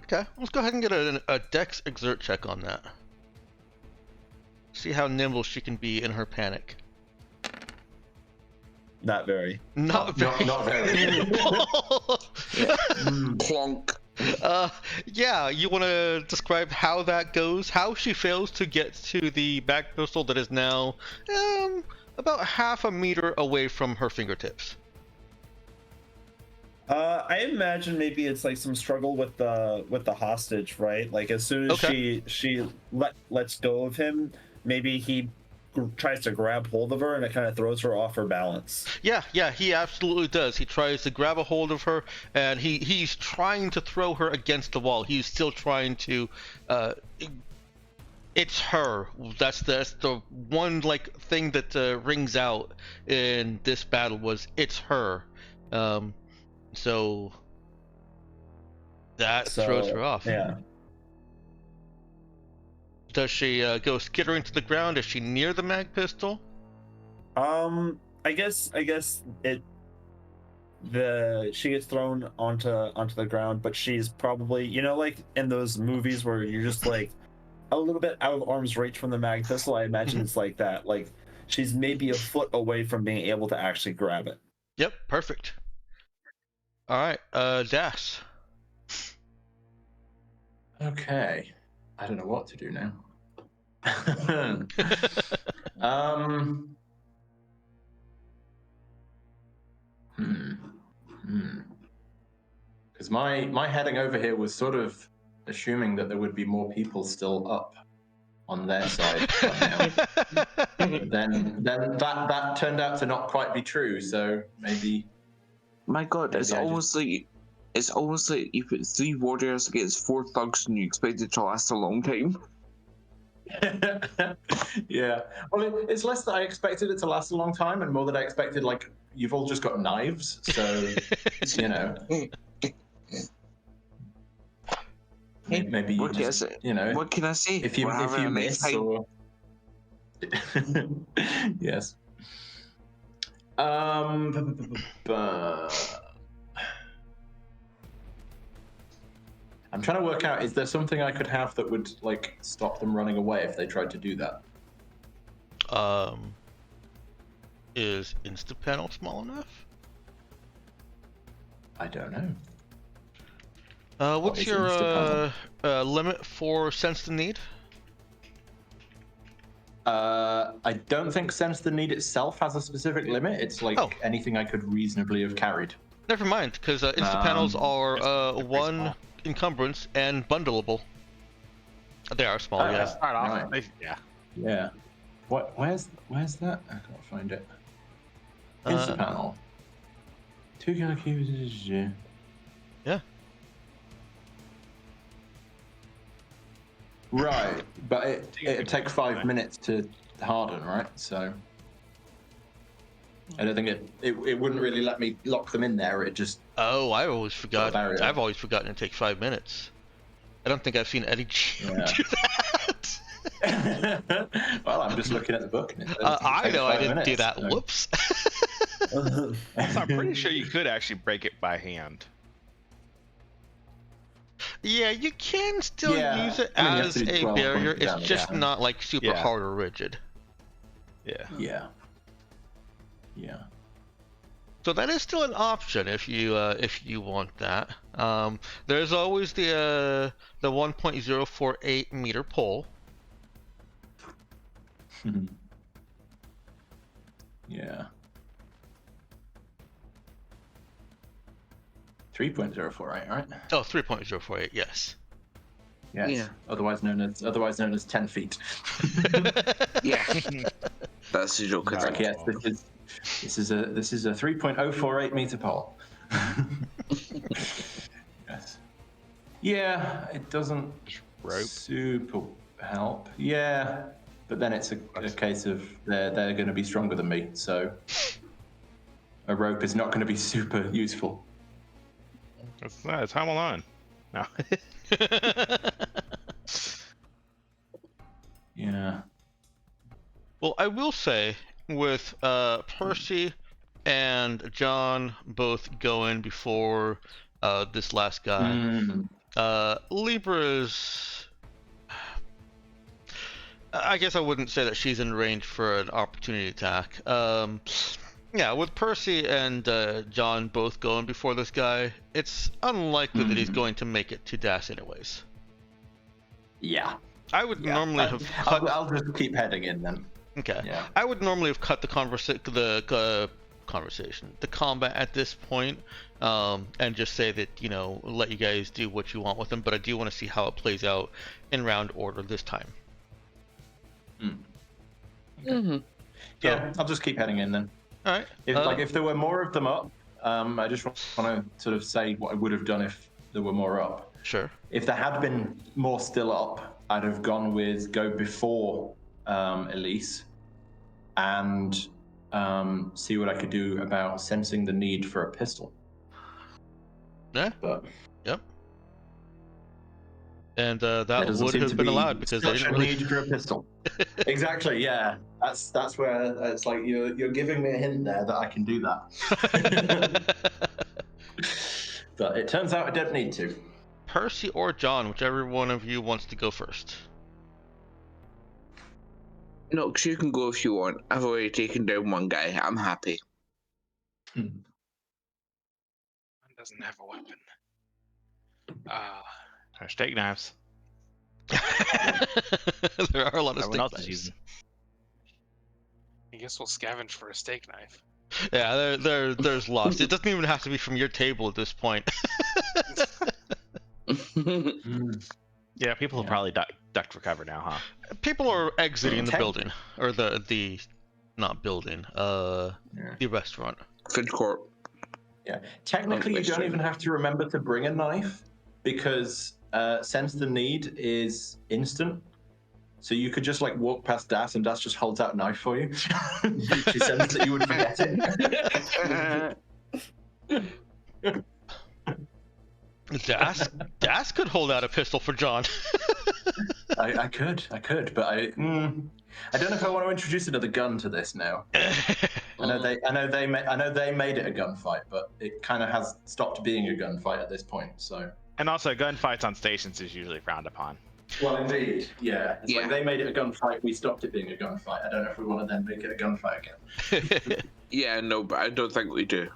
Speaker 4: Okay, let's go ahead and get a dex exert check on that. See how nimble she can be in her panic.
Speaker 1: Not very.
Speaker 4: Not very.
Speaker 8: Not very.
Speaker 5: Clonk.
Speaker 4: Yeah, you want to describe how that goes? How she fails to get to the back pistol that is now about half a meter away from her fingertips.
Speaker 1: I imagine maybe it's like some struggle with the hostage, right? Like as soon as she lets go of him, maybe he tries to grab hold of her and it kind of throws her off her balance.
Speaker 4: Yeah, he absolutely does. He tries to grab a hold of her and he's trying to throw her against the wall. He's still trying to it's her. That's the one like thing that rings out in this battle was it's her. So that throws her off.
Speaker 1: Yeah.
Speaker 4: Does she go skittering to the ground? Is she near the mag pistol?
Speaker 1: I guess she gets thrown onto the ground, but she's probably, like in those movies where you're just like a little bit out of arm's reach from the mag pistol. I imagine it's like that. Like she's maybe a foot away from being able to actually grab it.
Speaker 4: Yep, perfect. All right, Das.
Speaker 8: Okay, I don't know what to do now. Because my heading over here was sort of assuming that there would be more people still up on their side. then that turned out to not quite be true. So maybe.
Speaker 5: My God, it's almost like you put 3 warriors against 4 thugs and you expect it to last a long time.
Speaker 8: Yeah. Well, it's less that I expected it to last a long time, and more that I expected like you've all just got knives, so maybe you just,
Speaker 5: What can I say?
Speaker 8: If you miss or yes. I'm trying to work out, is there something I could have that would like stop them running away if they tried to do that?
Speaker 4: Is Instapanel small enough?
Speaker 8: I don't know.
Speaker 4: What's
Speaker 8: is
Speaker 4: your
Speaker 8: Instapanel?
Speaker 4: limit for Sense the Need?
Speaker 8: I don't think Sense the Need itself has a specific limit. It's like anything I could reasonably have carried.
Speaker 4: Never mind, because Instapanels are
Speaker 9: pretty
Speaker 4: 1
Speaker 9: small.
Speaker 4: encumbrance and bundleable. They are small,
Speaker 8: Oh,
Speaker 4: yeah.
Speaker 9: Start off.
Speaker 8: Right.
Speaker 9: Yeah.
Speaker 8: Yeah. Where's that? I can't find it. Instapanel. 2 kilocubes.
Speaker 4: Yeah.
Speaker 8: Right, but it'd take 5 minutes to harden, right? So I don't think it wouldn't really let me lock them in there. It just
Speaker 4: Oh, I always forgot.
Speaker 8: barrier.
Speaker 4: I've always forgotten it takes 5 minutes. I don't think I've seen any GM
Speaker 8: Yeah.
Speaker 4: do that.
Speaker 8: Well, I'm just looking at the book. And it says it
Speaker 4: I
Speaker 8: takes
Speaker 4: know I
Speaker 8: 5
Speaker 4: didn't do
Speaker 8: minutes,
Speaker 4: that.
Speaker 8: so-
Speaker 4: Whoops.
Speaker 9: So I'm pretty sure you could actually break it by hand.
Speaker 4: Yeah, you can still
Speaker 8: Yeah,
Speaker 4: use it
Speaker 8: I mean, you have
Speaker 4: as
Speaker 8: to do
Speaker 4: a
Speaker 8: 12
Speaker 4: barrier.
Speaker 8: points
Speaker 4: It's
Speaker 8: down,
Speaker 4: just
Speaker 8: yeah.
Speaker 4: not like super
Speaker 9: Yeah.
Speaker 4: hard or rigid.
Speaker 9: Yeah.
Speaker 8: Yeah. Yeah.
Speaker 4: So that is still an option if you want that. There's always the 1.048 meter pole.
Speaker 8: Yeah. 3.048, right?
Speaker 4: Oh, 3.048, yes.
Speaker 8: Yes.
Speaker 5: Yeah.
Speaker 8: Otherwise known as 10 feet.
Speaker 5: Yeah. That's the joke.
Speaker 9: Nice.
Speaker 8: Like, yes, this is a 3.048 meter pole. Yes. Yeah, it doesn't
Speaker 9: rope.
Speaker 8: super help. Yeah, but then it's a case of they're going to be stronger than me, so a rope is not going to be super useful.
Speaker 9: It's Home Alone. No.
Speaker 8: Yeah.
Speaker 4: Well, I will say, with Percy and John both going before this last guy, Libra's... I guess I wouldn't say that she's in range for an opportunity attack. Yeah, with Percy and John both going before this guy, it's unlikely that he's going to make it to Das anyways.
Speaker 8: Yeah.
Speaker 4: I would normally have cut...
Speaker 8: I'll just keep heading in then.
Speaker 4: Okay.
Speaker 8: Yeah.
Speaker 4: I would normally have cut the combat at this point, and just say that, you know, let you guys do what you want with them, but I do want to see how it plays out in round order this time.
Speaker 5: Mm-hmm.
Speaker 8: Yeah, I'll just keep heading in then.
Speaker 4: All right.
Speaker 8: If there were more of them up, I just want to sort of say what I would have done if there were more up.
Speaker 4: Sure.
Speaker 8: If there had been more still up, I'd have gone with go before Elise and see what I could do about sensing the need for a pistol.
Speaker 4: Yeah.
Speaker 8: But
Speaker 4: Yep. And
Speaker 8: there
Speaker 4: that
Speaker 8: doesn't
Speaker 4: would
Speaker 8: seem
Speaker 4: have
Speaker 8: to
Speaker 4: been
Speaker 8: be
Speaker 4: allowed because they
Speaker 8: such
Speaker 4: didn't
Speaker 8: a
Speaker 4: really.
Speaker 8: need for a pistol. Exactly. Yeah. That's where it's like you're giving me a hint there that I can do that. But it turns out I don't need to.
Speaker 4: Percy or John, whichever one of you wants to go first.
Speaker 5: Nox, you can go if you want. I've already taken down one guy. I'm happy.
Speaker 6: One doesn't have a weapon.
Speaker 9: Steak knives.
Speaker 4: There are a lot of
Speaker 9: Everyone else
Speaker 4: steak
Speaker 9: is
Speaker 4: knives.
Speaker 9: using.
Speaker 6: I guess we'll scavenge for a steak knife.
Speaker 4: Yeah, there's lots. It doesn't even have to be from your table at this point.
Speaker 9: Yeah, people have probably ducked for cover now, huh?
Speaker 4: People are exiting the building, or the not building, the restaurant.
Speaker 5: Food court.
Speaker 8: Yeah. Technically, you don't even have to remember to bring a knife because sense the need is instant. So you could just like walk past Das and Das just holds out a knife for you. She sends that you would forget it.
Speaker 4: Das could hold out a pistol for John.
Speaker 8: I could, but I don't know if I want to introduce another gun to this now. I know they made it a gunfight, but it kind of has stopped being a gunfight at this point. So
Speaker 9: And also, gunfights on stations is usually frowned upon.
Speaker 8: Well, indeed, yeah. It's
Speaker 5: Yeah.
Speaker 8: like they made it a gunfight, we stopped it being a gunfight. I don't know if we want to then make it a gunfight again.
Speaker 5: Yeah, no, but I don't think we do.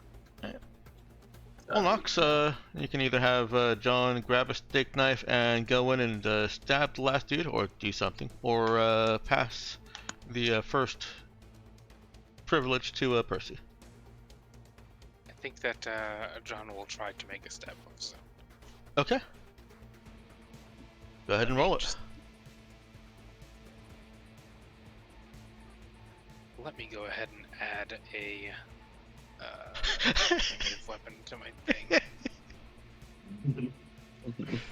Speaker 4: Well, Nox, you can either have John grab a steak knife and go in and stab the last dude, or do something, or pass the first privilege to Percy.
Speaker 6: I think that John will try to make a stab also.
Speaker 4: Okay. Go ahead and roll it.
Speaker 6: Let me go ahead and add a primitive weapon to my thing.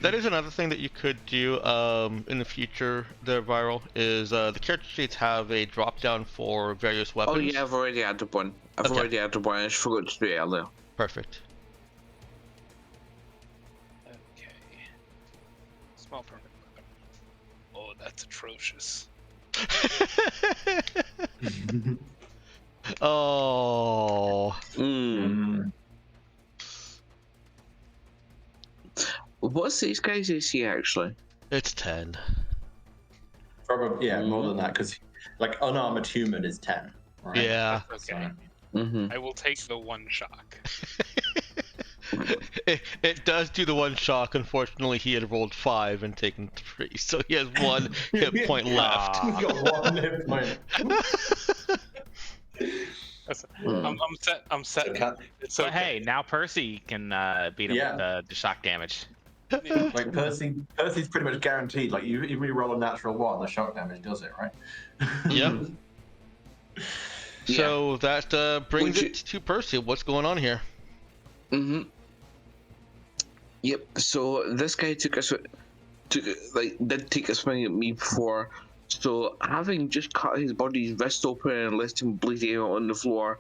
Speaker 4: That is another thing that you could do in the future, there, Viral, is the character sheets have a drop down for various weapons.
Speaker 5: Oh yeah, I've already added one. I've already added one. I just forgot to do it earlier.
Speaker 4: Perfect.
Speaker 6: Okay. Small primitive weapon. Oh, that's atrocious.
Speaker 4: Oh.
Speaker 5: What's these guys' AC actually?
Speaker 4: It's 10.
Speaker 8: Probably, yeah, more than that, because like unarmored human is 10. Right?
Speaker 4: Yeah.
Speaker 6: Okay.
Speaker 5: Mm-hmm.
Speaker 6: I will take the one shock.
Speaker 4: It does do the one shock. Unfortunately, he had rolled 5 and taken 3, so he has 1 hit point left.
Speaker 8: He's got 1 hit point.
Speaker 6: I'm set. It's
Speaker 9: So
Speaker 6: okay.
Speaker 9: hey, now Percy can beat him with the shock damage.
Speaker 8: Like Percy's pretty much guaranteed. Like you re-roll a natural 1, the shock damage does it, right?
Speaker 4: Yep. So that brings it to Percy. What's going on here?
Speaker 5: Mm-hmm. Yep. So this guy did take a swing at me before. So having just cut his body's wrist open and left him bleeding out on the floor,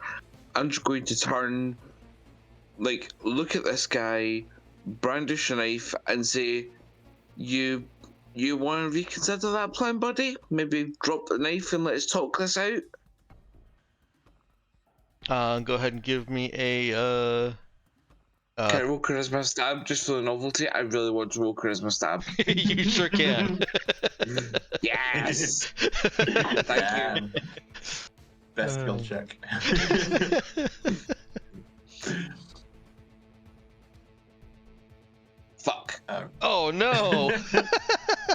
Speaker 5: I'm just going to turn, look at this guy, brandish a knife, and say, "You want to reconsider that plan, buddy? Maybe drop the knife and let's talk this out."
Speaker 4: Go ahead and give me a.
Speaker 5: Can I roll charisma stab just for the novelty? I really want to roll charisma stab.
Speaker 4: You sure can.
Speaker 5: Yes. Thank you.
Speaker 8: Best skill check.
Speaker 5: Fuck.
Speaker 4: Oh no.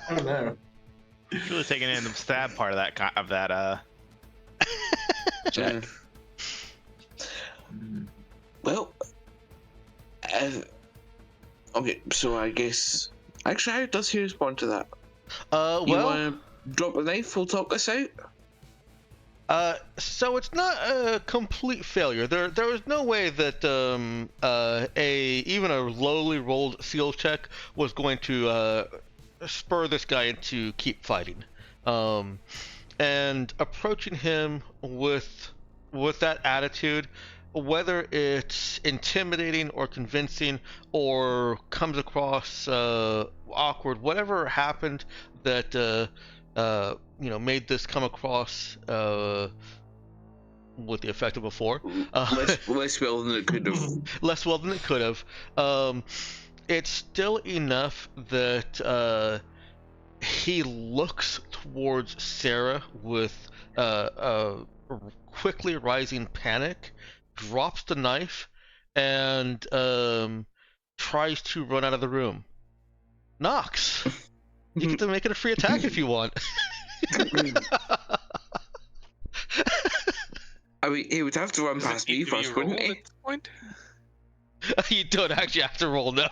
Speaker 8: Oh no.
Speaker 9: He's really taking in the stab part of that check.
Speaker 5: Well, okay, so I guess actually, how does he respond to that? You
Speaker 4: Well,
Speaker 5: want to drop a knife? We'll talk this out.
Speaker 4: so it's not a complete failure. There was no way that even a lowly rolled seal check was going to spur this guy into keep fighting. And approaching him with that attitude, whether it's intimidating or convincing or comes across awkward, whatever happened that made this come across with the effect of before,
Speaker 5: Less well than it could have.
Speaker 4: less well than it could have. It's still enough that he looks towards Sarah with a quickly rising panic, drops the knife, and tries to run out of the room. Nox, you get to make it a free attack if you want.
Speaker 5: I mean, he would have to run past me first, wouldn't he?
Speaker 4: You don't actually have to roll, no.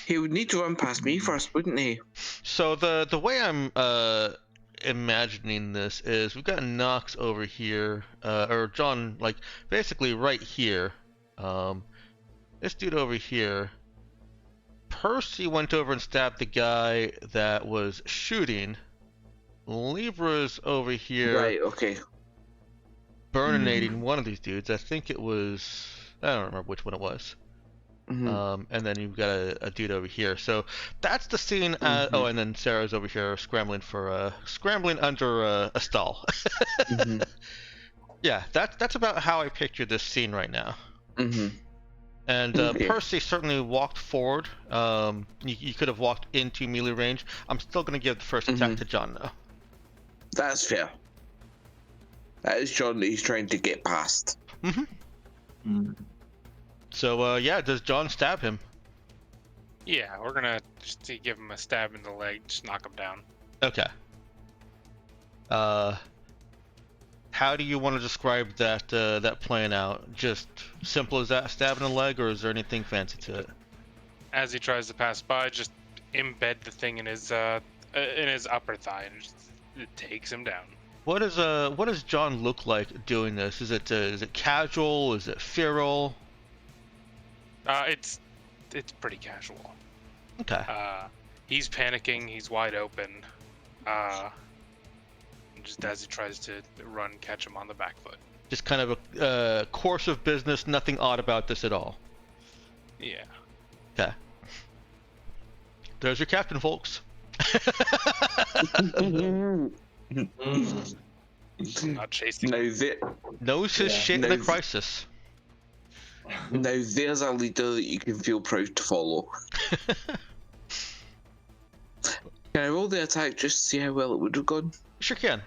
Speaker 5: He would need to run past me first, wouldn't he?
Speaker 4: So the way I'm imagining this is we've got Nox over here, or John, basically right here. This dude over here. Percy went over and stabbed the guy that was shooting. Libra's over here.
Speaker 5: Right, okay.
Speaker 4: Burninating one of these dudes. I think it was... I don't remember which one it was.
Speaker 5: Mm-hmm.
Speaker 4: And then you've got a dude over here. So that's the scene. Oh, and then Sarah's over here scrambling under a stall.
Speaker 5: Mm-hmm.
Speaker 4: Yeah, that's about how I picture this scene right now.
Speaker 5: Mm-hmm.
Speaker 4: And
Speaker 5: Okay.
Speaker 4: Percy certainly walked forward. You could have walked into melee range. I'm still going to give the first attack to John, though.
Speaker 5: That's fair. That is John that he's trying to get past.
Speaker 4: So, yeah, does John stab him?
Speaker 6: Yeah, we're gonna just give him a stab in the leg, just knock him down.
Speaker 4: Okay. How do you want to describe that playing out? Just simple as that, stab in the leg, or is there anything fancy to it?
Speaker 6: As he tries to pass by, just embed the thing in his upper thigh, and it takes him down.
Speaker 4: What does John look like doing this? Is it casual? Is it feral?
Speaker 6: It's pretty casual.
Speaker 4: Okay.
Speaker 6: He's panicking. He's wide open. Just as he tries to run, catch him on the back foot.
Speaker 4: Just kind of a course of business. Nothing odd about this at all.
Speaker 6: Yeah.
Speaker 4: Okay. There's your captain, folks.
Speaker 6: Not chasing.
Speaker 4: Knows his shit in a crisis.
Speaker 5: Now there's a leader that you can feel proud to follow. Can I roll the attack just to see how well it would have gone?
Speaker 4: Sure can.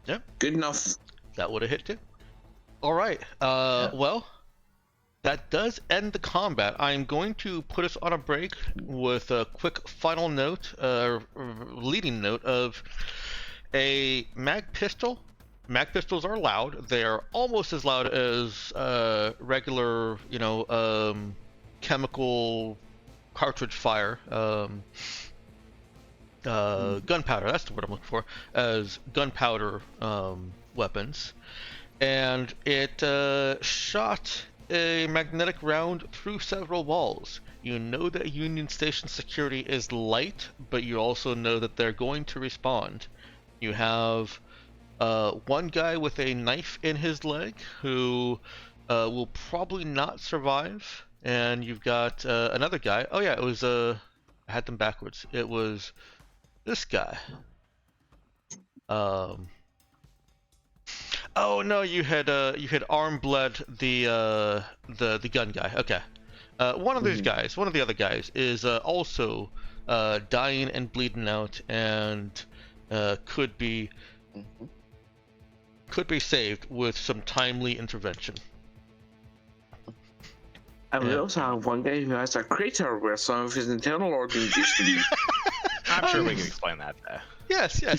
Speaker 4: Yep.
Speaker 5: Good enough.
Speaker 4: That would have hit too. All right. Well, that does end the combat. I'm going to put us on a break with a quick final note, leading note of a mag pistol. Mag pistols are loud. They are almost as loud as regular, chemical cartridge fire. Gunpowder, that's the word I'm looking for, as gunpowder weapons. And it shot a magnetic round through several walls. You know that Union Station security is light, but you also know that they're going to respond. You have one guy with a knife in his leg who will probably not survive. And you've got another guy. Oh yeah, it was I had them backwards. It was this guy. Oh no, you had arm bled the gun guy. Okay. One of these guys, one of the other guys, is also dying and bleeding out, and could be saved with some timely intervention.
Speaker 5: And we also have one guy who has a crater where some of his internal organs used to be.
Speaker 9: I'm sure we can explain that.
Speaker 4: Yes.
Speaker 8: Yeah.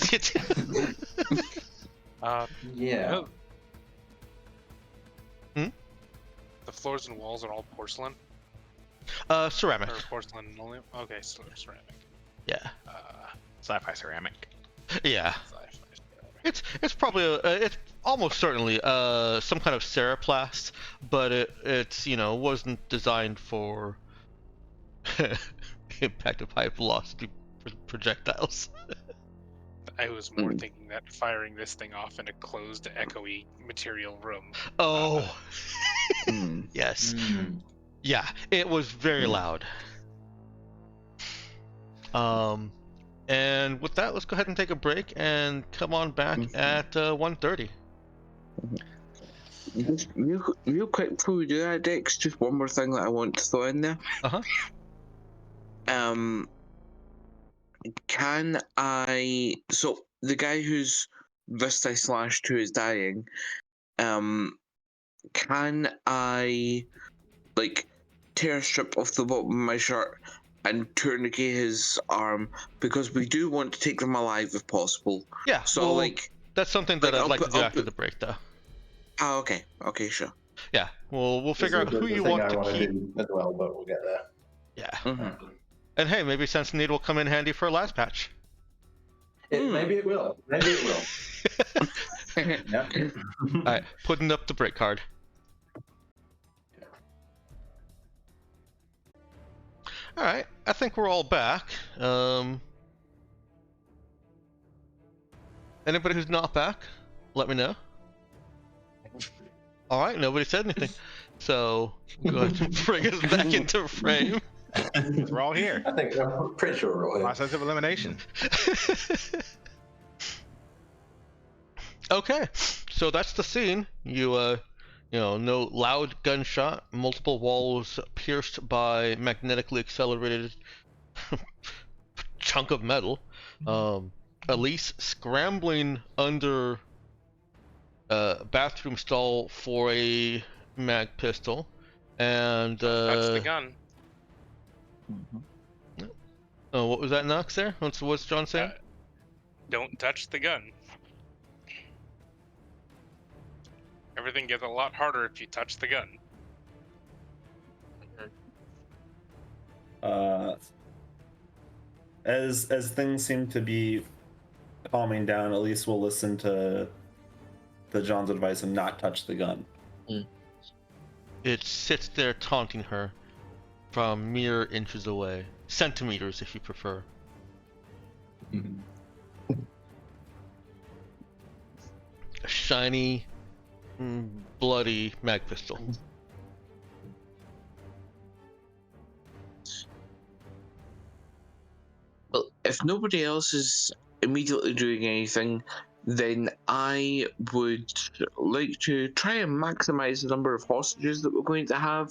Speaker 6: The floors and walls are all porcelain.
Speaker 4: Ceramic.
Speaker 6: Or porcelain linoleum. Okay, so ceramic.
Speaker 4: Yeah.
Speaker 9: Sci-fi ceramic.
Speaker 4: Yeah.
Speaker 6: Sci-fi.
Speaker 4: It's probably it's almost certainly some kind of Ceraplast, but it's wasn't designed for impact of high velocity projectiles.
Speaker 6: I was more thinking that firing this thing off in a closed, echoey material room.
Speaker 4: Oh. Yes. Yeah, it was very loud. And with that, let's go ahead and take a break and come on back at 1:30.
Speaker 5: Just real quick before we do that, Dex, just one more thing that I want to throw in there. Can I... So, the guy whose wrist I slashed who is dying, can I, tear a strip off the bottom of my shirt and tourniquet his arm? Because we do want to take them alive if possible.
Speaker 4: Yeah,
Speaker 5: so,
Speaker 4: well, that's something that I'd like to do after the break, though.
Speaker 5: Oh, okay. Okay, sure.
Speaker 4: Yeah, we'll figure out who you want to keep.
Speaker 8: As well, but we'll get there.
Speaker 4: Yeah. And hey, maybe Sense Need will come in handy for a last patch.
Speaker 8: Maybe it will. Maybe it will. Yeah.
Speaker 4: All right, putting up the break card. All right, I think we're all back. Anybody who's not back, let me know. All right, nobody said anything. So go ahead and bring us back into frame.
Speaker 9: We're all here.
Speaker 8: I think I'm pretty sure we're all here.
Speaker 9: Process of elimination.
Speaker 4: Okay, so that's the scene. You no loud gunshot, multiple walls pierced by magnetically accelerated chunk of metal. Elise scrambling under a bathroom stall for a mag pistol, and
Speaker 6: That's the gun.
Speaker 4: oh, what was that, Knox? There, what's John saying?
Speaker 6: Don't touch the gun. Everything gets a lot harder if you touch the gun.
Speaker 1: As things seem to be calming down, at least we'll listen to John's advice and not touch the gun.
Speaker 4: It sits there taunting her from mere inches away, centimeters if you prefer. A shiny, bloody mag pistol.
Speaker 5: Well, if nobody else is immediately doing anything, then I would like to try and maximize the number of hostages that we're going to have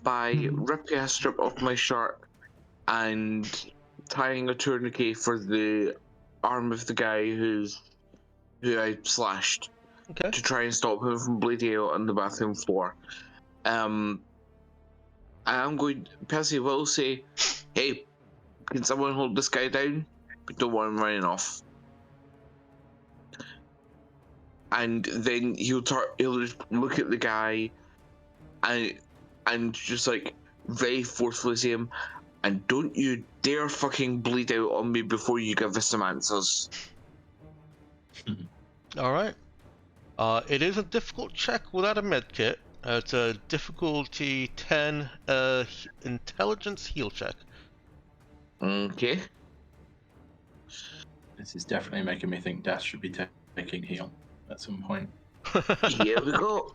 Speaker 5: by ripping a strip off my shirt and tying a tourniquet for the arm of the guy who I slashed,
Speaker 4: Okay.
Speaker 5: to try and stop him from bleeding out on the bathroom floor. I am going. Percy will say, "Hey, can someone hold this guy down? We don't want him running off." And then he'll just look at the guy and just like very forcefully say him, "And don't you dare fucking bleed out on me before you give us some answers."
Speaker 4: All right. It is a difficult check without a med kit. It's a difficulty 10 intelligence heal check.
Speaker 5: Okay.
Speaker 8: This is definitely making me think Das should be taking heal at some point.
Speaker 5: Here we go.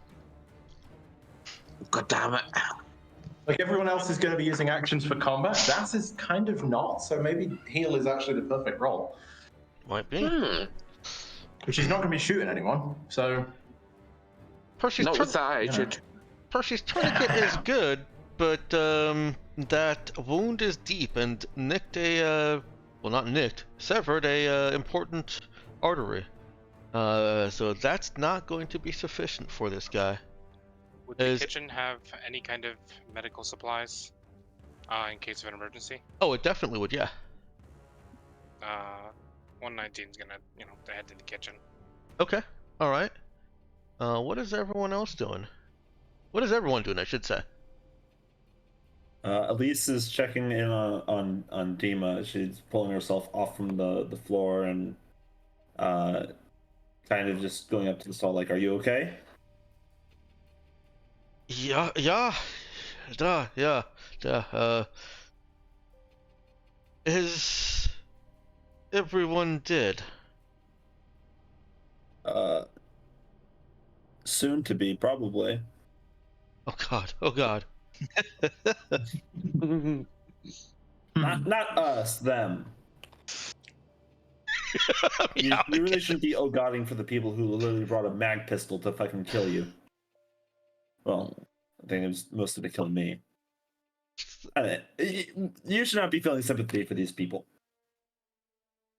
Speaker 5: God damn it.
Speaker 8: Like everyone else is going to be using actions for combat, Das is kind of not, so maybe heal is actually the perfect role.
Speaker 4: Might be.
Speaker 8: Which is not going to be shooting anyone, so...
Speaker 4: Percy's
Speaker 5: Not with that attitude.
Speaker 4: Percy's tourniquet is good, but that wound is deep and nicked severed a important artery. So that's not going to be sufficient for this guy.
Speaker 6: Would the kitchen have any kind of medical supplies in case of an emergency?
Speaker 4: Oh, it definitely would, yeah.
Speaker 6: 119's gonna, head to the kitchen.
Speaker 4: Okay, all right. What is everyone else doing? What is everyone doing, I should say?
Speaker 1: Elise is checking in on Dima. She's pulling herself off from the floor and kind of just going up to the stall like, "Are you okay?"
Speaker 4: Yeah. Is everyone dead?
Speaker 1: Soon to be, probably.
Speaker 4: Oh God.
Speaker 1: Not us, them. You really shouldn't be oh-godding for the people who literally brought a mag pistol to fucking kill you. Well, I think it was mostly to kill me. You should not be feeling sympathy for these people.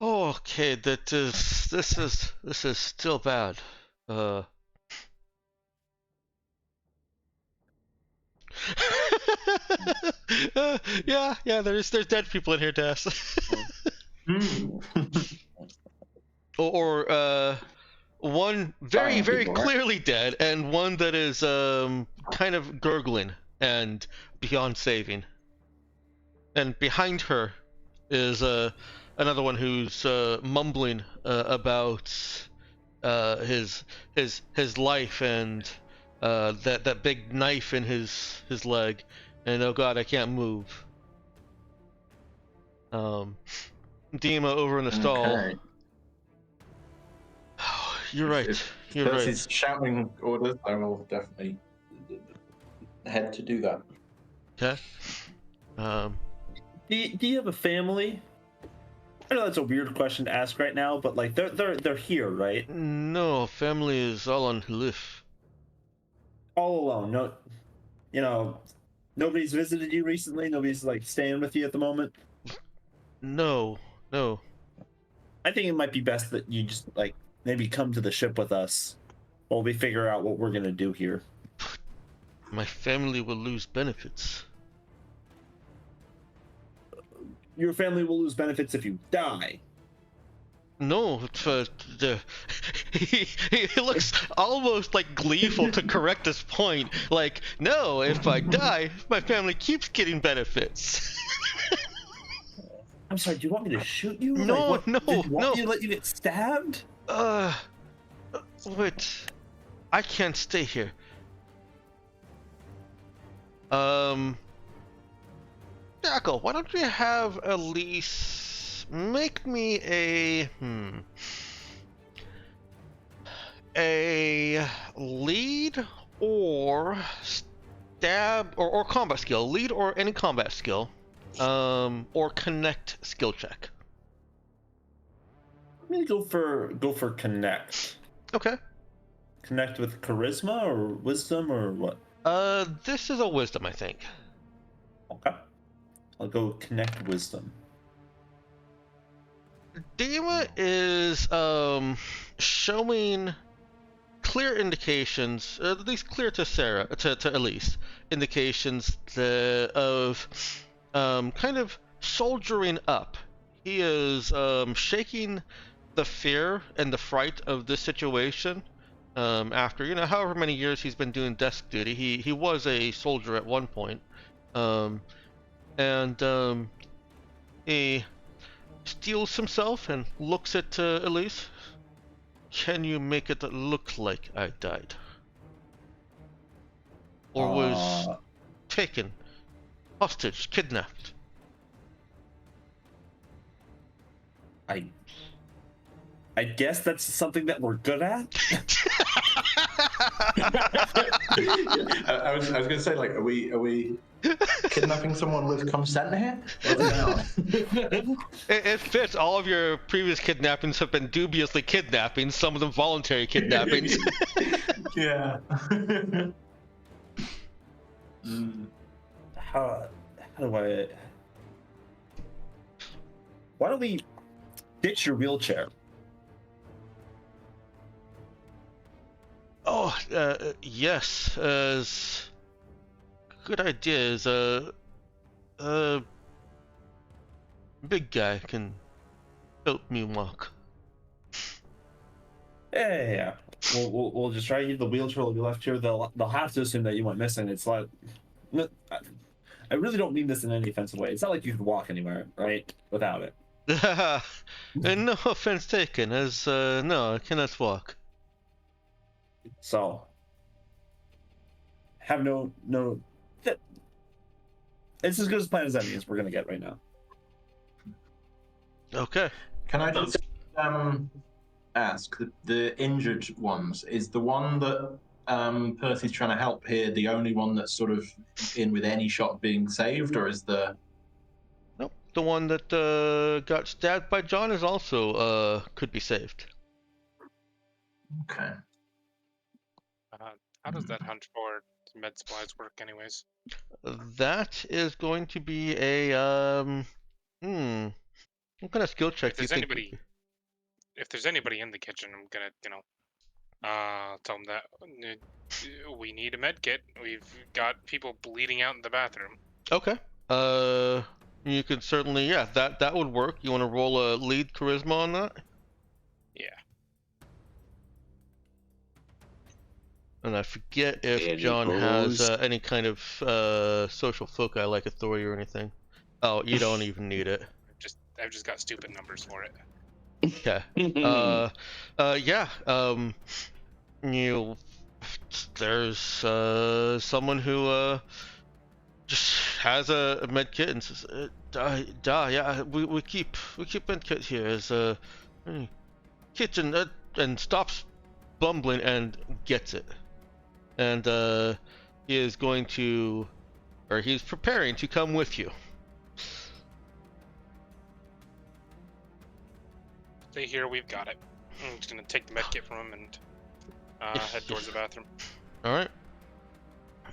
Speaker 4: Okay, this is still bad. Yeah, there's dead people in here, Das. or one very clearly dead, and one that is kind of gurgling and beyond saving. And behind her is another one who's mumbling about his life and that big knife in his leg, and oh God, I can't move. Dima over in the stall. You're right. You're right.
Speaker 8: He's shouting orders. I will definitely head to do that.
Speaker 4: Okay.
Speaker 1: Do you have a family? I know that's a weird question to ask right now, but like they're here, right?
Speaker 4: No, family is all on Hilif.
Speaker 1: All alone. No, you know, nobody's visited you recently. Nobody's like staying with you at the moment.
Speaker 4: No.
Speaker 1: I think it might be best that you just like maybe come to the ship with us while we figure out what we're gonna do here.
Speaker 4: My family will lose benefits.
Speaker 1: Your family will lose benefits if you die.
Speaker 4: No, he looks almost like gleeful to correct this point. Like, no, if I die, my family keeps getting benefits.
Speaker 1: I'm sorry. Do you want me to shoot you?
Speaker 4: No,
Speaker 1: like, what,
Speaker 4: no,
Speaker 1: did you want
Speaker 4: no.
Speaker 1: me to let you get stabbed?
Speaker 4: Wait, I can't stay here. Jackal, why don't you have Elise make me a lead or stab or combat skill, lead or any combat skill, or connect skill check.
Speaker 1: I'm gonna go for connect.
Speaker 4: Okay.
Speaker 1: Connect with charisma or wisdom or what?
Speaker 4: This is a wisdom, I think.
Speaker 1: Okay. I'll go connect wisdom.
Speaker 4: Dima is showing clear indications, at least clear to Sarah, to Elise, indications of kind of soldiering up. He is shaking the fear and the fright of this situation. After however many years he's been doing desk duty, he was a soldier at one point, and he steels himself and looks at Elise. Can you make it look like I died? Or was taken, hostage, kidnapped?
Speaker 1: I guess that's something that we're good at.
Speaker 8: I was gonna say, like, are we kidnapping someone with consent here? What's going on?
Speaker 4: It fits. All of your previous kidnappings have been dubiously kidnapping, some of them voluntary kidnappings.
Speaker 8: Yeah.
Speaker 1: How do I? Why don't we ditch your wheelchair?
Speaker 4: Oh, yes. Good idea. Is big guy can help me walk.
Speaker 1: Yeah. We'll just try to use the wheelchair. Will be left here. They'll have to assume that you went missing. It's like, I really don't mean this in any offensive way. It's not like you could walk anywhere, right, without it.
Speaker 4: And no offense taken. As no, I cannot walk.
Speaker 1: So have no. It's as good a plan as any as we're gonna get right now.
Speaker 4: Okay.
Speaker 8: Can I just ask the injured ones? Is the one that Percy's trying to help here the only one that's sort of in with any shot being saved, or is the?
Speaker 4: Nope. The one that got stabbed by John is also could be saved.
Speaker 8: Okay.
Speaker 6: How does that hunt for med supplies work, anyways?
Speaker 4: That is going to be a what kind of skill check
Speaker 6: If
Speaker 4: do you
Speaker 6: there's
Speaker 4: think?
Speaker 6: if there's anybody in the kitchen, I'm gonna, tell them that we need a med kit. We've got people bleeding out in the bathroom.
Speaker 4: Okay. You could certainly, yeah, that would work. You want to roll a lead charisma on that?
Speaker 6: Yeah.
Speaker 4: And I forget if
Speaker 5: There he
Speaker 4: John has
Speaker 5: goes.
Speaker 4: any kind of social foci like authority or anything. Oh, you don't even need it.
Speaker 6: I've just got stupid numbers for it.
Speaker 4: Okay. Yeah. There's someone who just has a med kit and says, yeah, we keep med kit here as kitchen and stops bumbling and gets it, and he is going to, or he's preparing to come with you.
Speaker 6: Stay here. We've got it. I'm just gonna take the med kit from him and head towards the bathroom.
Speaker 4: All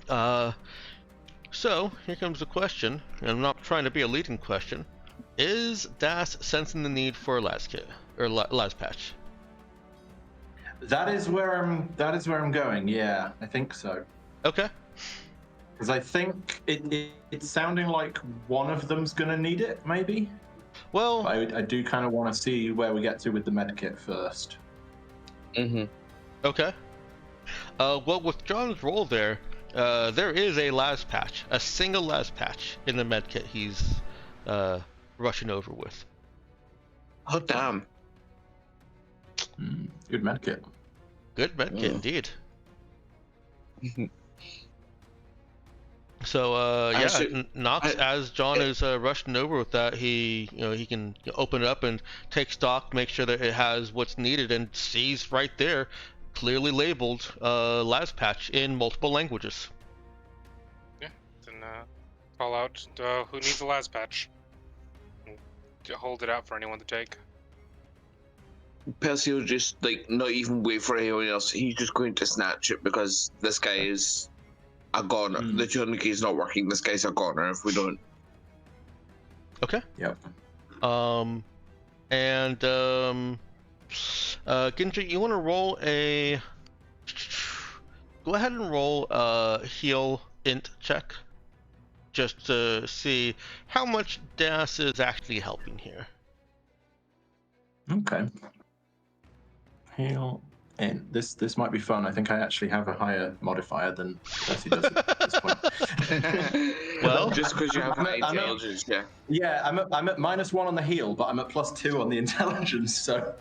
Speaker 4: right. So here comes the question, and I'm not trying to be a leading question. Is Das sensing the need for a las kit or las patch?
Speaker 8: That is where I'm going. Yeah, I think so.
Speaker 4: Okay.
Speaker 8: Because I think it's sounding like one of them's gonna need it, maybe.
Speaker 4: Well,
Speaker 8: But I do kind of want to see where we get to with the medkit first.
Speaker 4: okay. Well, with John's role there is a las patch, a single las patch in the medkit he's rushing over with.
Speaker 5: Oh damn!
Speaker 8: Good medkit.
Speaker 4: Good medkit indeed. So Nox, as John is rushing over with that, he can open it up and take stock, make sure that it has what's needed, and sees right there, clearly labeled las patch in multiple languages.
Speaker 6: Yeah. Then call out who needs a las patch. And hold it out for anyone to take.
Speaker 5: Percy will just not even wait for anyone else. He's just going to snatch it because this guy is a goner. The tourniquet is not working. This guy's a goner if we don't.
Speaker 4: Okay.
Speaker 8: Yep.
Speaker 4: Ginji, you want to roll a? Go ahead and roll a heal int check, just to see how much Das is actually helping here.
Speaker 8: Okay. Heal in. This might be fun. I think I actually have a higher modifier than Percy does at this point.
Speaker 4: Well,
Speaker 5: just because you have high intelligence, yeah.
Speaker 8: Yeah, I'm at -1 on the heal, but I'm at +2 on the intelligence. So.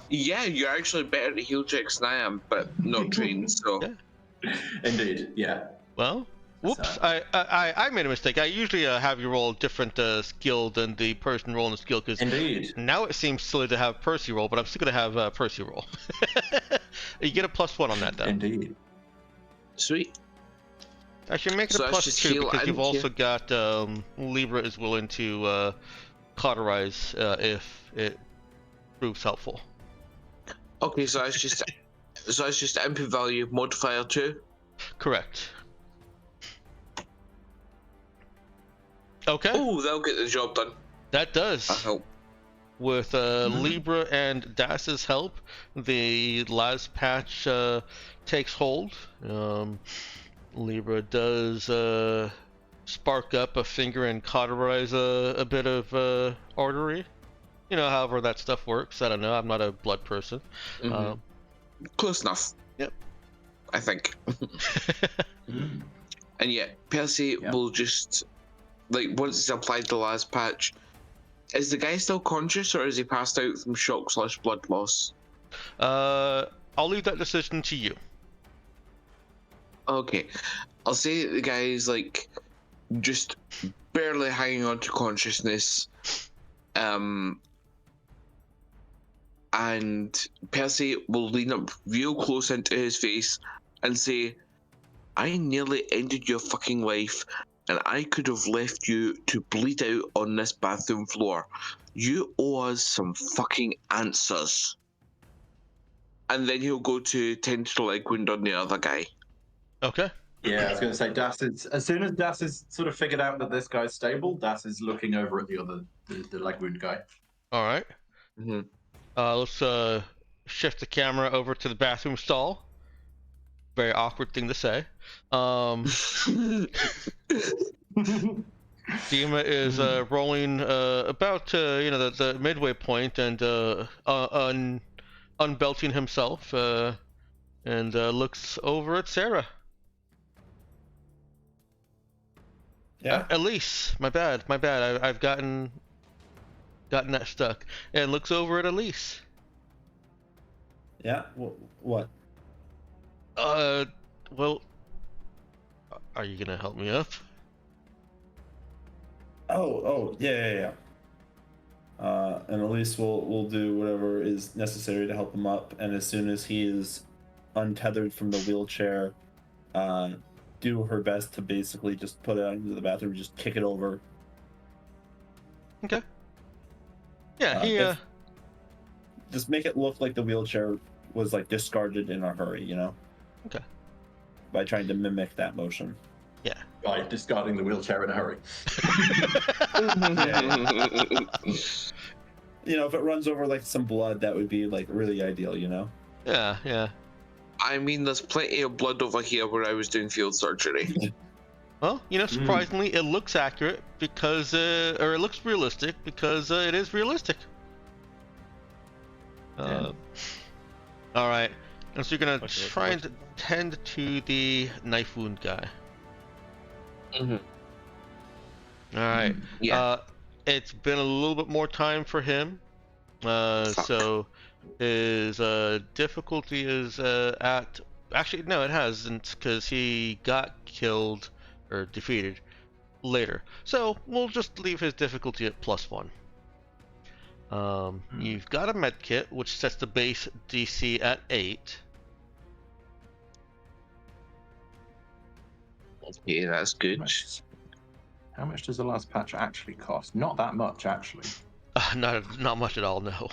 Speaker 5: Yeah, you're actually better at heal checks than I am, but not trained. So.
Speaker 4: Yeah.
Speaker 8: Indeed. Yeah.
Speaker 4: Well, whoops! I made a mistake. I usually have you roll a different skill than the person rolling the skill, because
Speaker 8: Indeed.
Speaker 4: now it seems silly to have Percy roll, but I'm still gonna have Percy roll. You get a +1 on that, though.
Speaker 8: Indeed.
Speaker 5: Sweet.
Speaker 4: Actually, make it
Speaker 5: So
Speaker 4: a
Speaker 5: that's just
Speaker 4: +2
Speaker 5: heal
Speaker 4: because
Speaker 5: and
Speaker 4: you've also
Speaker 5: heal.
Speaker 4: got Libra is willing to cauterize if it proves helpful.
Speaker 5: Okay, so that's just input value modifier 2.
Speaker 4: Correct. Okay.
Speaker 5: Oh, that'll get the job done.
Speaker 4: That does.
Speaker 5: I hope.
Speaker 4: With Libra and Das's help, the las patch takes hold. Libra does spark up a finger and cauterize a bit of artery. However that stuff works. I don't know. I'm not a blood person.
Speaker 5: Close enough.
Speaker 4: Yep.
Speaker 5: I think. And yeah, Percy will just once he's applied the last patch. Is the guy still conscious, or is he passed out from shock/blood loss?
Speaker 4: I'll leave that decision to you.
Speaker 5: Okay, I'll say that the guy is just barely hanging on to consciousness, and Percy will lean up real close into his face and say, "I nearly ended your fucking life, and I could have left you to bleed out on this bathroom floor. You owe us some fucking answers." And then he'll go to tend to the leg wound on the other guy.
Speaker 4: Okay.
Speaker 8: Yeah, I was going to say Das is, as soon as Das has sort of figured out that this guy's stable, Das is looking over at the leg wound guy.
Speaker 4: All right. Let's shift the camera over to the bathroom stall. Very awkward thing to say. Dima is rolling about the midway point and unbelting himself and looks over at Sarah.
Speaker 1: Yeah.
Speaker 4: Elise, my bad. I've gotten that stuck. And looks over at Elise.
Speaker 1: Yeah. What?
Speaker 4: Well, are you gonna help me up?
Speaker 1: Oh, yeah. And Elise will do whatever is necessary to help him up, and as soon as he is untethered from the wheelchair, do her best to basically just put it out into the bathroom, just kick it over.
Speaker 4: Okay. Yeah,
Speaker 1: just make it look like the wheelchair was like discarded in a hurry, you know?
Speaker 4: Okay.
Speaker 1: By trying to mimic that motion.
Speaker 8: By discarding the wheelchair in a hurry.
Speaker 1: You know, if it runs over like some blood, that would be like really ideal, you know?
Speaker 4: Yeah.
Speaker 5: I mean, there's plenty of blood over here where I was doing field surgery.
Speaker 4: Well, you know, surprisingly, it looks accurate because, or it looks realistic because it is realistic. All right, and so you're gonna try and tend to the knife wound guy.
Speaker 5: Mm-hmm.
Speaker 4: All right.
Speaker 5: Yeah.
Speaker 4: It's been a little bit more time for him. So his difficulty is at. Actually, no, it hasn't, because he got killed or defeated later. So we'll just leave his difficulty at +1. You've got a med kit, which sets the base DC at 8.
Speaker 5: Okay, that's good.
Speaker 8: How much does the last patch actually cost? Not that much, actually.
Speaker 4: Not much at all, no.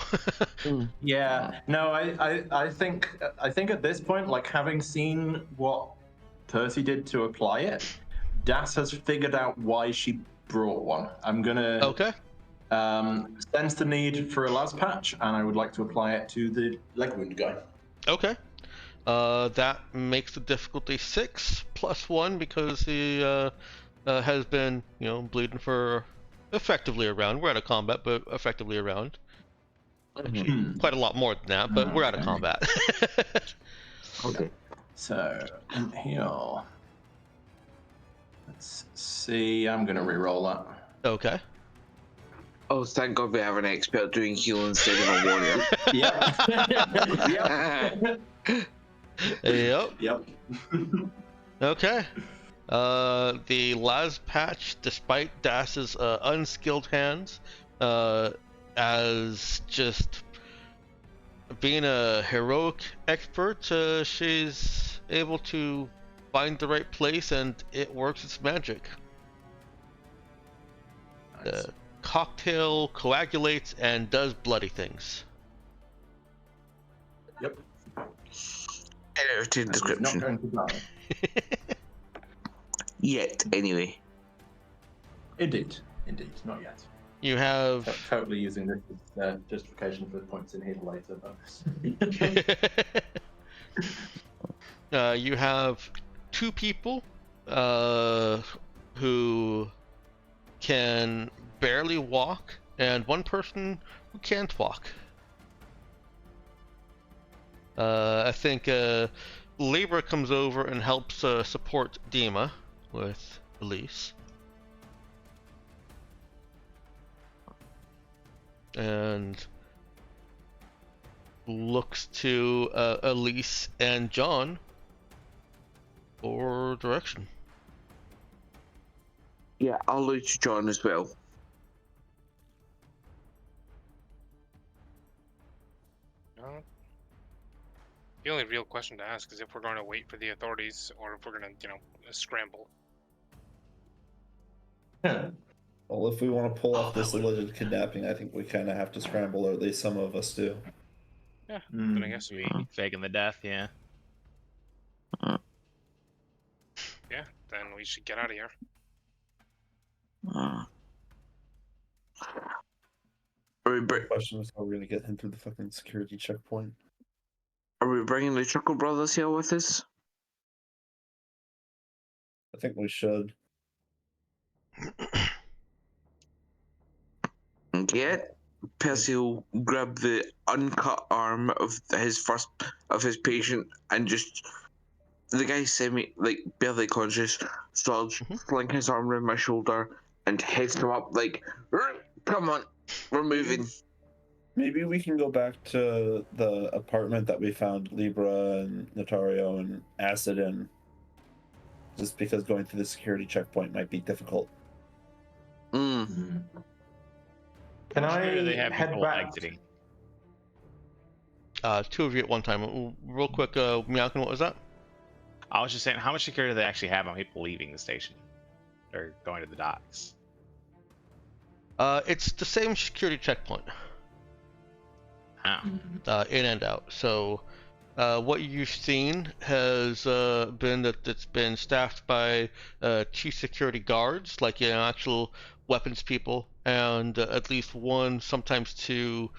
Speaker 8: Yeah, no, I think at this point, like having seen what Percy did to apply it, Das has figured out why she brought one. I'm gonna sense the need for a las patch, and I would like to apply it to the leg wound guy.
Speaker 4: Okay. That makes the difficulty 6 +1 because he has been, you know, bleeding for effectively around. We're out of combat, but effectively around. Actually, quite a lot more than that, but we're out of combat.
Speaker 8: Okay. So, in here. Let's see. I'm gonna re-roll that.
Speaker 4: Okay.
Speaker 5: Oh, thank God we have an expert doing heal instead of a warrior.
Speaker 4: Yep. Okay. The las patch, despite Das's unskilled hands, as just being a heroic expert, she's able to find the right place and it works its magic.
Speaker 8: Nice.
Speaker 4: The cocktail coagulates and does bloody things.
Speaker 8: Yep.
Speaker 5: Edited
Speaker 8: Not
Speaker 5: description.
Speaker 8: going to die.
Speaker 5: Yet, anyway.
Speaker 8: Indeed, not yet.
Speaker 4: You have
Speaker 8: Totally using this as justification for points in here later, but
Speaker 4: you have 2 people who can barely walk and 1 person who can't walk. I think Libra comes over and helps support Dima with Elise. And looks to Elise and John for direction.
Speaker 5: Yeah, I'll look to John as well.
Speaker 6: The only real question to ask is if we're going to wait for the authorities or if we're going to, scramble.
Speaker 1: Well, if we want to pull off this alleged kidnapping, I think we kind of have to scramble, or at least some of us do.
Speaker 6: Yeah, then I guess
Speaker 9: We faking the death, yeah.
Speaker 6: yeah, then we should get out of here.
Speaker 1: The question is how we're gonna get him through the fucking security checkpoint.
Speaker 5: Are we bringing the Chuckle Brothers here with us?
Speaker 1: I think we should.
Speaker 5: Yeah. Percy will grab the uncut arm of his patient and just the guy's barely conscious, so I'll sling his arm around my shoulder and head him up like, come on, we're moving.
Speaker 1: Maybe we can go back to the apartment that we found Libra and Notario and Acid in. Just because going through the security checkpoint might be difficult.
Speaker 8: Can
Speaker 9: Sure, they
Speaker 8: I
Speaker 9: have
Speaker 8: head
Speaker 9: people
Speaker 8: back?
Speaker 9: exiting.
Speaker 4: 2 of you at one time. Real quick, Meowkin, what was that?
Speaker 9: I was just saying, how much security do they actually have on people leaving the station or going to the docks?
Speaker 4: It's the same security checkpoint. in and out. So what you've seen has been that it's been staffed by chief security guards, like actual weapons people, and at least one, sometimes two,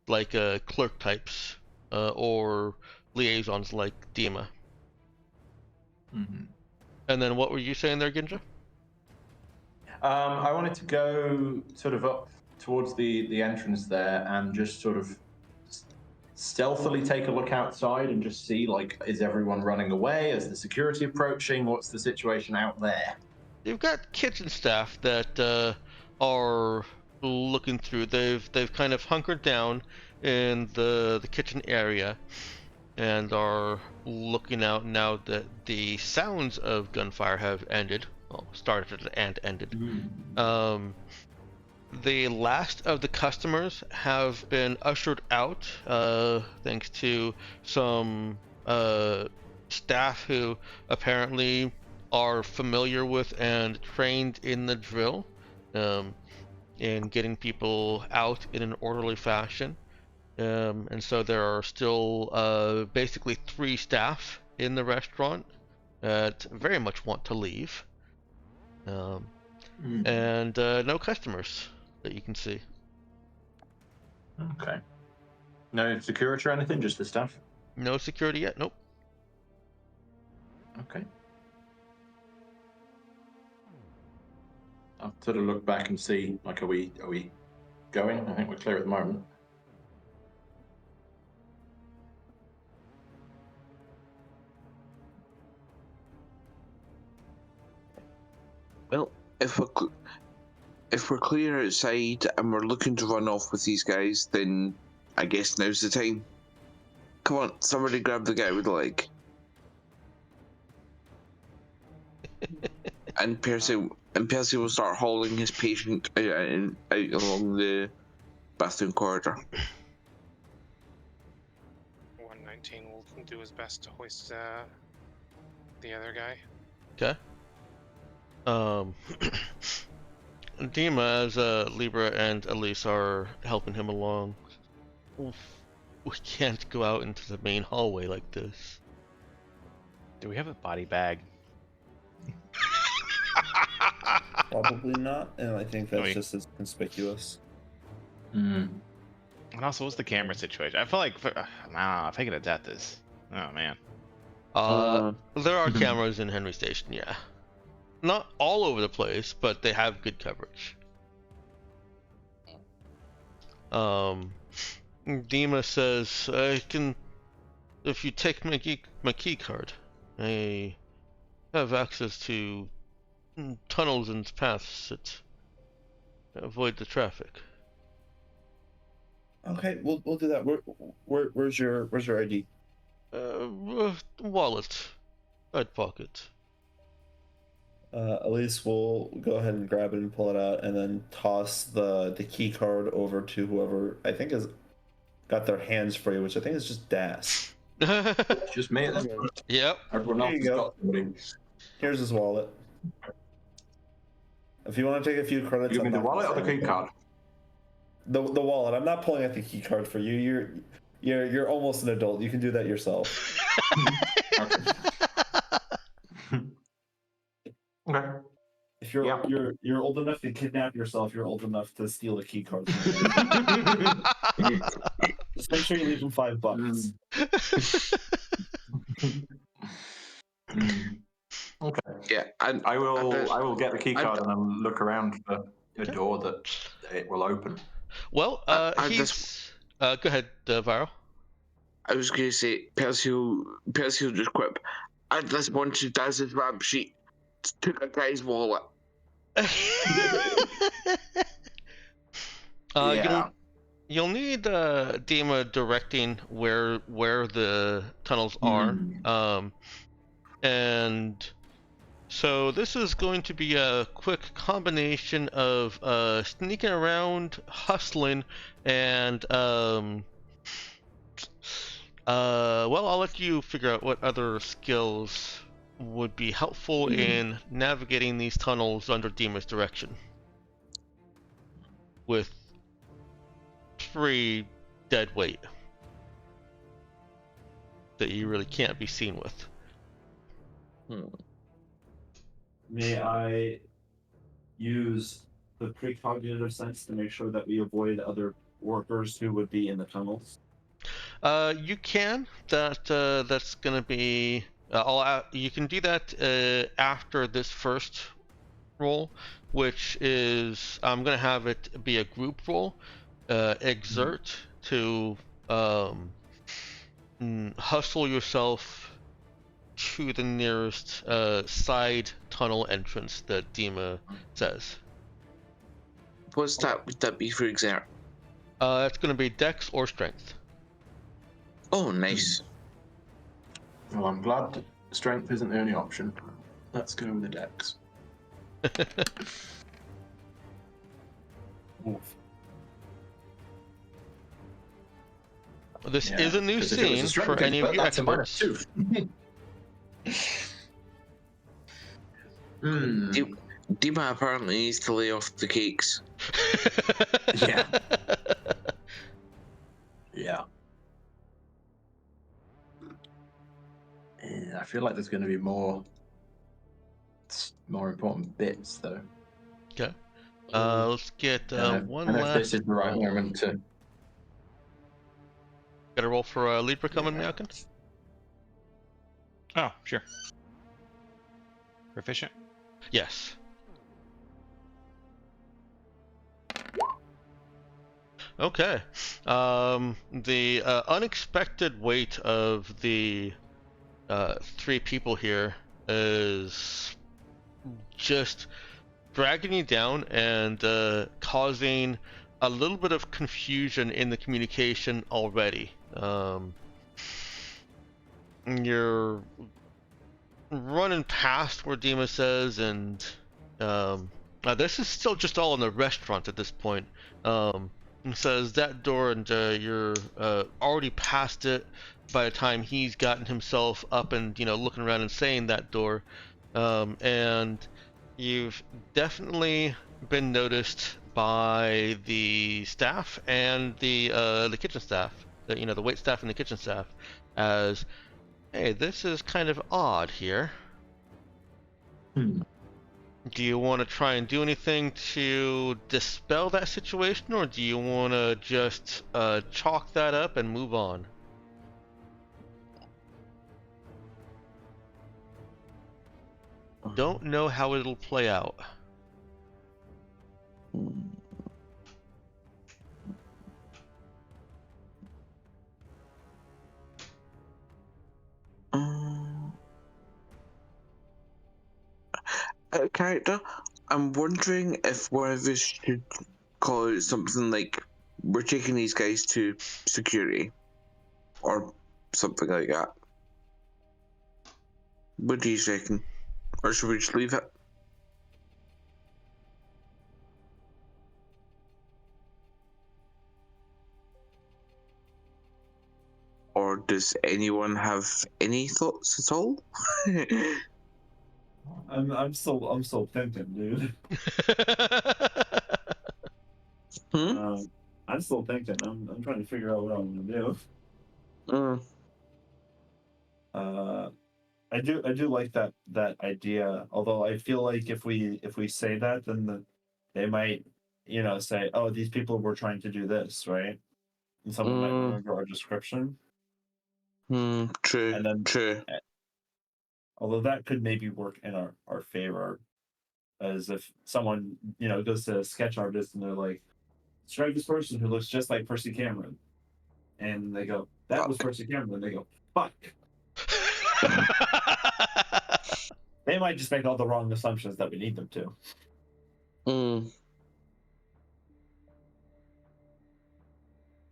Speaker 4: like clerk types or liaisons like Dima.
Speaker 8: Mm-hmm.
Speaker 4: And then what were you saying there, Ginja?
Speaker 8: I wanted to go sort of up towards the entrance there and just sort of stealthily take a look outside and just see, like, is everyone running away? Is the security approaching? What's the situation out there?
Speaker 4: You've got kitchen staff that are looking through. They've kind of hunkered down in the kitchen area and are looking out now that the sounds of gunfire have ended. Well, started and ended. The last of the customers have been ushered out, thanks to some staff who apparently are familiar with and trained in the drill, in getting people out in an orderly fashion. And so there are still basically 3 staff in the restaurant that very much want to leave. And no customers that you can see.
Speaker 8: Okay. No security or anything, just the staff?
Speaker 4: No security yet, nope.
Speaker 8: Okay. I'll sort of look back and see, like, are we going? I think we're clear at the moment.
Speaker 5: Well, if we're clear outside and we're looking to run off with these guys, then I guess now's the time. Come on, somebody grab the guy with the leg. And Percy will start hauling his patient out along the bathroom corridor.
Speaker 6: 119 will do his best to hoist the other guy.
Speaker 4: Okay. Dima, as Libra and Elise are helping him along, we can't go out into the main hallway like this.
Speaker 9: Do we have a body bag?
Speaker 1: Probably not, and I think that's
Speaker 9: Wait.
Speaker 1: just as conspicuous.
Speaker 8: Mm.
Speaker 9: And also, what's the camera situation? I feel like Faking a Death is. Oh man.
Speaker 4: There are cameras in Henry Station, yeah. Not all over the place, but they have good coverage. Dima says, I can, if you take my key card, I have access to tunnels and paths that avoid the traffic.
Speaker 1: Okay, we'll do that. Where's your ID?
Speaker 4: Wallet, side pocket.
Speaker 1: Elise will go ahead and grab it and pull it out, and then toss the key card over to whoever I think has got their hands free, which I think is just Das.
Speaker 8: It's just me.
Speaker 4: Yep.
Speaker 8: Everyone else
Speaker 1: Here
Speaker 8: has
Speaker 1: you go.
Speaker 8: got somebody.
Speaker 1: Here's his wallet. If you want to take a few credits,
Speaker 8: You
Speaker 1: I'm
Speaker 8: mean the
Speaker 1: not
Speaker 8: wallet or the
Speaker 1: gonna
Speaker 8: key
Speaker 1: say
Speaker 8: card?
Speaker 1: The wallet. I'm not pulling out the key card for you. You're almost an adult. You can do that yourself.
Speaker 8: Okay.
Speaker 1: If you're
Speaker 8: Yeah.
Speaker 1: you're old enough to kidnap yourself, you're old enough to steal a key card. Just make sure you leave him $5.
Speaker 8: Okay.
Speaker 5: Yeah, and
Speaker 8: I will get the key card and I'll look around for a
Speaker 4: Okay.
Speaker 8: door that it will open.
Speaker 4: Well,
Speaker 5: I
Speaker 4: he's...
Speaker 5: just-
Speaker 4: go ahead, Varo.
Speaker 5: I was going to say, Percy will just quip. I just wanted Daz's rap sheet. Took a guy's wallet.
Speaker 8: Yeah.
Speaker 4: You'll need Dima directing where the tunnels are. And so this is going to be a quick combination of sneaking around, hustling, and well, I'll let you figure out what other skills would be helpful in navigating these tunnels under Dima's direction with free dead weight. that you really can't be seen with.
Speaker 1: May I use the precognitive sense to make sure that we avoid other workers who would be in the tunnels?
Speaker 4: You can. That's gonna be. You can do that after this first roll, which is I'm gonna have it be a group roll. Exert to hustle yourself to the nearest side tunnel entrance that Dima says.
Speaker 5: What's that? Would that be for exam?
Speaker 4: It's gonna be Dex or Strength.
Speaker 5: Oh, nice.
Speaker 8: Well, I'm glad strength isn't the only option. Let's go with the dex.
Speaker 4: This is a new
Speaker 8: 'cause if it was
Speaker 4: scene
Speaker 8: a strength
Speaker 4: for any of
Speaker 8: expert,
Speaker 4: you
Speaker 8: that's a
Speaker 4: experts.
Speaker 8: -2.
Speaker 5: Dima apparently needs to lay off the cakes.
Speaker 8: Yeah. Yeah. I feel like there's going to be more important bits, though.
Speaker 4: Okay. Let's get one
Speaker 8: I don't know if
Speaker 4: last
Speaker 8: this is the right
Speaker 4: roll.
Speaker 8: moment to.
Speaker 4: Got a roll for Libra coming, Malkin?
Speaker 7: Oh, sure. Proficient?
Speaker 4: Yes. Okay. The unexpected weight of the 3 people here is just dragging you down and causing a little bit of confusion in the communication already. You're running past where Dima says, and this is still just all in the restaurant at this point. It says that door, and you're already past it by the time he's gotten himself up and looking around and saying that door. And you've definitely been noticed by the staff and the kitchen staff, the wait staff and the kitchen staff, as, hey, this is kind of odd here. Do you want to try and do anything to dispel that situation, or do you want to just chalk that up and move on? Don't know how it'll play out.
Speaker 5: Character, I'm wondering if one of us should call it something like, we're taking these guys to security, or something like that. What do you reckon? Or should we just leave it? Or does anyone have any thoughts at all?
Speaker 1: I'm still thinking, dude. I'm still thinking. I'm trying to figure out what I'm gonna do. I do like that idea. Although I feel like if we say that, then they might say, oh, these people were trying to do this, right? And someone might remember our description.
Speaker 5: True.
Speaker 1: And then
Speaker 5: true.
Speaker 1: Although that could maybe work in our favor, as if someone goes to a sketch artist and they're like, describe this person who looks just like Percy Cameron, and they go, that was Percy Cameron. They go, fuck. They might just make all the wrong assumptions that we need them to.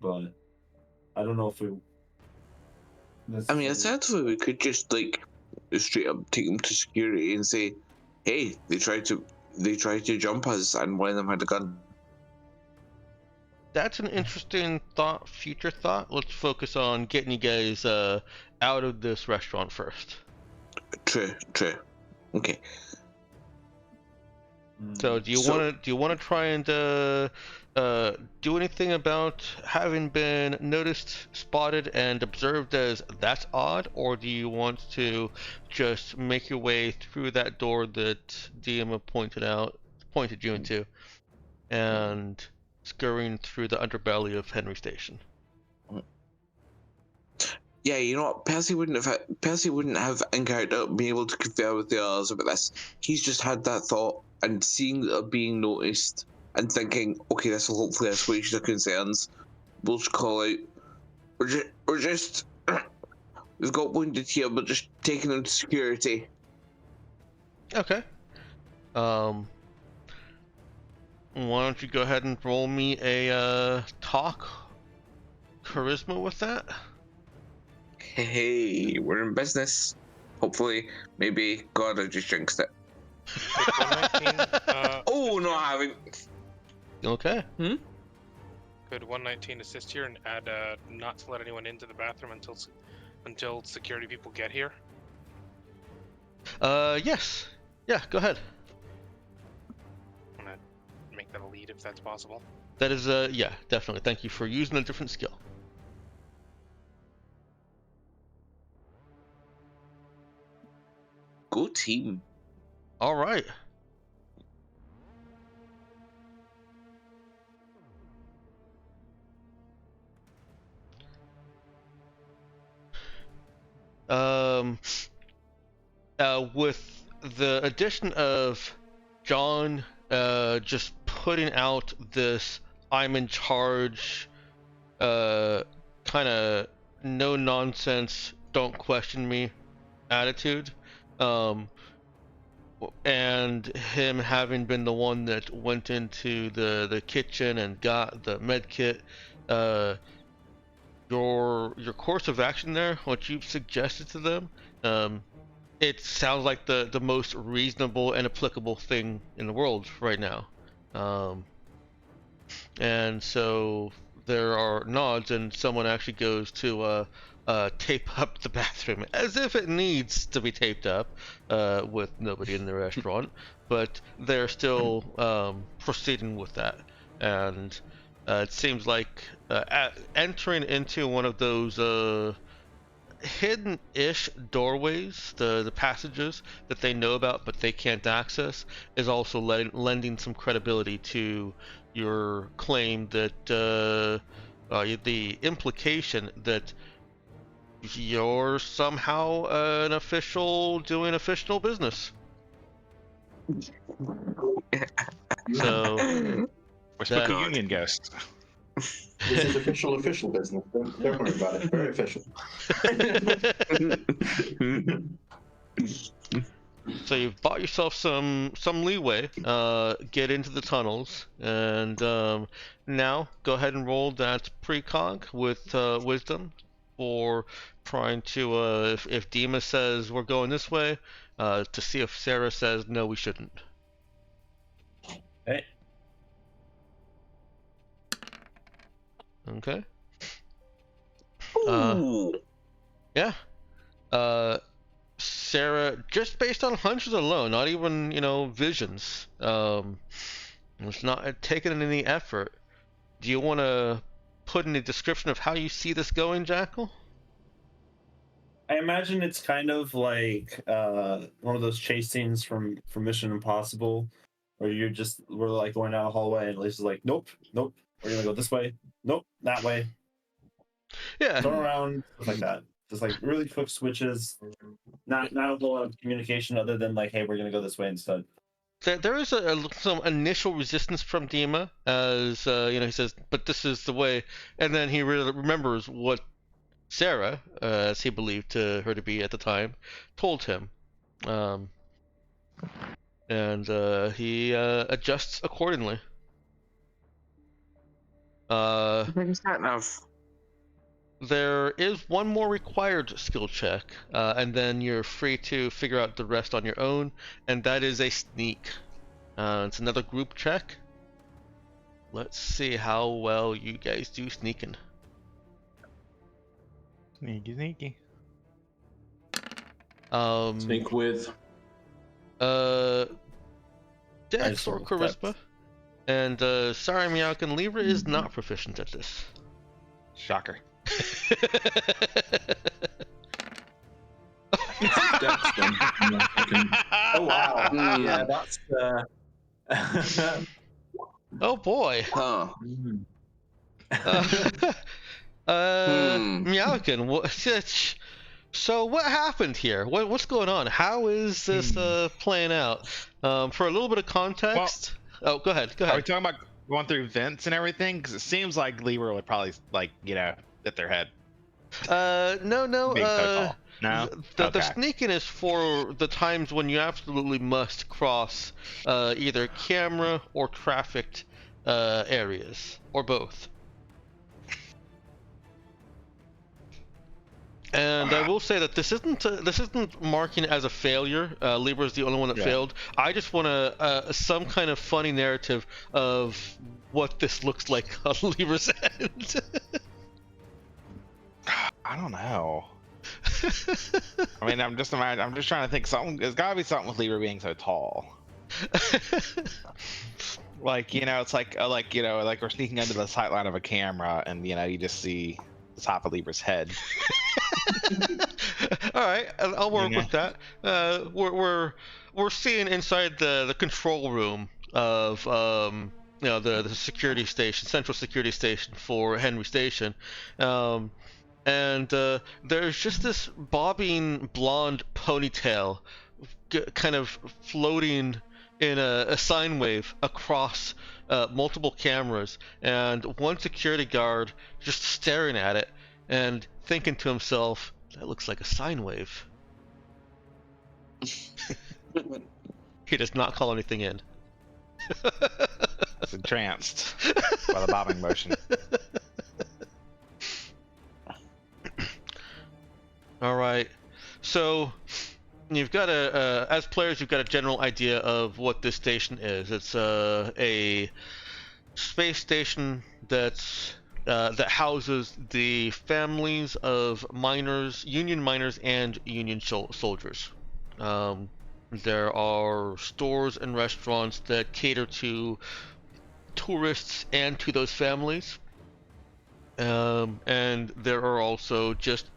Speaker 1: But I don't know if we.
Speaker 5: I mean, essentially, we could just straight up take them to security and say, "Hey, they tried to jump us, and one of them had a gun."
Speaker 4: That's an interesting thought, future thought. Let's focus on getting you guys out of this restaurant first.
Speaker 5: True. Okay.
Speaker 4: So do you want to try and do anything about having been noticed, spotted, and observed as that's odd, or do you want to just make your way through that door that Dima pointed you into, and scurrying through the underbelly of Henry Station?
Speaker 5: Yeah, you know what? Percy wouldn't have encountered being able to confer with the others about this. He's just had that thought and seeing that being noticed and thinking, okay, this will hopefully assuage their concerns. We'll just call out. We're just we've got wounded here, but just taking them to security.
Speaker 4: Okay. Why don't you go ahead and roll me a talk charisma with that?
Speaker 5: Hey, we're in business. Hopefully, maybe God, I just jinxed it.
Speaker 6: Could 119,
Speaker 5: Oh
Speaker 6: assist
Speaker 5: no,
Speaker 6: here?
Speaker 5: I haven't.
Speaker 4: Okay.
Speaker 6: Could 119 assist here and add not to let anyone into the bathroom until security people get here?
Speaker 4: Yes. Yeah, go ahead.
Speaker 6: I'm gonna make that a lead if that's possible.
Speaker 4: That is, yeah, definitely. Thank you for using a different skill.
Speaker 5: Go team.
Speaker 4: All right. With the addition of John, just putting out this "I'm in charge," kind of no nonsense, don't question me attitude, and him having been the one that went into the kitchen and got the med kit, your course of action there, what you've suggested to them, it sounds like the most reasonable and applicable thing in the world right now. And so there are nods, and someone actually goes to tape up the bathroom as if it needs to be taped up, with nobody in the restaurant, but they're still proceeding with that. And it seems like entering into one of those hidden-ish doorways, the passages that they know about but they can't access, is also lending some credibility to your claim that the implication that you're somehow an official doing official business. So
Speaker 9: We're spooky
Speaker 5: God.
Speaker 9: union ghosts.
Speaker 8: This is official business. Don't worry about it. Very official.
Speaker 4: So you've bought yourself some leeway, get into the tunnels, and now go ahead and roll that precog with wisdom for trying to, if Dima says we're going this way, to see if Sarah says no, we shouldn't.
Speaker 1: Hey.
Speaker 4: Okay.
Speaker 5: Ooh.
Speaker 4: Yeah. Sarah, just based on hunches alone, not even, visions, it's not taking any effort. Do you want to put in a description of how you see this going, Jackal?
Speaker 1: I imagine it's kind of like one of those chase scenes from Mission Impossible, where we're like going down a hallway and Lisa's like, nope, we're gonna go this way, nope, that way,
Speaker 4: Yeah.
Speaker 1: turn around, stuff like that. Just like really quick switches, not a whole lot of communication other than like, hey, we're gonna go this way instead.
Speaker 4: There is some initial resistance from Dima, as he says, but this is the way, and then he really remembers what Sarah, as he believed her to be at the time, told him, and he adjusts accordingly. There is one more required skill check, and then you're free to figure out the rest on your own, and that is a sneak. It's another group check. Let's see how well you guys do sneaking.
Speaker 9: Sneaky.
Speaker 8: Sneak with.
Speaker 3: Dex or
Speaker 1: rolled
Speaker 3: charisma.
Speaker 1: Dex.
Speaker 3: And sorry, Meowkin, Libra is not proficient at this.
Speaker 9: Shocker.
Speaker 8: Dex then. Oh wow.
Speaker 5: Hmm.
Speaker 8: Yeah, that's.
Speaker 3: Oh boy.
Speaker 5: Huh.
Speaker 3: Meowkin, so what happened here? What's going on? How is this playing out? For a little bit of context. Oh, go ahead.
Speaker 9: Are we talking about going through vents and everything? Because it seems like Libra would probably hit their head.
Speaker 3: No.
Speaker 9: Being so tall. No.
Speaker 3: The sneaking is for the times when you absolutely must cross either camera or trafficked areas, or both. And I will say that this isn't marking as a failure. Libra is the only one that failed. I just want some kind of funny narrative of what this looks like on Libra's end.
Speaker 9: I don't know. I mean, I'm just trying to think something. There's got to be something with Libra being so tall. It's like we're sneaking under the sight line of a camera, and you just see the top of Libra's head.
Speaker 3: All right, I'll work with that. We're seeing inside the control room of the security station, central security station for Henry Station, and there's just this bobbing blonde ponytail, kind of floating in a sine wave across multiple cameras, and one security guard just staring at it and thinking to himself, that looks like a sine wave. He does not call anything in.
Speaker 9: It's entranced by the bobbing motion.
Speaker 3: All right, so you've got as players, you've got a general idea of what this station is. It's a space station that houses the families of miners, Union miners, and Union soldiers. There are stores and restaurants that cater to tourists and to those families. And there are also just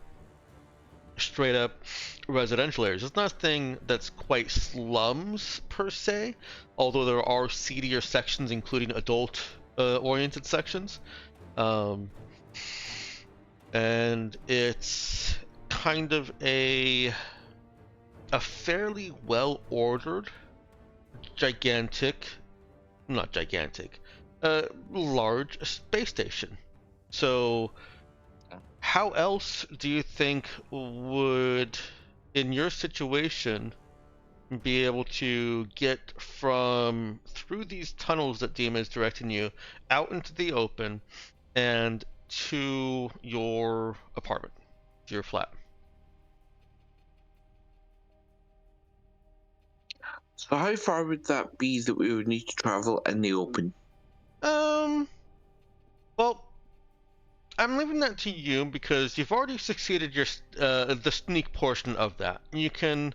Speaker 3: straight up residential areas. It's nothing that's quite slums per se, although there are seedier sections, including adult oriented sections. And it's kind of a fairly well ordered, large space station. So how else do you think would, in your situation, be able to get through these tunnels that DM is directing you out into the open and to your apartment, to your flat?
Speaker 5: So how far would that be that we would need to travel in the open?
Speaker 3: Well, I'm leaving that to you because you've already succeeded your the sneak portion of that. You can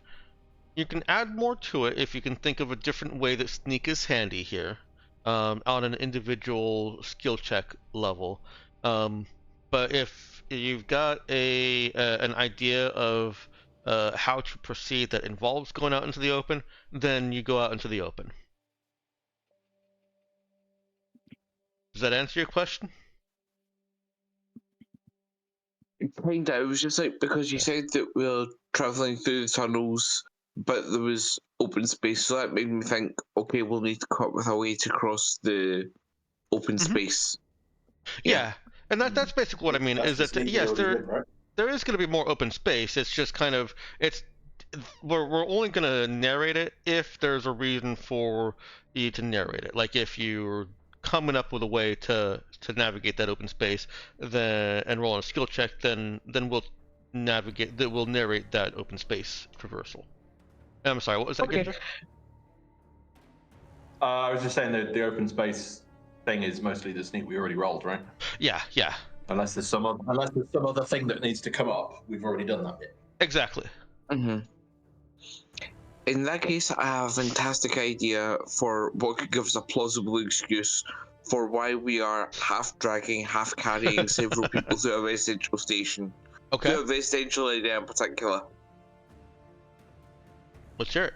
Speaker 3: add more to it if you can think of a different way that sneak is handy here, on an individual skill check level. But if you've got an idea of how to proceed that involves going out into the open, then you go out into the open. Does that answer your question?
Speaker 5: Kinda. It was just like because you said that we're traveling through the tunnels, but there was open space, so that made me think, okay, we'll need to come up with a way to cross the open space.
Speaker 3: Yeah, and that's basically what I mean. Is that yes, there is going to be more open space. It's just kind of we're only going to narrate it if there's a reason for you to narrate it. Like if you're coming up with a way to navigate that open space, then and roll on a skill check, then we'll narrate that open space traversal. I'm sorry, what was that?
Speaker 8: Okay.
Speaker 3: Ginger?
Speaker 8: I was just saying that the open space thing is mostly the sneak we already rolled, right?
Speaker 3: Yeah.
Speaker 8: Unless there's some other thing that needs to come up, we've already done that bit.
Speaker 3: Exactly.
Speaker 5: Mm-hmm. In that case, I have a fantastic idea for what could give us a plausible excuse for why we are half dragging, half carrying several people to a residential station.
Speaker 3: Okay.
Speaker 5: To a residential area in particular.
Speaker 3: Let's hear it.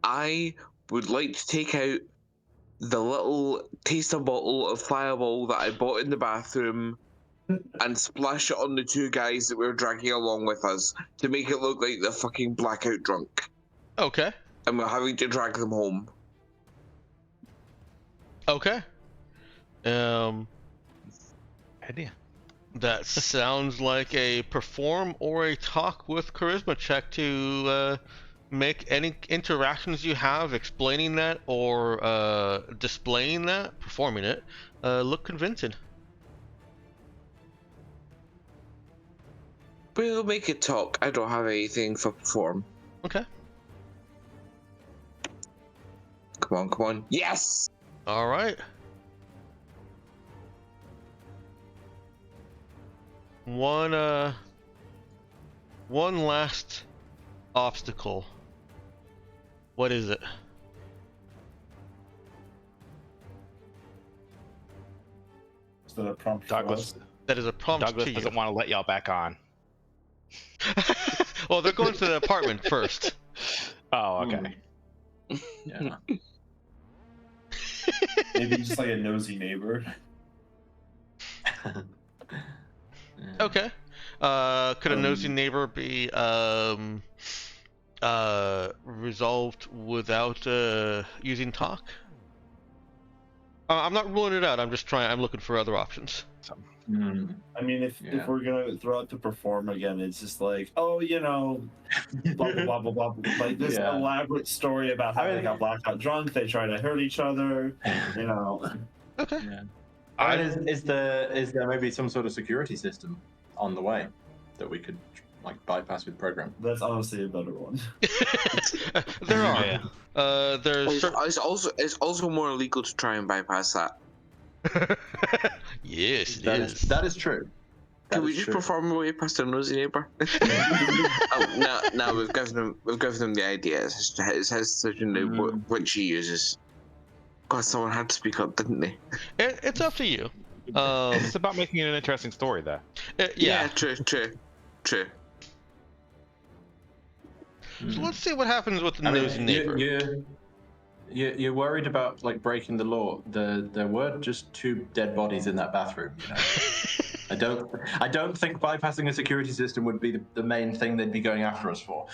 Speaker 5: I would like to take out the little taster bottle of Fireball that I bought in the bathroom and splash it on the two guys that we're dragging along with us to make it look like they're fucking blackout drunk.
Speaker 3: Okay.
Speaker 5: And we're having to drag them home.
Speaker 3: Okay.
Speaker 9: Idea.
Speaker 3: That sounds like a perform or a talk with charisma check to make any interactions you have explaining that or displaying that, performing it, look convincing.
Speaker 5: We'll make it talk. I don't have anything for perform.
Speaker 3: Okay.
Speaker 5: Come on, come on. Yes!
Speaker 3: All right. One last obstacle. What is it?
Speaker 1: Is that a prompt for
Speaker 7: Douglas,
Speaker 1: us?
Speaker 3: That is a prompt
Speaker 7: Douglas
Speaker 3: to you.
Speaker 7: doesn't want to let y'all back on.
Speaker 3: Well, they're going to the apartment first.
Speaker 7: Oh, okay.
Speaker 8: Yeah.
Speaker 1: Maybe just like a nosy neighbor.
Speaker 3: Okay. Could a nosy neighbor be resolved without using talk? I'm not ruling it out. I'm just trying. I'm looking for other options.
Speaker 1: I mean, if we're gonna throw out to perform again, it's just like, oh, you know, blah blah blah blah blah, like this elaborate story about how they got blackout drunk, they try to hurt each other, you know.
Speaker 3: Okay.
Speaker 8: Yeah. Is there maybe some sort of security system on the way that we could like bypass with program?
Speaker 1: That's honestly a better one.
Speaker 3: There are.
Speaker 7: Yeah.
Speaker 3: There's
Speaker 5: It's also more illegal to try and bypass that.
Speaker 3: Yes, it
Speaker 8: That
Speaker 3: is.
Speaker 8: is true.
Speaker 5: Can we just perform away past our nosy neighbor? No, we've given him the idea. It's his decision now what she uses. God, someone had to speak up, didn't they?
Speaker 3: It's up to you.
Speaker 7: It's about making it an interesting story, though.
Speaker 3: Yeah.
Speaker 5: True.
Speaker 3: So let's see what happens with the nosy neighbor.
Speaker 8: You're worried about like breaking the law. There were just 2 dead bodies in that bathroom. You know? I don't think bypassing a security system would be the main thing they'd be going after us for.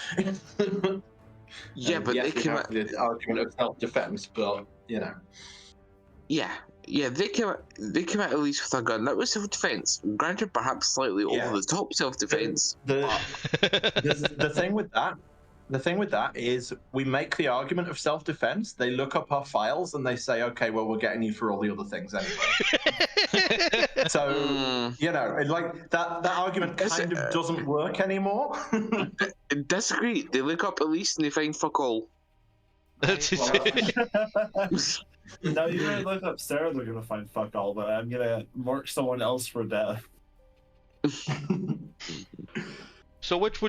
Speaker 5: Yeah, but
Speaker 8: yes,
Speaker 5: they
Speaker 8: we
Speaker 5: came
Speaker 8: have
Speaker 5: out.
Speaker 8: the argument of self-defense, but you know.
Speaker 5: Yeah, they came out at least with a gun. That was self-defense. Granted, perhaps slightly over the top self-defense.
Speaker 8: The thing with that. The thing with that is we make the argument of self-defense. They look up our files and they say, okay, well, we're getting you for all the other things anyway. So, you know, like that argument kind of doesn't work anymore.
Speaker 5: Disagree. They look up police and they find fuck all.
Speaker 1: Now you're gonna look up Sarah, they're gonna find fuck all, but I'm gonna mark someone else for death.
Speaker 3: So which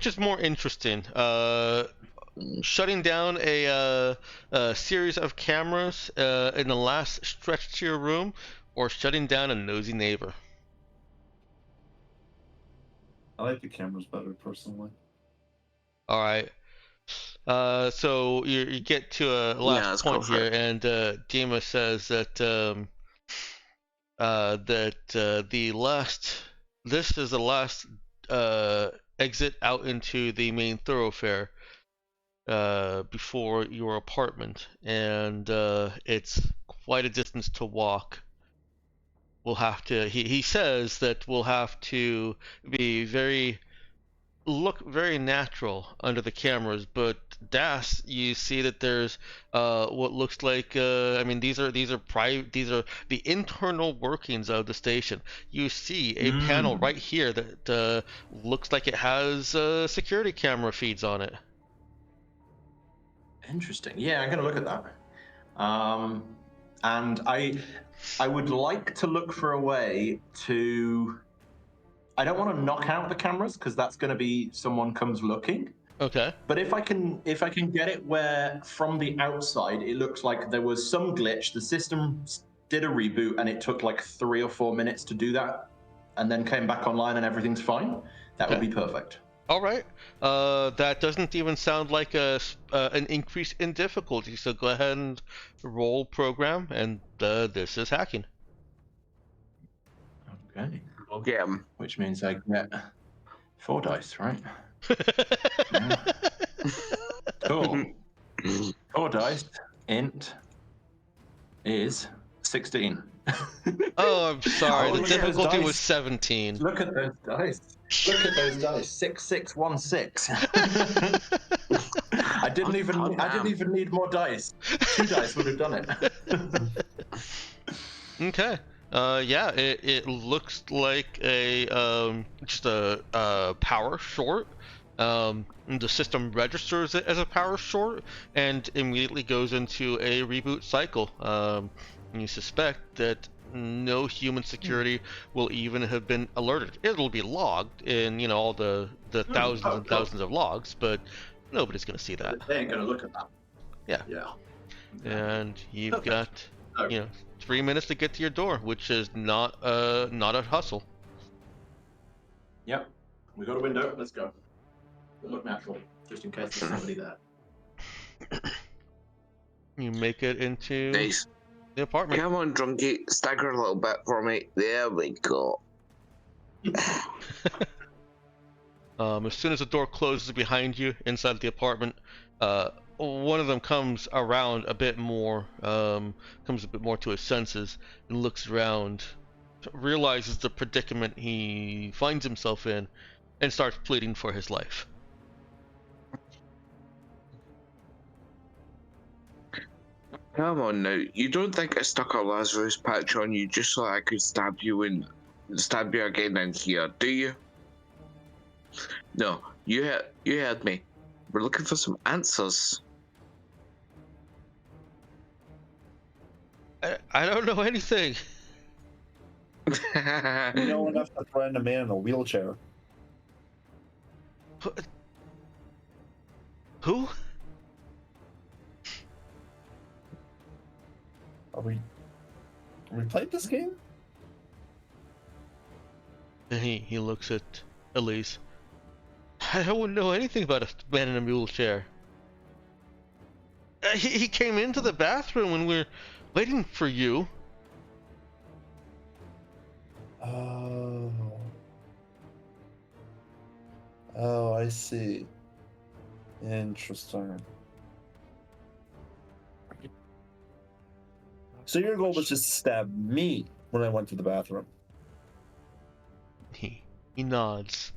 Speaker 3: is more interesting? Shutting down a series of cameras in the last stretch to your room, or shutting down a nosy neighbor?
Speaker 1: I like the cameras better, personally.
Speaker 3: All right. So you get to a last point here, and Dima says that this is the last exit out into the main thoroughfare before your apartment, and it's quite a distance to walk. We'll have to. He says that we'll have to be look very natural under the cameras, but Das, you see that there's what looks like I mean these are the internal workings of the station. You see a panel right here that looks like it has security camera feeds on it.
Speaker 8: Interesting. Yeah, I'm gonna look at that. And I would like to look for a way to. I don't want to knock out the cameras because that's going to be someone comes looking.
Speaker 3: Okay.
Speaker 8: But if I can get it where from the outside it looks like there was some glitch, the system did a reboot and it took like 3 or 4 minutes to do that, and then came back online and everything's fine, that would be perfect.
Speaker 3: All right. That doesn't even sound like an increase in difficulty. So go ahead and roll program, and this is hacking.
Speaker 8: Okay.
Speaker 5: I'll get him.
Speaker 8: Which means I get 4 dice, right? Cool. 4 dice. Int is 16.
Speaker 3: Oh, I'm sorry.
Speaker 8: Oh,
Speaker 3: The
Speaker 8: look at those
Speaker 3: difficulty was
Speaker 8: dice.
Speaker 3: 17.
Speaker 8: Look at those dice. Look at those dice. 6, 6, 1, 6. I didn't even need more dice. 2 dice would have done it.
Speaker 3: Okay. Yeah, it looks like a just a power short. The system registers it as a power short and immediately goes into a reboot cycle. And you suspect that no human security will even have been alerted. It'll be logged in, all the thousands and thousands of logs, but nobody's gonna see that.
Speaker 8: They ain't gonna look at that.
Speaker 3: Yeah.
Speaker 8: Yeah.
Speaker 3: And you've got 3 minutes to get to your door, which is not a hustle.
Speaker 8: Yep. We got a window. Let's go. We'll look natural, just in case there's somebody there.
Speaker 3: You make it into
Speaker 5: Nice.
Speaker 3: the apartment.
Speaker 5: Come on, Drunky. Stagger a little bit for me. There we go.
Speaker 3: As soon as the door closes behind you inside the apartment, one of them comes around a bit more, comes a bit more to his senses and looks around, realizes the predicament he finds himself in, and starts pleading for his life.
Speaker 5: Come on now. You don't think I stuck a Lazarus patch on you just so I could stab you again in here, do you? No, you heard me. We're looking for some answers.
Speaker 3: I don't know anything.
Speaker 1: You know enough to threaten a man in a wheelchair.
Speaker 3: Who?
Speaker 1: Are we playing this game?
Speaker 3: And he looks at Elise. I don't know anything about a man in a wheelchair. He came into the bathroom when we were waiting for you.
Speaker 1: Oh, I see. Interesting. So your goal was just to stab me when I went to the bathroom.
Speaker 3: He nods.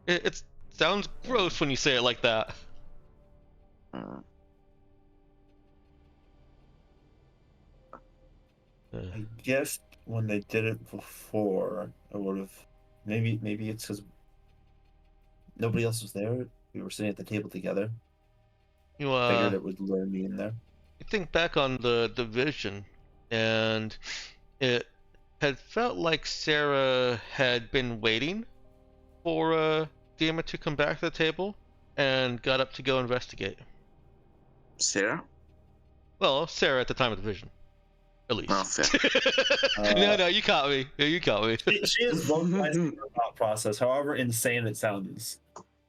Speaker 3: It sounds gross when you say it like that.
Speaker 1: I guess when they did it before, I would have. Maybe it's because nobody else was there. We were sitting at the table together.
Speaker 3: You
Speaker 1: Figured it would lure me in there.
Speaker 3: You think back on the vision, and it had felt like Sarah had been waiting for Dima to come back to the table, and got up to go investigate.
Speaker 5: Sarah?
Speaker 3: Well, Sarah at the time of the vision, at least.
Speaker 5: Oh, fair.
Speaker 3: No, you caught me. You caught me.
Speaker 1: She is vocalizing her thought process, however insane it sounds.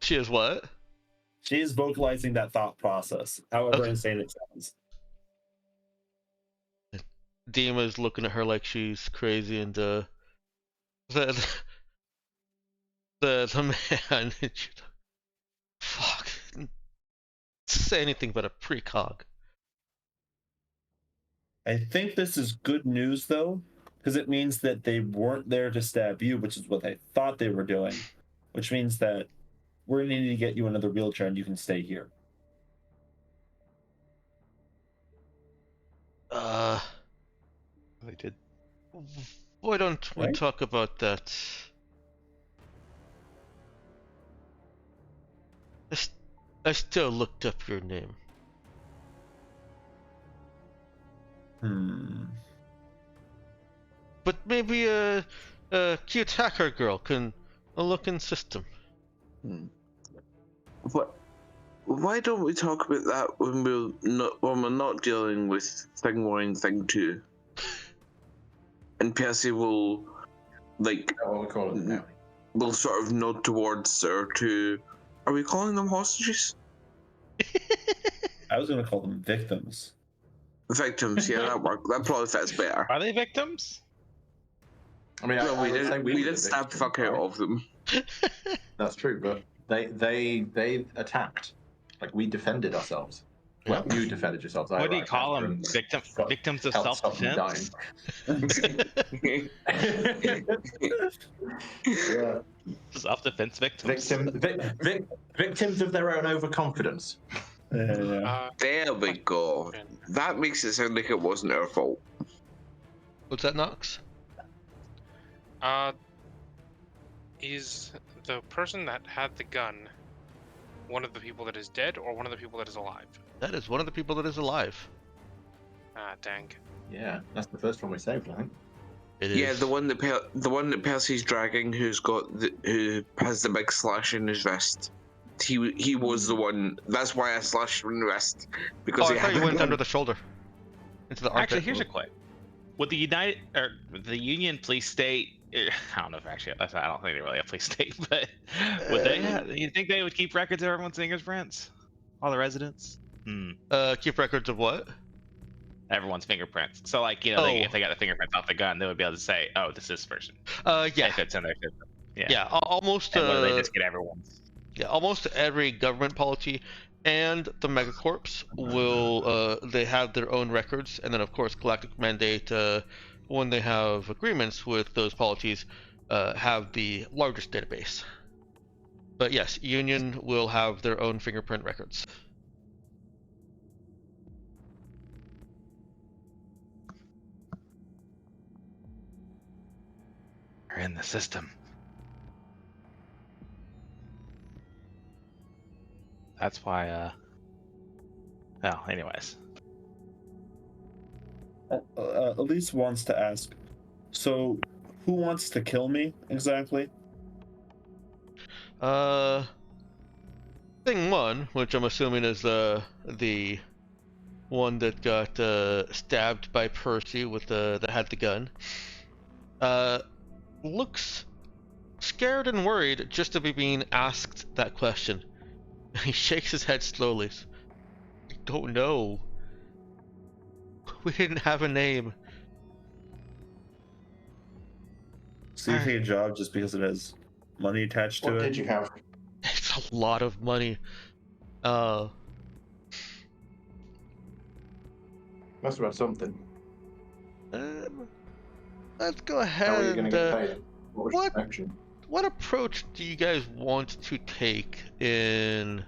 Speaker 3: She is what?
Speaker 1: She is vocalizing that thought process, however insane it sounds.
Speaker 3: Dima's looking at her like she's crazy, and the man, fuck, say anything but a precog.
Speaker 1: I think this is good news though, because it means that they weren't there to stab you, which is what I thought they were doing, which means that we're gonna need to get you another wheelchair and you can stay here.
Speaker 7: They did.
Speaker 3: Why don't we talk about that? I still looked up your name. But maybe a cute hacker girl can look in system.
Speaker 5: Why don't we talk about that when we're not dealing with Thing 1 and Thing 2? And Percy will, like,
Speaker 8: We'll call it
Speaker 5: will sort of nod towards our two. Are we calling them hostages?
Speaker 1: I was gonna call them victims.
Speaker 5: Victims, yeah, that worked. That probably fits better.
Speaker 9: Are they victims?
Speaker 8: I mean,
Speaker 5: Well,
Speaker 8: I would say
Speaker 5: we
Speaker 8: were
Speaker 5: did
Speaker 8: the
Speaker 5: stab the
Speaker 8: victims,
Speaker 5: fuck out
Speaker 8: right?
Speaker 5: of them.
Speaker 8: That's true, but they attacked. Like, we defended ourselves. Well, you defended yourselves.
Speaker 9: What do you call them? Victims of self-defense?
Speaker 8: Yeah.
Speaker 9: Self-defense victims.
Speaker 8: Victims of their own overconfidence.
Speaker 1: Yeah.
Speaker 5: There we go. That makes it sound like it wasn't our fault.
Speaker 3: What's that, Nox?
Speaker 6: Is the person that had the gun one of the people that is dead or one of the people that is alive?
Speaker 3: That is one of the people that is alive.
Speaker 6: Ah, dang.
Speaker 8: Yeah, that's the first one we saved, I think.
Speaker 3: It is.
Speaker 5: Yeah, the one that Percy's dragging, who has the big slash in his wrist. He was the one. That's why I slashed him in the wrist, because
Speaker 3: Oh, I thought you went under the shoulder. Into the armpit.
Speaker 9: Actually, here's a question: would the Union Police State? I don't know if actually. I don't think they really have police state, but would they? You think they would keep records of everyone's fingerprints? All the residents?
Speaker 3: Keep records of what?
Speaker 9: Everyone's fingerprints. So, like, you know, if they got the fingerprints off the gun, they would be able to say, "Oh, this is this person."
Speaker 3: Yeah.
Speaker 9: If it's in their system.
Speaker 3: Yeah. Almost.
Speaker 9: And whether they just get everyone's.
Speaker 3: Yeah, almost every government polity and the megacorps will they have their own records, and then of course Galactic Mandate, when they have agreements with those polities, have the largest database. But yes, Union will have their own fingerprint records.
Speaker 9: Are in the system. That's why, well, anyways.
Speaker 1: Elise wants to ask, so who wants to kill me exactly?
Speaker 3: Thing 1, which I'm assuming is the one that got stabbed by Percy with that had the gun, looks scared and worried just to be being asked that question. He shakes his head slowly. I don't know. We didn't have a name.
Speaker 1: So you take a job just because it has money attached to it?
Speaker 8: What did you have?
Speaker 3: It's a lot of money.
Speaker 8: Must have had something.
Speaker 3: Let's go
Speaker 8: How are you
Speaker 3: ahead.
Speaker 8: going to get paid? What was your action?
Speaker 3: What approach do you guys want to take in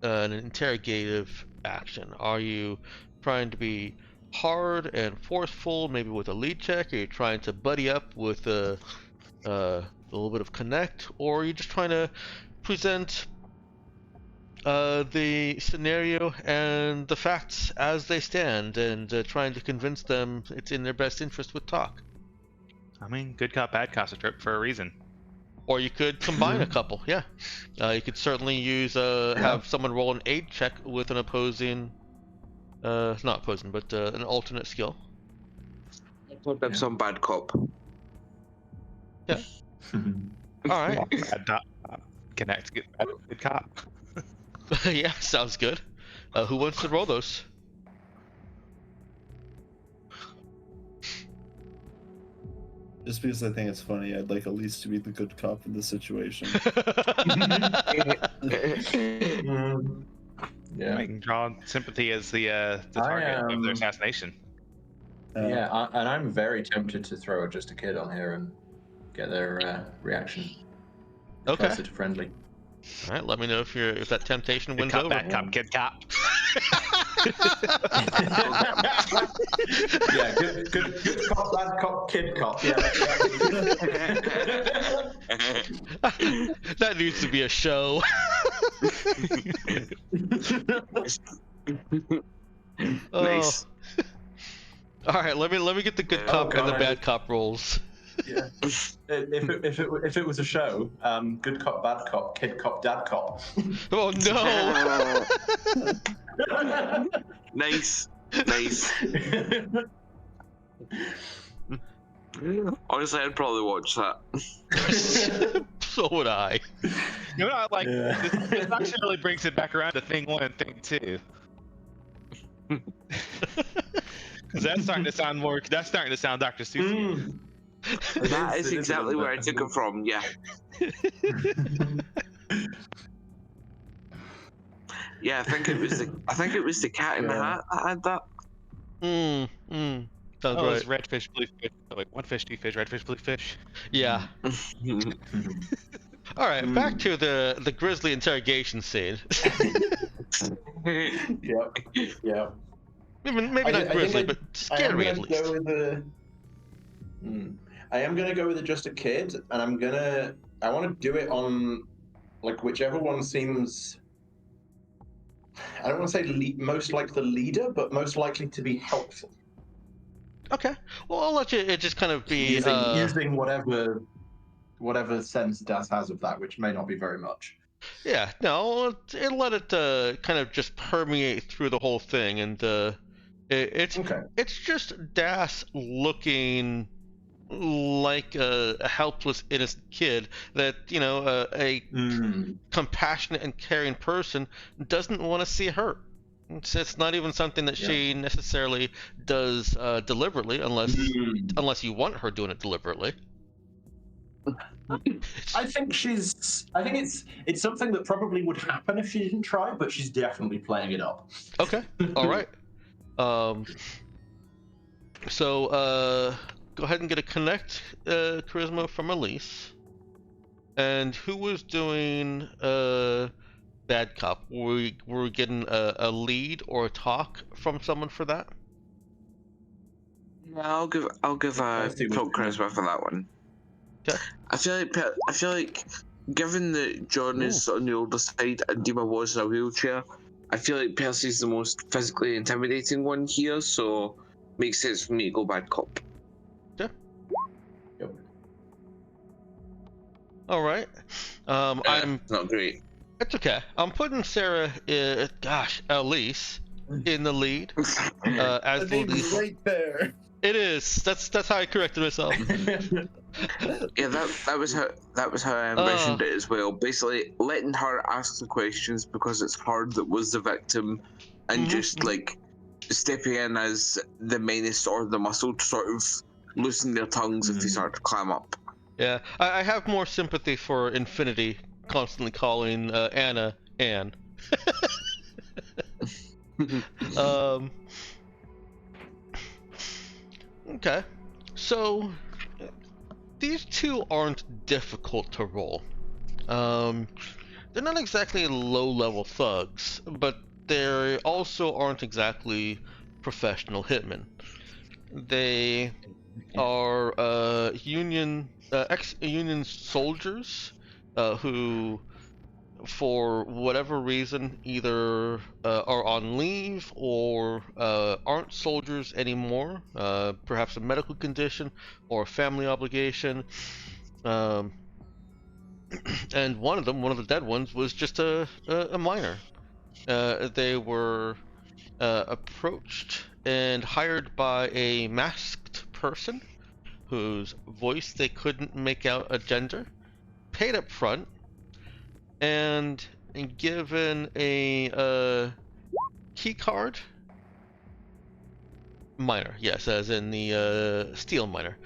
Speaker 3: an interrogative action? Are you trying to be hard and forceful, maybe with a lead check? Are you trying to buddy up with a little bit of connect? Or are you just trying to present the scenario and the facts as they stand and trying to convince them it's in their best interest with talk?
Speaker 9: I mean, good cop, bad cop's a trip for a reason.
Speaker 3: Or you could combine a couple, yeah. You could certainly use have someone roll an aid check with an opposing, not opposing, but an alternate skill.
Speaker 5: That's some bad cop.
Speaker 3: Yeah. All right.
Speaker 9: Connect, good cop.
Speaker 3: Yeah, sounds good. Who wants to roll those?
Speaker 1: Just because I think it's funny, I'd like Elise to be the good cop in this situation.
Speaker 8: Yeah.
Speaker 9: I can draw sympathy as the target of their assassination.
Speaker 8: Yeah, and I'm very tempted to throw just a kid on here and get their reaction.
Speaker 3: Okay.
Speaker 8: Closer to friendly.
Speaker 3: All right. Let me know if that temptation
Speaker 9: Good
Speaker 3: wins
Speaker 9: cop,
Speaker 3: over.
Speaker 9: bad cop, good cop.
Speaker 8: Yeah, good cop, bad cop, kid cop. Yeah.
Speaker 3: That needs to be a show.
Speaker 5: Nice.
Speaker 3: All right. Let me get the good cop and the bad cop rolls.
Speaker 8: Yeah. If it was a show, good cop, bad cop, kid cop, dad cop.
Speaker 3: Oh no!
Speaker 5: Nice. Honestly, I'd probably watch that.
Speaker 3: So would I.
Speaker 9: You know, like this actually really brings it back around to thing 1 and thing 2. Because that's starting to sound more. That's starting to sound Dr. Seuss.
Speaker 5: That is exactly where I took it from. Yeah. Yeah, I think it was the Cat in the Hat that had that.
Speaker 3: Sounds
Speaker 9: Oh,
Speaker 3: right.
Speaker 9: it's red fish, blue fish. Like one fish, two fish, red fish, blue fish.
Speaker 3: Yeah. All right, back to the grisly interrogation scene.
Speaker 8: Yep.
Speaker 3: Maybe not grisly, but scary at least.
Speaker 8: I am gonna go with just a kid, and I want to do it on like whichever one seems. I don't want to say most like the leader, but most likely to be helpful.
Speaker 3: Okay. Well, I'll let you. It just kind of be
Speaker 8: using whatever sense Das has of that, which may not be very much.
Speaker 3: Yeah. No. Let it kind of just permeate through the whole thing, and it's just Das looking like a helpless, innocent kid that a compassionate and caring person doesn't want to see hurt. It's not even something that she necessarily does deliberately, unless you want her doing it deliberately.
Speaker 8: I think it's something that probably would happen if she didn't try, but she's definitely playing it up.
Speaker 3: Okay. All right. So go ahead and get a connect charisma from Elise. And who was doing bad cop? Were we getting a lead or a talk from someone for that?
Speaker 5: Yeah, I'll give talk charisma for that one.
Speaker 3: Okay.
Speaker 5: I feel like given that John is on the older side and Dima was in a wheelchair, I feel like Percy's the most physically intimidating one here, so makes sense for me to go bad cop.
Speaker 3: Okay.
Speaker 8: Yep.
Speaker 3: All right. I'm
Speaker 5: not great.
Speaker 3: It's okay. I'm putting Sarah, Elise, in the lead as the lead.
Speaker 1: Right there.
Speaker 3: It is. That's how I corrected myself.
Speaker 5: Yeah, that was how I envisioned it as well. Basically, letting her ask the questions because it's her that was the victim, and just like stepping in as the menace or the muscle to sort of loosen their tongues if they start to climb up.
Speaker 3: Yeah, I have more sympathy for Infinity constantly calling Anna Anne. Okay, so these two aren't difficult to roll. They're not exactly low-level thugs, but they also aren't exactly professional hitmen. They are ex-Union soldiers who, for whatever reason, either are on leave or aren't soldiers anymore, perhaps a medical condition or a family obligation. And one of the dead ones, was just a minor. They were approached and hired by a masked person whose voice they couldn't make out a gender, paid up front, and given a key card. Minor, yes, as in the steel minor.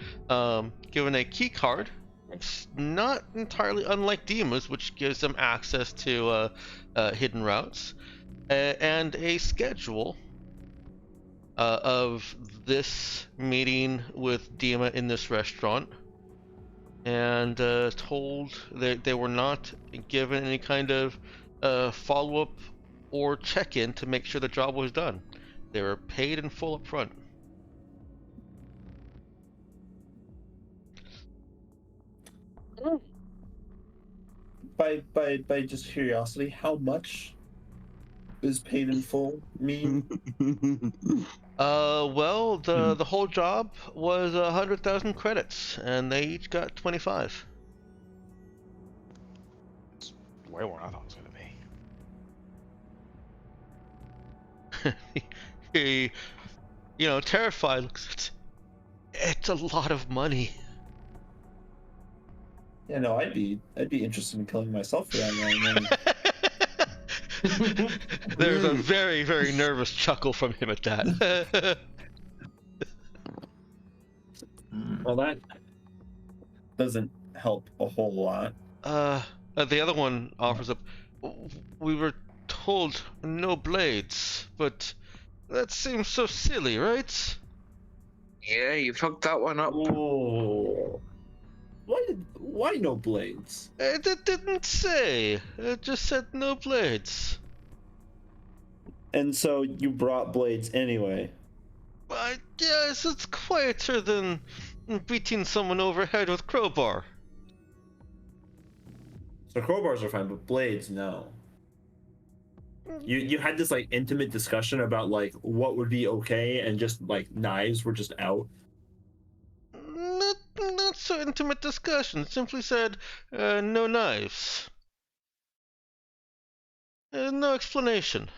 Speaker 3: Given a key card, it's not entirely unlike Dima's, which gives them access to hidden routes, and a schedule of this meeting with Dima in this restaurant, and told that they were not given any kind of follow-up or check-in to make sure the job was done. They were paid in full up front.
Speaker 1: By just curiosity, how much is paid in full mean?
Speaker 3: Well, the whole job was 100,000 credits, and they each got 25.
Speaker 9: Way more than I thought it was gonna be.
Speaker 3: He, terrified, looks at it's a lot of money.
Speaker 1: Yeah, no, I'd be interested in killing myself for that amount.
Speaker 3: There's a very, very nervous chuckle from him at that.
Speaker 1: Well, that doesn't help a whole lot.
Speaker 3: The other one offers up. We were told no blades, but that seems so silly, right?
Speaker 5: Yeah, you fucked that one up.
Speaker 1: Oh. Why no blades?
Speaker 3: It didn't say. It just said no blades.
Speaker 1: And so you brought blades anyway.
Speaker 3: Yes, it's quieter than beating someone overhead with crowbar.
Speaker 1: So crowbars are fine, but blades, no. You had this like intimate discussion about like what would be okay, and just like knives were just out.
Speaker 3: Not so intimate discussion. Simply said, no knives. No explanation.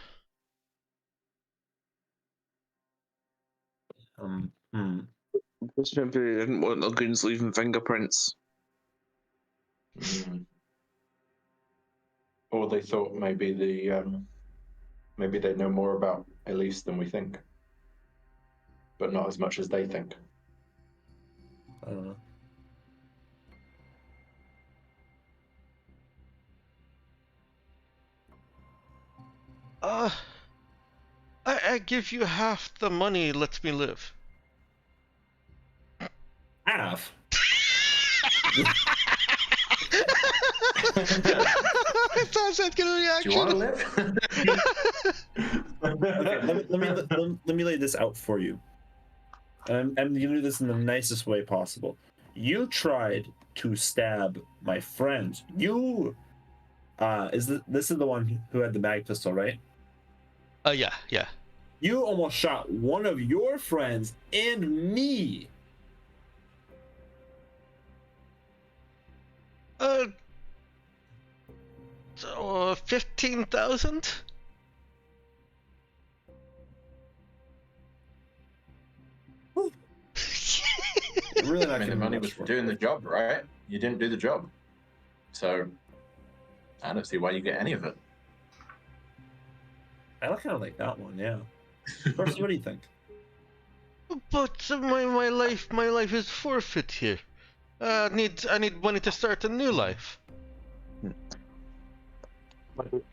Speaker 5: Just maybe they didn't want the goons leaving fingerprints.
Speaker 8: Or they thought maybe maybe they know more about Elise than we think, but not as much as they think.
Speaker 1: I don't know.
Speaker 3: I give you half the money lets me live.
Speaker 1: Half?
Speaker 3: I thought I was getting a reaction.
Speaker 8: Do you want to live?
Speaker 1: Okay, let me lay this out for you. I'm going to do this in the nicest way possible. You tried to stab my friend. You, this is the one who had the mag pistol, right?
Speaker 3: Yeah.
Speaker 1: You almost shot one of your friends and me.
Speaker 3: 15,000?
Speaker 1: Really not
Speaker 8: I mean, the money was for doing the job, right? You didn't do the job, so I don't see why you get any of it.
Speaker 1: I kind of like that one, yeah. First, what do you think?
Speaker 3: But my life is forfeit here. I need money to start a new life.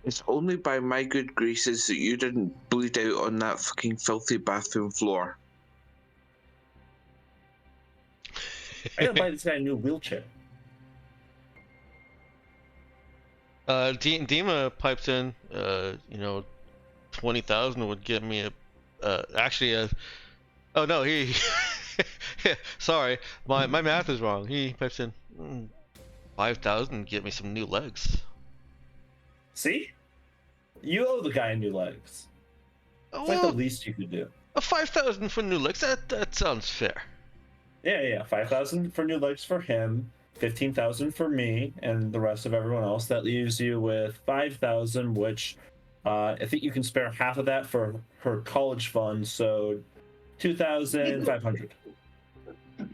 Speaker 5: It's only by my good graces that you didn't bleed out on that fucking filthy bathroom floor.
Speaker 1: I gotta buy this guy a new wheelchair.
Speaker 3: Dima pipes in. 20,000 would get me oh no, he. Sorry, my math is wrong. He pipes in 5,000 get me some new legs.
Speaker 1: See? You owe the guy new legs. It's like the least you could do.
Speaker 3: 5,000 for new legs. That sounds fair.
Speaker 1: Yeah. 5,000 for new legs for him, 15,000 for me, and the rest of everyone else. That leaves you with 5,000, which I think you can spare half of that for her college fund. So 2,500.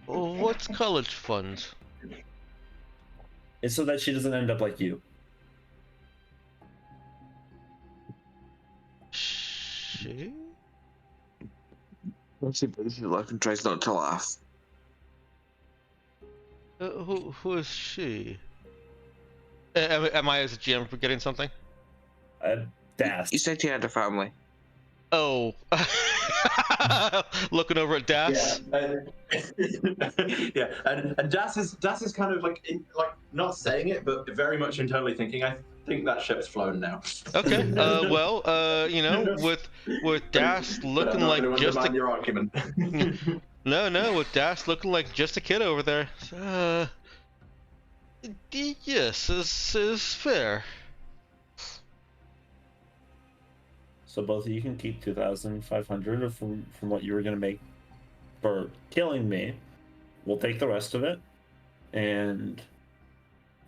Speaker 3: What's college funds?
Speaker 1: It's so that she doesn't end up like you.
Speaker 3: She?
Speaker 5: She laughs and tries not to laugh.
Speaker 3: Who is she? Am I as a GM forgetting something?
Speaker 1: Das.
Speaker 5: You said you had a family.
Speaker 3: Oh. Looking over at Das.
Speaker 8: Yeah, and Das is kind of like not saying it, but very much internally thinking, I think that ship's flown now.
Speaker 3: Okay. Well, with Das looking like just a
Speaker 8: your argument.
Speaker 3: No, with Das looking like just a kid over there. Yes, is fair.
Speaker 1: So both of you can keep 2,500 from what you were gonna make for killing me. We'll take the rest of it, and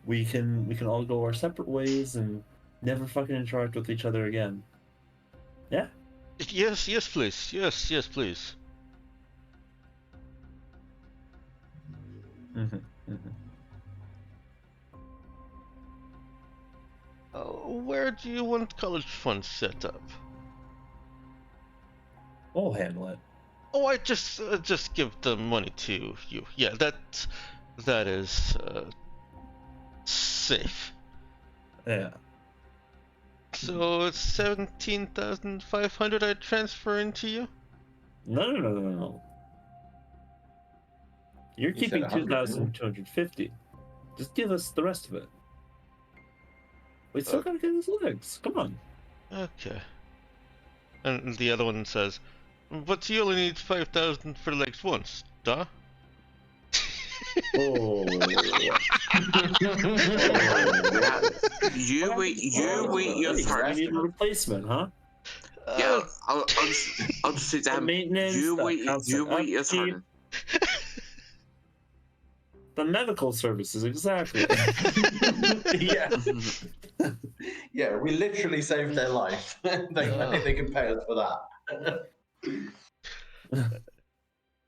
Speaker 1: we can all go our separate ways and never fucking interact with each other again. Yeah.
Speaker 4: Yes, yes, please. Yes, yes, please.
Speaker 1: Mm-hmm. Mm-hmm.
Speaker 4: Where do you want college funds set up?
Speaker 1: We'll handle it.
Speaker 4: Oh, I just give the money to you. Yeah, that is safe.
Speaker 1: Yeah.
Speaker 4: So it's 17,500 I transfer into you?
Speaker 1: No. You're
Speaker 8: You said
Speaker 1: keeping
Speaker 8: 100, didn't
Speaker 1: 2,250. Just give us the rest of it. We still gotta get his legs. Come on.
Speaker 4: Okay. And the other one says, but you only need 5,000 for the legs once, duh?
Speaker 1: Oh.
Speaker 5: You wait your
Speaker 1: You
Speaker 5: turn.
Speaker 1: need a replacement, huh?
Speaker 5: Yeah, I'll just say to
Speaker 1: The
Speaker 5: him,
Speaker 1: maintenance,
Speaker 5: you
Speaker 1: the
Speaker 5: wait
Speaker 1: constant
Speaker 5: your
Speaker 1: upkeep.
Speaker 5: turn.
Speaker 1: The medical services, exactly.
Speaker 8: Yeah. Yeah, we literally saved their life. They can pay us for that.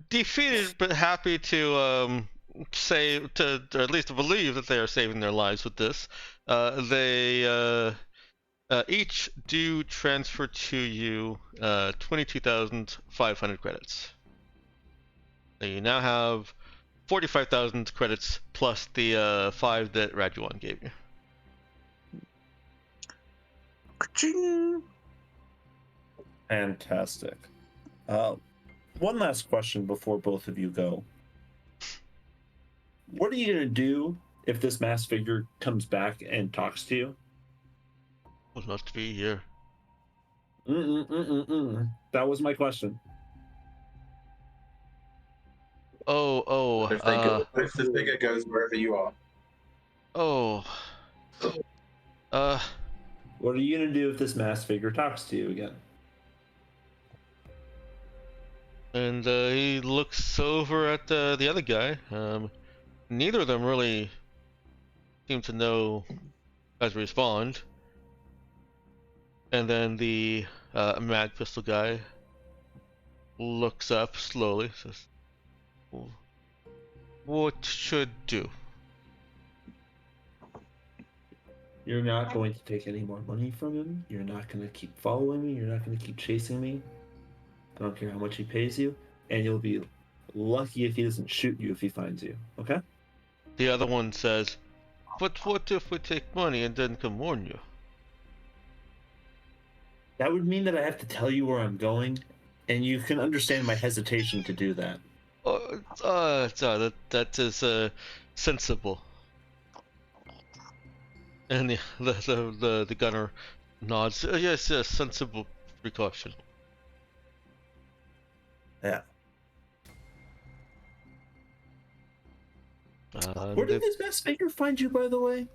Speaker 4: Defeated, but happy to say to or at least believe that they are saving their lives with this. They each do transfer to you 22,500 credits. So you now have 45,000 credits plus the 5 that Rajuan gave you.
Speaker 5: Ka-ching.
Speaker 1: Fantastic. One last question before both of you go. What are you gonna do if this mass figure comes back and talks to you?
Speaker 4: Would love to be here.
Speaker 1: That was my question.
Speaker 8: What if the figure goes wherever you are?
Speaker 1: What are you gonna do if this mass figure talks to you again?
Speaker 4: And he looks over at the other guy. Neither of them really seem to know how to respond. And then the mag pistol guy looks up slowly, says, "What should do?"
Speaker 1: You're not going to take any more money from him. You're not going to keep following me. You're not going to keep chasing me. I don't care how much he pays you. And you'll be lucky if he doesn't shoot you if he finds you. Okay?
Speaker 4: The other one says, "But what if we take money and then come warn you?"
Speaker 1: That would mean that I have to tell you where I'm going. And you can understand my hesitation to do that.
Speaker 4: That is sensible. And the gunner nods. Yes, sensible precaution.
Speaker 1: Yeah. Where did this mass figure find you, by the way?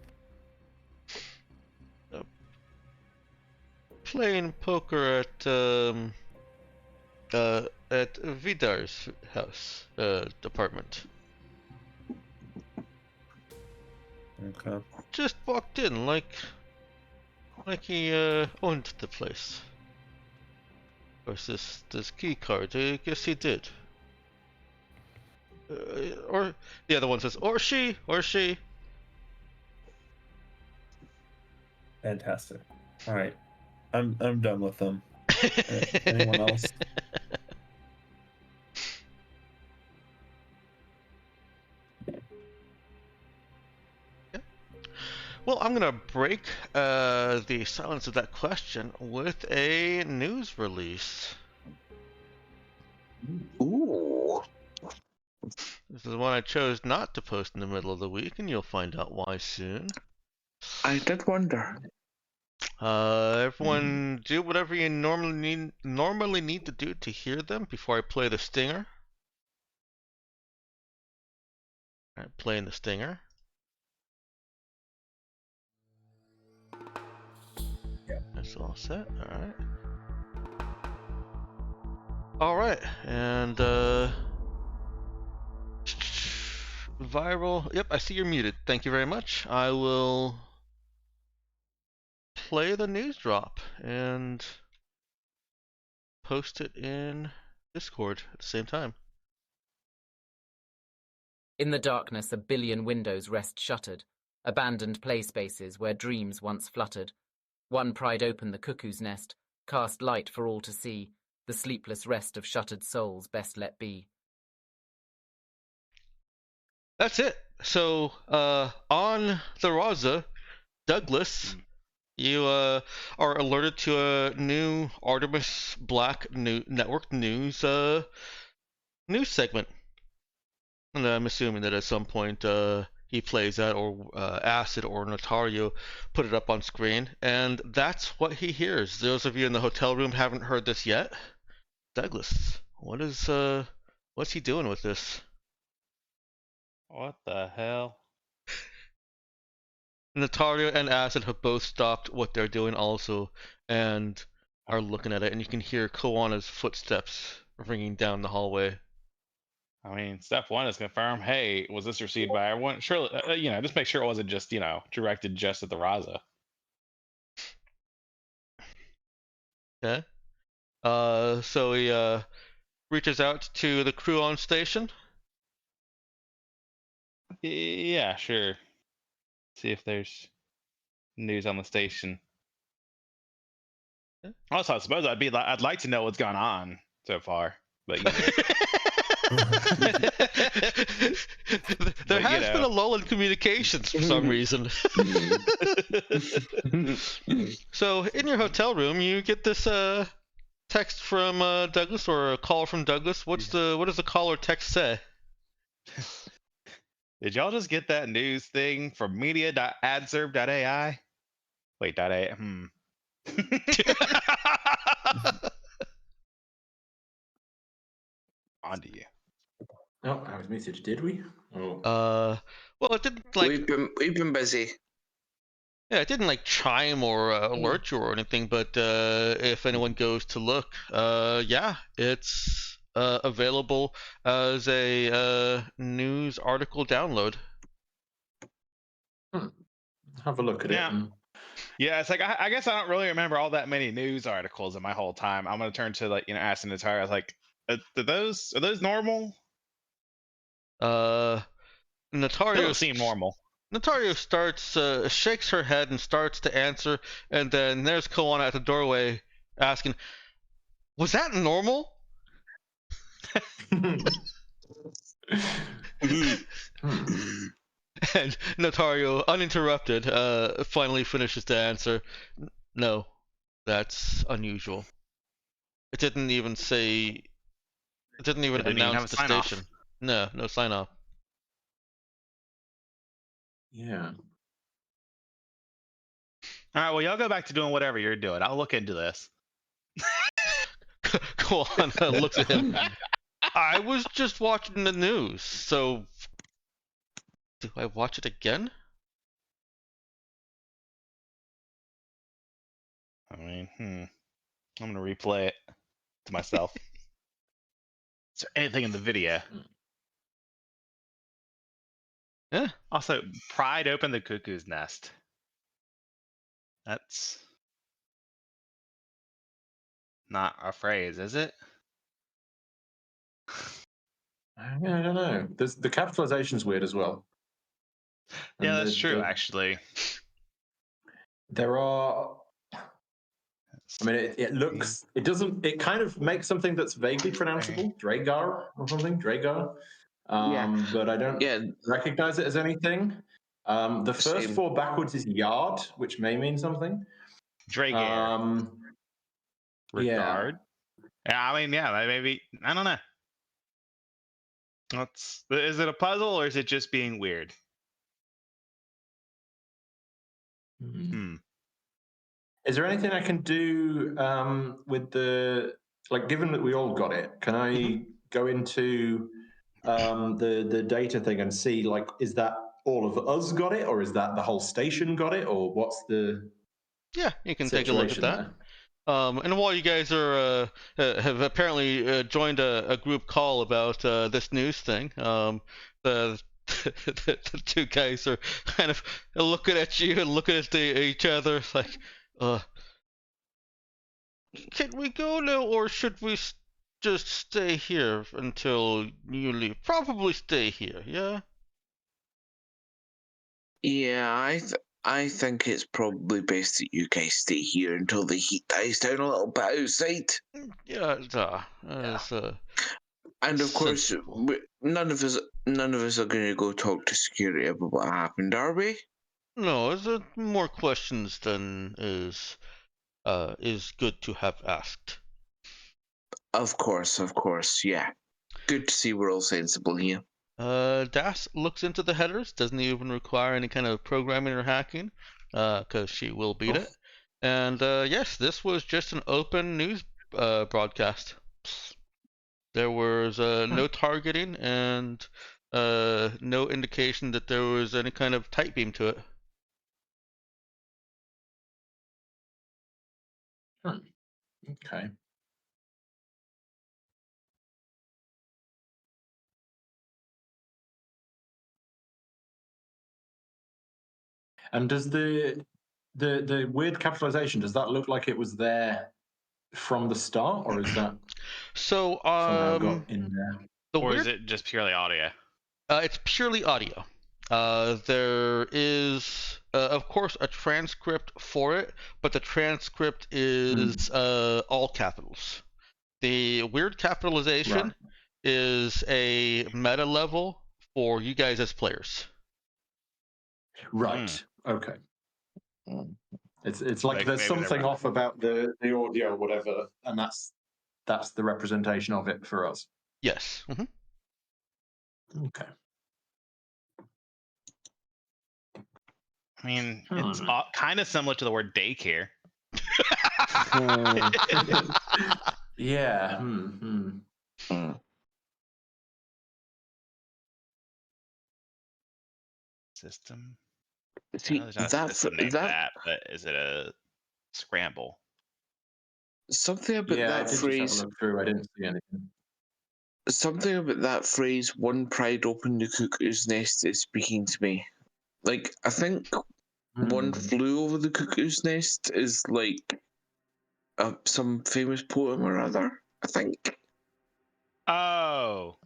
Speaker 4: Playing poker at Vidar's house, apartment.
Speaker 1: Okay.
Speaker 4: Just walked in like he owned the place. Or this key card? I guess he did. Or the other one says, or she.
Speaker 1: Fantastic. All right. I'm done with them. Anyone else?
Speaker 4: Well, I'm gonna break the silence of that question with a news release.
Speaker 5: Ooh.
Speaker 4: This is the one I chose not to post in the middle of the week, and you'll find out why soon.
Speaker 5: I did wonder.
Speaker 4: Everyone, do whatever you normally need to do to hear them before I play the stinger. All right, playing the stinger.
Speaker 8: Yeah.
Speaker 4: That's all set. All right. All right, and viral. Yep, I see you're muted. Thank you very much. I will play the news drop and post it in Discord at the same time.
Speaker 10: In the darkness, a billion windows rest shuttered, abandoned play spaces where dreams once fluttered. One pried open the cuckoo's nest, cast light for all to see, the sleepless rest of shuttered souls best let be.
Speaker 4: That's it. So, on the Raza, Douglas, you are alerted to a new Artemis Black Network news segment. And I'm assuming that at some point he plays that, or Acid or Notario put it up on screen, and that's what he hears. Those of you in the hotel room haven't heard this yet. Douglas, what's he doing with this?
Speaker 9: What the hell?
Speaker 4: Notario and Acid have both stopped what they're doing also, and are looking at it, and you can hear Koana's footsteps ringing down the hallway.
Speaker 9: I mean, step one is confirm. Hey, was this received by everyone? Surely, just make sure it wasn't just directed just at the Raza.
Speaker 4: Okay. So he reaches out to the crew on station.
Speaker 9: Yeah, sure. See if there's news on the station.
Speaker 4: Okay.
Speaker 9: Also, I suppose I'd like to know what's gone on so far, but
Speaker 4: there has been a lull in communications for some reason. So in your hotel room, you get this text from Douglas, or a call from Douglas. What does the call or text say?
Speaker 9: Did y'all just get that news thing from media.adserve.ai? Wait, .ai. On to you.
Speaker 8: Oh, I was muted. Did we? Oh.
Speaker 4: Well, it didn't like.
Speaker 5: We've been busy.
Speaker 4: Yeah, it didn't like chime or alert you or anything. But if anyone goes to look, yeah, it's available as a news article download.
Speaker 8: Have a look at it.
Speaker 9: Yeah, it's like I guess I don't really remember all that many news articles in my whole time. I'm gonna turn to asking the entire. I was like, are those normal?
Speaker 4: Notario
Speaker 9: seem normal.
Speaker 4: Notario starts shakes her head and starts to answer, and then there's Koana at the doorway asking, "Was that normal?" And Notario, uninterrupted, finally finishes the answer. No, that's unusual. It didn't even say. It didn't even announce the station. No sign off.
Speaker 8: Yeah.
Speaker 9: All right, well, y'all go back to doing whatever you're doing. I'll look into this.
Speaker 4: Koana looks at him. I was just watching the news, so do I watch it again?
Speaker 9: I mean, I'm gonna replay it to myself. Is there anything in the video?
Speaker 4: Yeah.
Speaker 9: Also, pried open the cuckoo's nest. That's not a phrase, is it?
Speaker 8: I don't know. The capitalization's weird as well.
Speaker 9: Yeah, that's true, actually.
Speaker 8: There are. I mean, it kind of makes something that's vaguely pronounceable, Dragar or something, Dragar. But I don't recognize it as anything. The first four backwards is yard, which may mean something.
Speaker 9: Dragar. Regard. Yeah, I mean, maybe, I don't know. Is it a puzzle or is it just being weird?
Speaker 8: Is there anything I can do with given that we all got it, can I go into the data thing and see, is that all of us got it, or is that the whole station got it, or what's the
Speaker 4: you can take a look at that.
Speaker 3: And while you guys are have apparently joined a group call about this news thing, the, the two guys are kind of looking at you and looking at each other like, can we go now, or should we just stay here until you leave? Probably stay here, yeah?
Speaker 5: Yeah, I think it's probably best that you guys stay here until the heat dies down a little bit outside.
Speaker 3: Yeah, it's,
Speaker 5: And of course,
Speaker 3: sensible.
Speaker 5: none of us are going to go talk to security about what happened, are we?
Speaker 3: No, there's more questions than is good to have asked.
Speaker 5: Of course, yeah. Good to see we're all sensible here.
Speaker 3: Das looks into the headers, doesn't even require any kind of programming or hacking, because she will beat it. And yes, this was just an open news broadcast. There was no targeting and no indication that there was any kind of tight beam to it.
Speaker 8: Okay. And does the weird capitalization, does that look like it was there from the start, or is that
Speaker 3: so
Speaker 8: somehow got in there?
Speaker 9: Or is it just purely audio?
Speaker 3: It's purely audio. There is, of course, a transcript for it, but the transcript is all capitals. The weird capitalization is a meta level for you guys as players.
Speaker 8: Right. Okay. It's like there's something off about the audio or whatever, and that's the representation of it for us.
Speaker 3: Yes. Mm-hmm.
Speaker 8: Okay.
Speaker 9: I mean, it's kind of similar to the word daycare.
Speaker 8: Yeah.
Speaker 9: System.
Speaker 5: See,
Speaker 9: that, but is it a scramble?
Speaker 5: Something about that phrase.
Speaker 8: Look through. I didn't see anything.
Speaker 5: Something about that phrase, "one pried open the cuckoo's nest," is speaking to me. Like, I think "one flew over the cuckoo's nest" is like some famous poem or other, I think.
Speaker 9: Oh,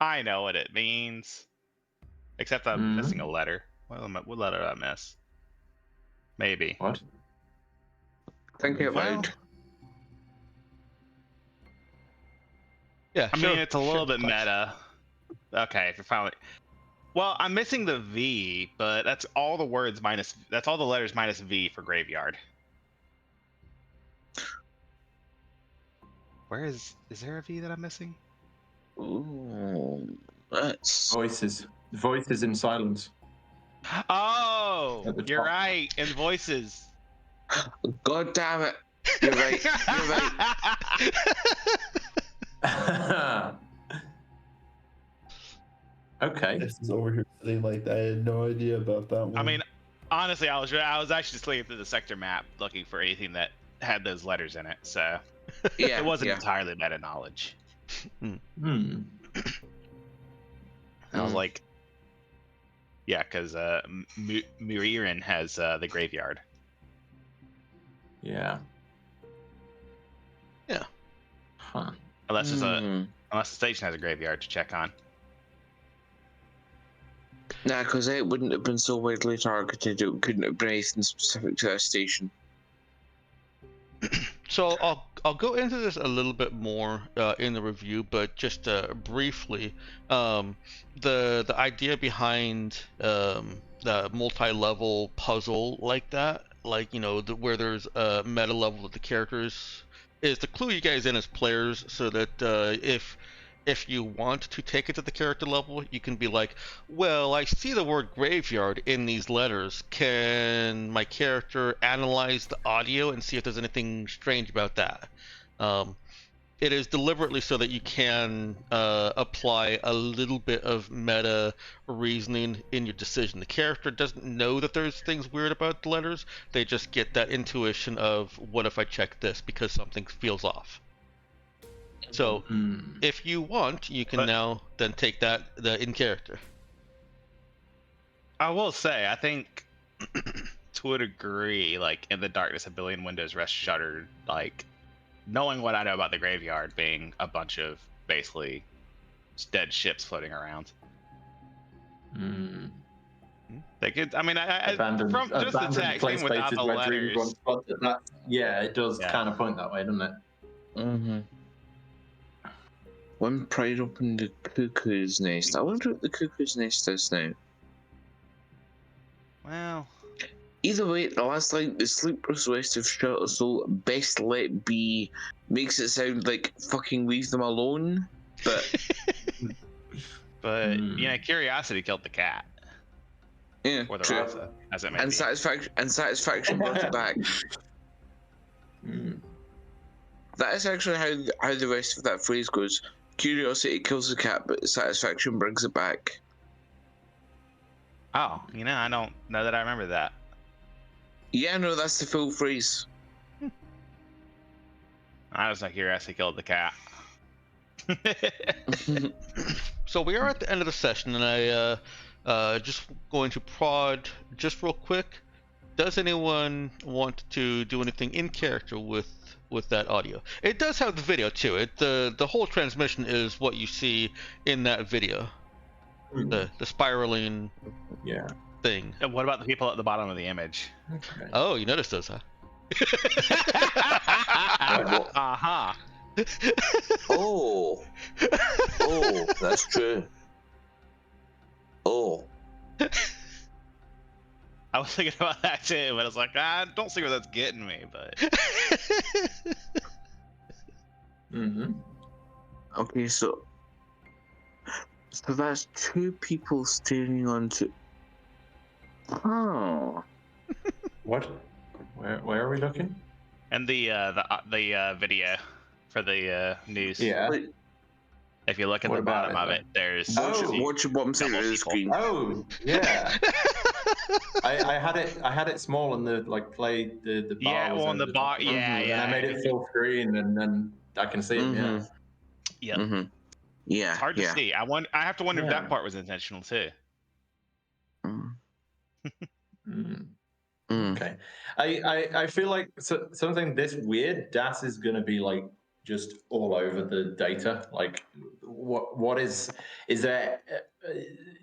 Speaker 9: I know what it means. Except I'm missing a letter. What letter did I miss? Maybe.
Speaker 8: What?
Speaker 5: Think out loud.
Speaker 3: Yeah,
Speaker 9: I mean, it's a little bit meta. Okay, if you're finally. Well, I'm missing the V, but that's all the words minus. That's all the letters minus V for graveyard. Where is there a V that I'm missing?
Speaker 5: Ooh, that's
Speaker 8: voices in silence.
Speaker 9: Oh, you're right. And voices.
Speaker 5: God damn it! You're right. You're right.
Speaker 8: Okay.
Speaker 1: This is over here sitting like I had no idea about that one.
Speaker 9: I mean, honestly, I was actually just looking through the sector map looking for anything that had those letters in it, so
Speaker 5: yeah,
Speaker 9: it wasn't entirely meta knowledge. I was like, yeah, because Muririn has the graveyard.
Speaker 8: Yeah.
Speaker 3: Yeah.
Speaker 8: Huh.
Speaker 9: Unless the station has a graveyard to check on.
Speaker 5: Nah, because it wouldn't have been so widely targeted. It couldn't have been anything specific to that station.
Speaker 3: So I'll go into this a little bit more in the review, but just briefly, the idea behind the multi-level puzzle like that, like where there's a meta level of the characters, is to clue you guys in as players, so that if you want to take it to the character level, you can be like, well, I see the word graveyard in these letters. Can my character analyze the audio and see if there's anything strange about that? it is deliberately so that you can apply a little bit of meta reasoning in your decision. The character doesn't know that there's things weird about the letters. They just get that intuition of, what if I check this because something feels off. So if you want, you can now then take that in character.
Speaker 9: I will say, I think to a degree, like in the darkness, a billion windows rest shuttered. Like knowing what I know about the graveyard being a bunch of basically dead ships floating around. They could. I mean, from just the text, even without the letters.
Speaker 8: Yeah, it does kind of point that way, doesn't it?
Speaker 5: Mm-hmm. One pride opened the cuckoo's nest. I wonder what the cuckoo's nest is now.
Speaker 9: Well,
Speaker 5: either way, the last line, the sleepless rest of Shelter Soul, best let be, makes it sound like fucking leave them alone, but...
Speaker 9: but, curiosity killed the cat.
Speaker 5: Yeah,
Speaker 9: or the
Speaker 5: true.
Speaker 9: Rasa, as it may be.
Speaker 5: Satisfaction brought it back. That is actually how the rest of that phrase goes. Curiosity kills the cat, but satisfaction brings it back.
Speaker 9: Oh, I don't know that I remember that.
Speaker 5: Yeah, no, that's the full phrase.
Speaker 9: I was like, curiosity killed the cat.
Speaker 3: So we are at the end of the session, and I just going to prod just real quick. Does anyone want to do anything in character with that audio? It does have the video too. The whole transmission is what you see in that video. The spiraling thing.
Speaker 9: And what about the people at the bottom of the image?
Speaker 3: Okay. Oh, you noticed those, huh?
Speaker 9: Aha.
Speaker 5: Oh, that's true. Oh.
Speaker 9: I was thinking about that too, but I was like, I don't see where that's getting me, but...
Speaker 5: Okay, so that's two people staring onto... Oh.
Speaker 8: What? Where are we looking?
Speaker 9: And the video for the news.
Speaker 8: Yeah.
Speaker 9: If you look at the bottom of it, there's
Speaker 5: watch your bottom side of the screen.
Speaker 8: Oh, yeah. I had it small and the play the bar.
Speaker 9: Yeah, well, on the bar. Yeah,
Speaker 8: And I made it full screen, and then I can see it. Yeah.
Speaker 9: Yeah.
Speaker 5: Yeah.
Speaker 9: It's hard to see. I have to wonder if that part was intentional too.
Speaker 8: Okay. I feel like something this weird, Das is gonna be like just all over the data. Like, what is there?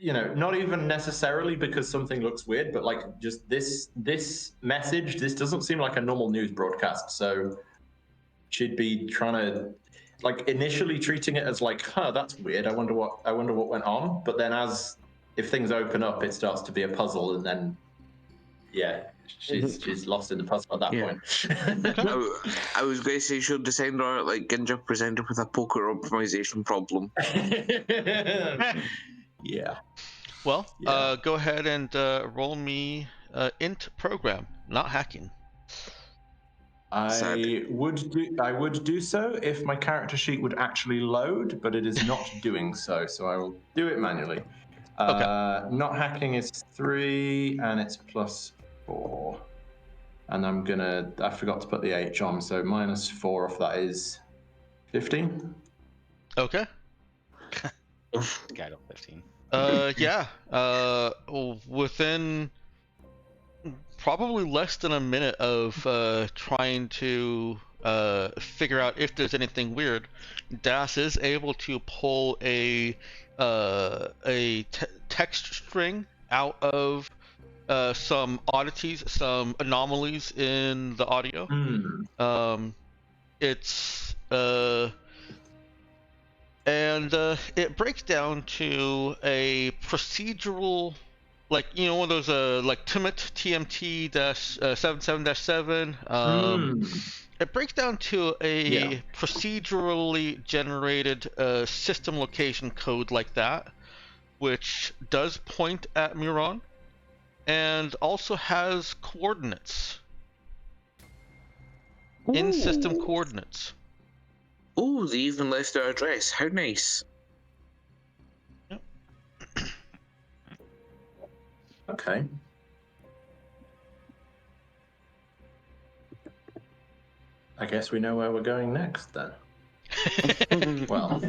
Speaker 8: Not even necessarily because something looks weird, but like just this message. This doesn't seem like a normal news broadcast. So she'd be trying to like initially treating it as like, that's weird. I wonder what went on. But then if things open up, it starts to be a puzzle, and then she's lost in the puzzle at that point.
Speaker 5: I was going to say she'll descend on it like Ginger presented with a poker optimization problem.
Speaker 8: Yeah.
Speaker 3: Well, go ahead and roll me int program, not hacking.
Speaker 8: I would do so if my character sheet would actually load, but it is not doing so. So I will do it manually. Not hacking is 3, and it's +4. And I forgot to put the H on, so -4 off that is 15.
Speaker 3: Okay.
Speaker 9: Guide on 15.
Speaker 3: Within probably less than a minute of trying to figure out if there's anything weird, Das is able to pull a text string out of some oddities, some anomalies in the audio. It's it breaks down to a procedural, like one of those like TMT-77-7. It breaks down to a procedurally generated system location code like that, which does point at Muron, and also has coordinates. In-system coordinates.
Speaker 5: Oh, they even left their address. How nice.
Speaker 8: Okay. I guess we know where we're going next then. Well,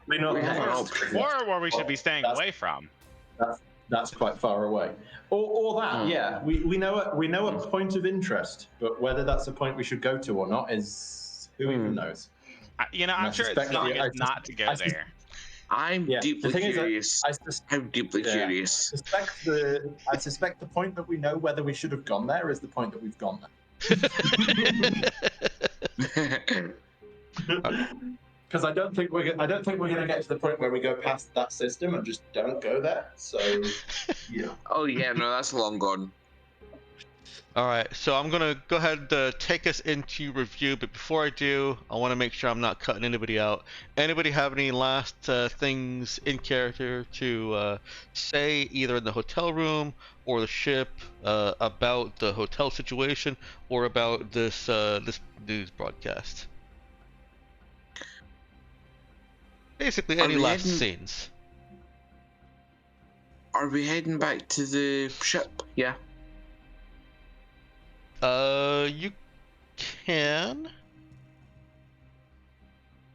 Speaker 8: we not
Speaker 5: We have an
Speaker 8: next.
Speaker 5: option.
Speaker 9: Or where we should be staying
Speaker 8: That's-
Speaker 9: away from.
Speaker 8: That's quite far away. Or that, yeah. We know a point of interest, but whether that's a point we should go to or not is who even knows.
Speaker 9: I'm sure it's silly not to go there.
Speaker 5: I'm deeply curious. I'm deeply curious.
Speaker 8: I suspect the point that we know whether we should have gone there is the point that we've gone there. Because I don't think we're going to get to the point where we go past that system and just don't go there. So, yeah.
Speaker 5: Oh yeah, no, that's long gone.
Speaker 4: All right, so I'm gonna go ahead and take us into review, but before I do, I want to make sure I'm not cutting anybody out. Anybody have any last things in character to say, either in the hotel room or the ship, about the hotel situation or about this this news broadcast? Basically, any last scenes.
Speaker 5: Are we heading back to the ship? Yeah.
Speaker 4: You can.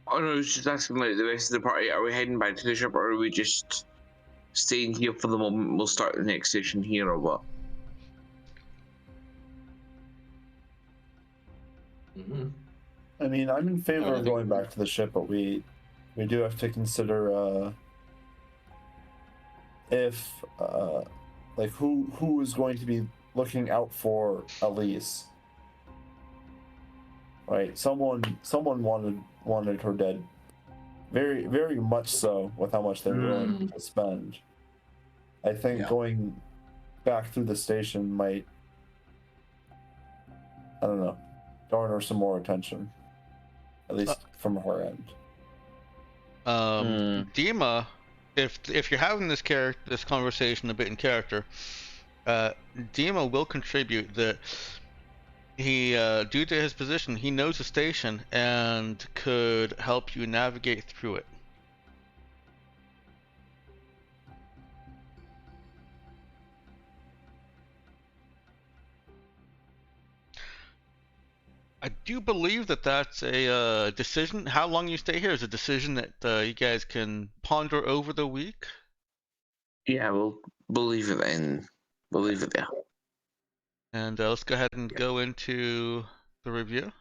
Speaker 5: Oh no, I was just asking like the rest of the party. Are we heading back to the ship, or are we just staying here for the moment? We'll start the next session here, or what?
Speaker 1: I mean, I'm in favor of going back to the ship, but we do have to consider if like who is going to be looking out for Elise. Right? Someone wanted her dead. Very, very much so, with how much they're willing to spend. I think going back through the station might, I don't know, garner some more attention. At least from her end.
Speaker 4: Dima, if you're having this conversation a bit in character, Dima will contribute that he, due to his position, he knows the station and could help you navigate through it. I do believe that that's a decision. How long you stay here is a decision that you guys can ponder over the week.
Speaker 5: Yeah, we'll leave it then. We'll leave it there.
Speaker 4: And let's go ahead and go into the review.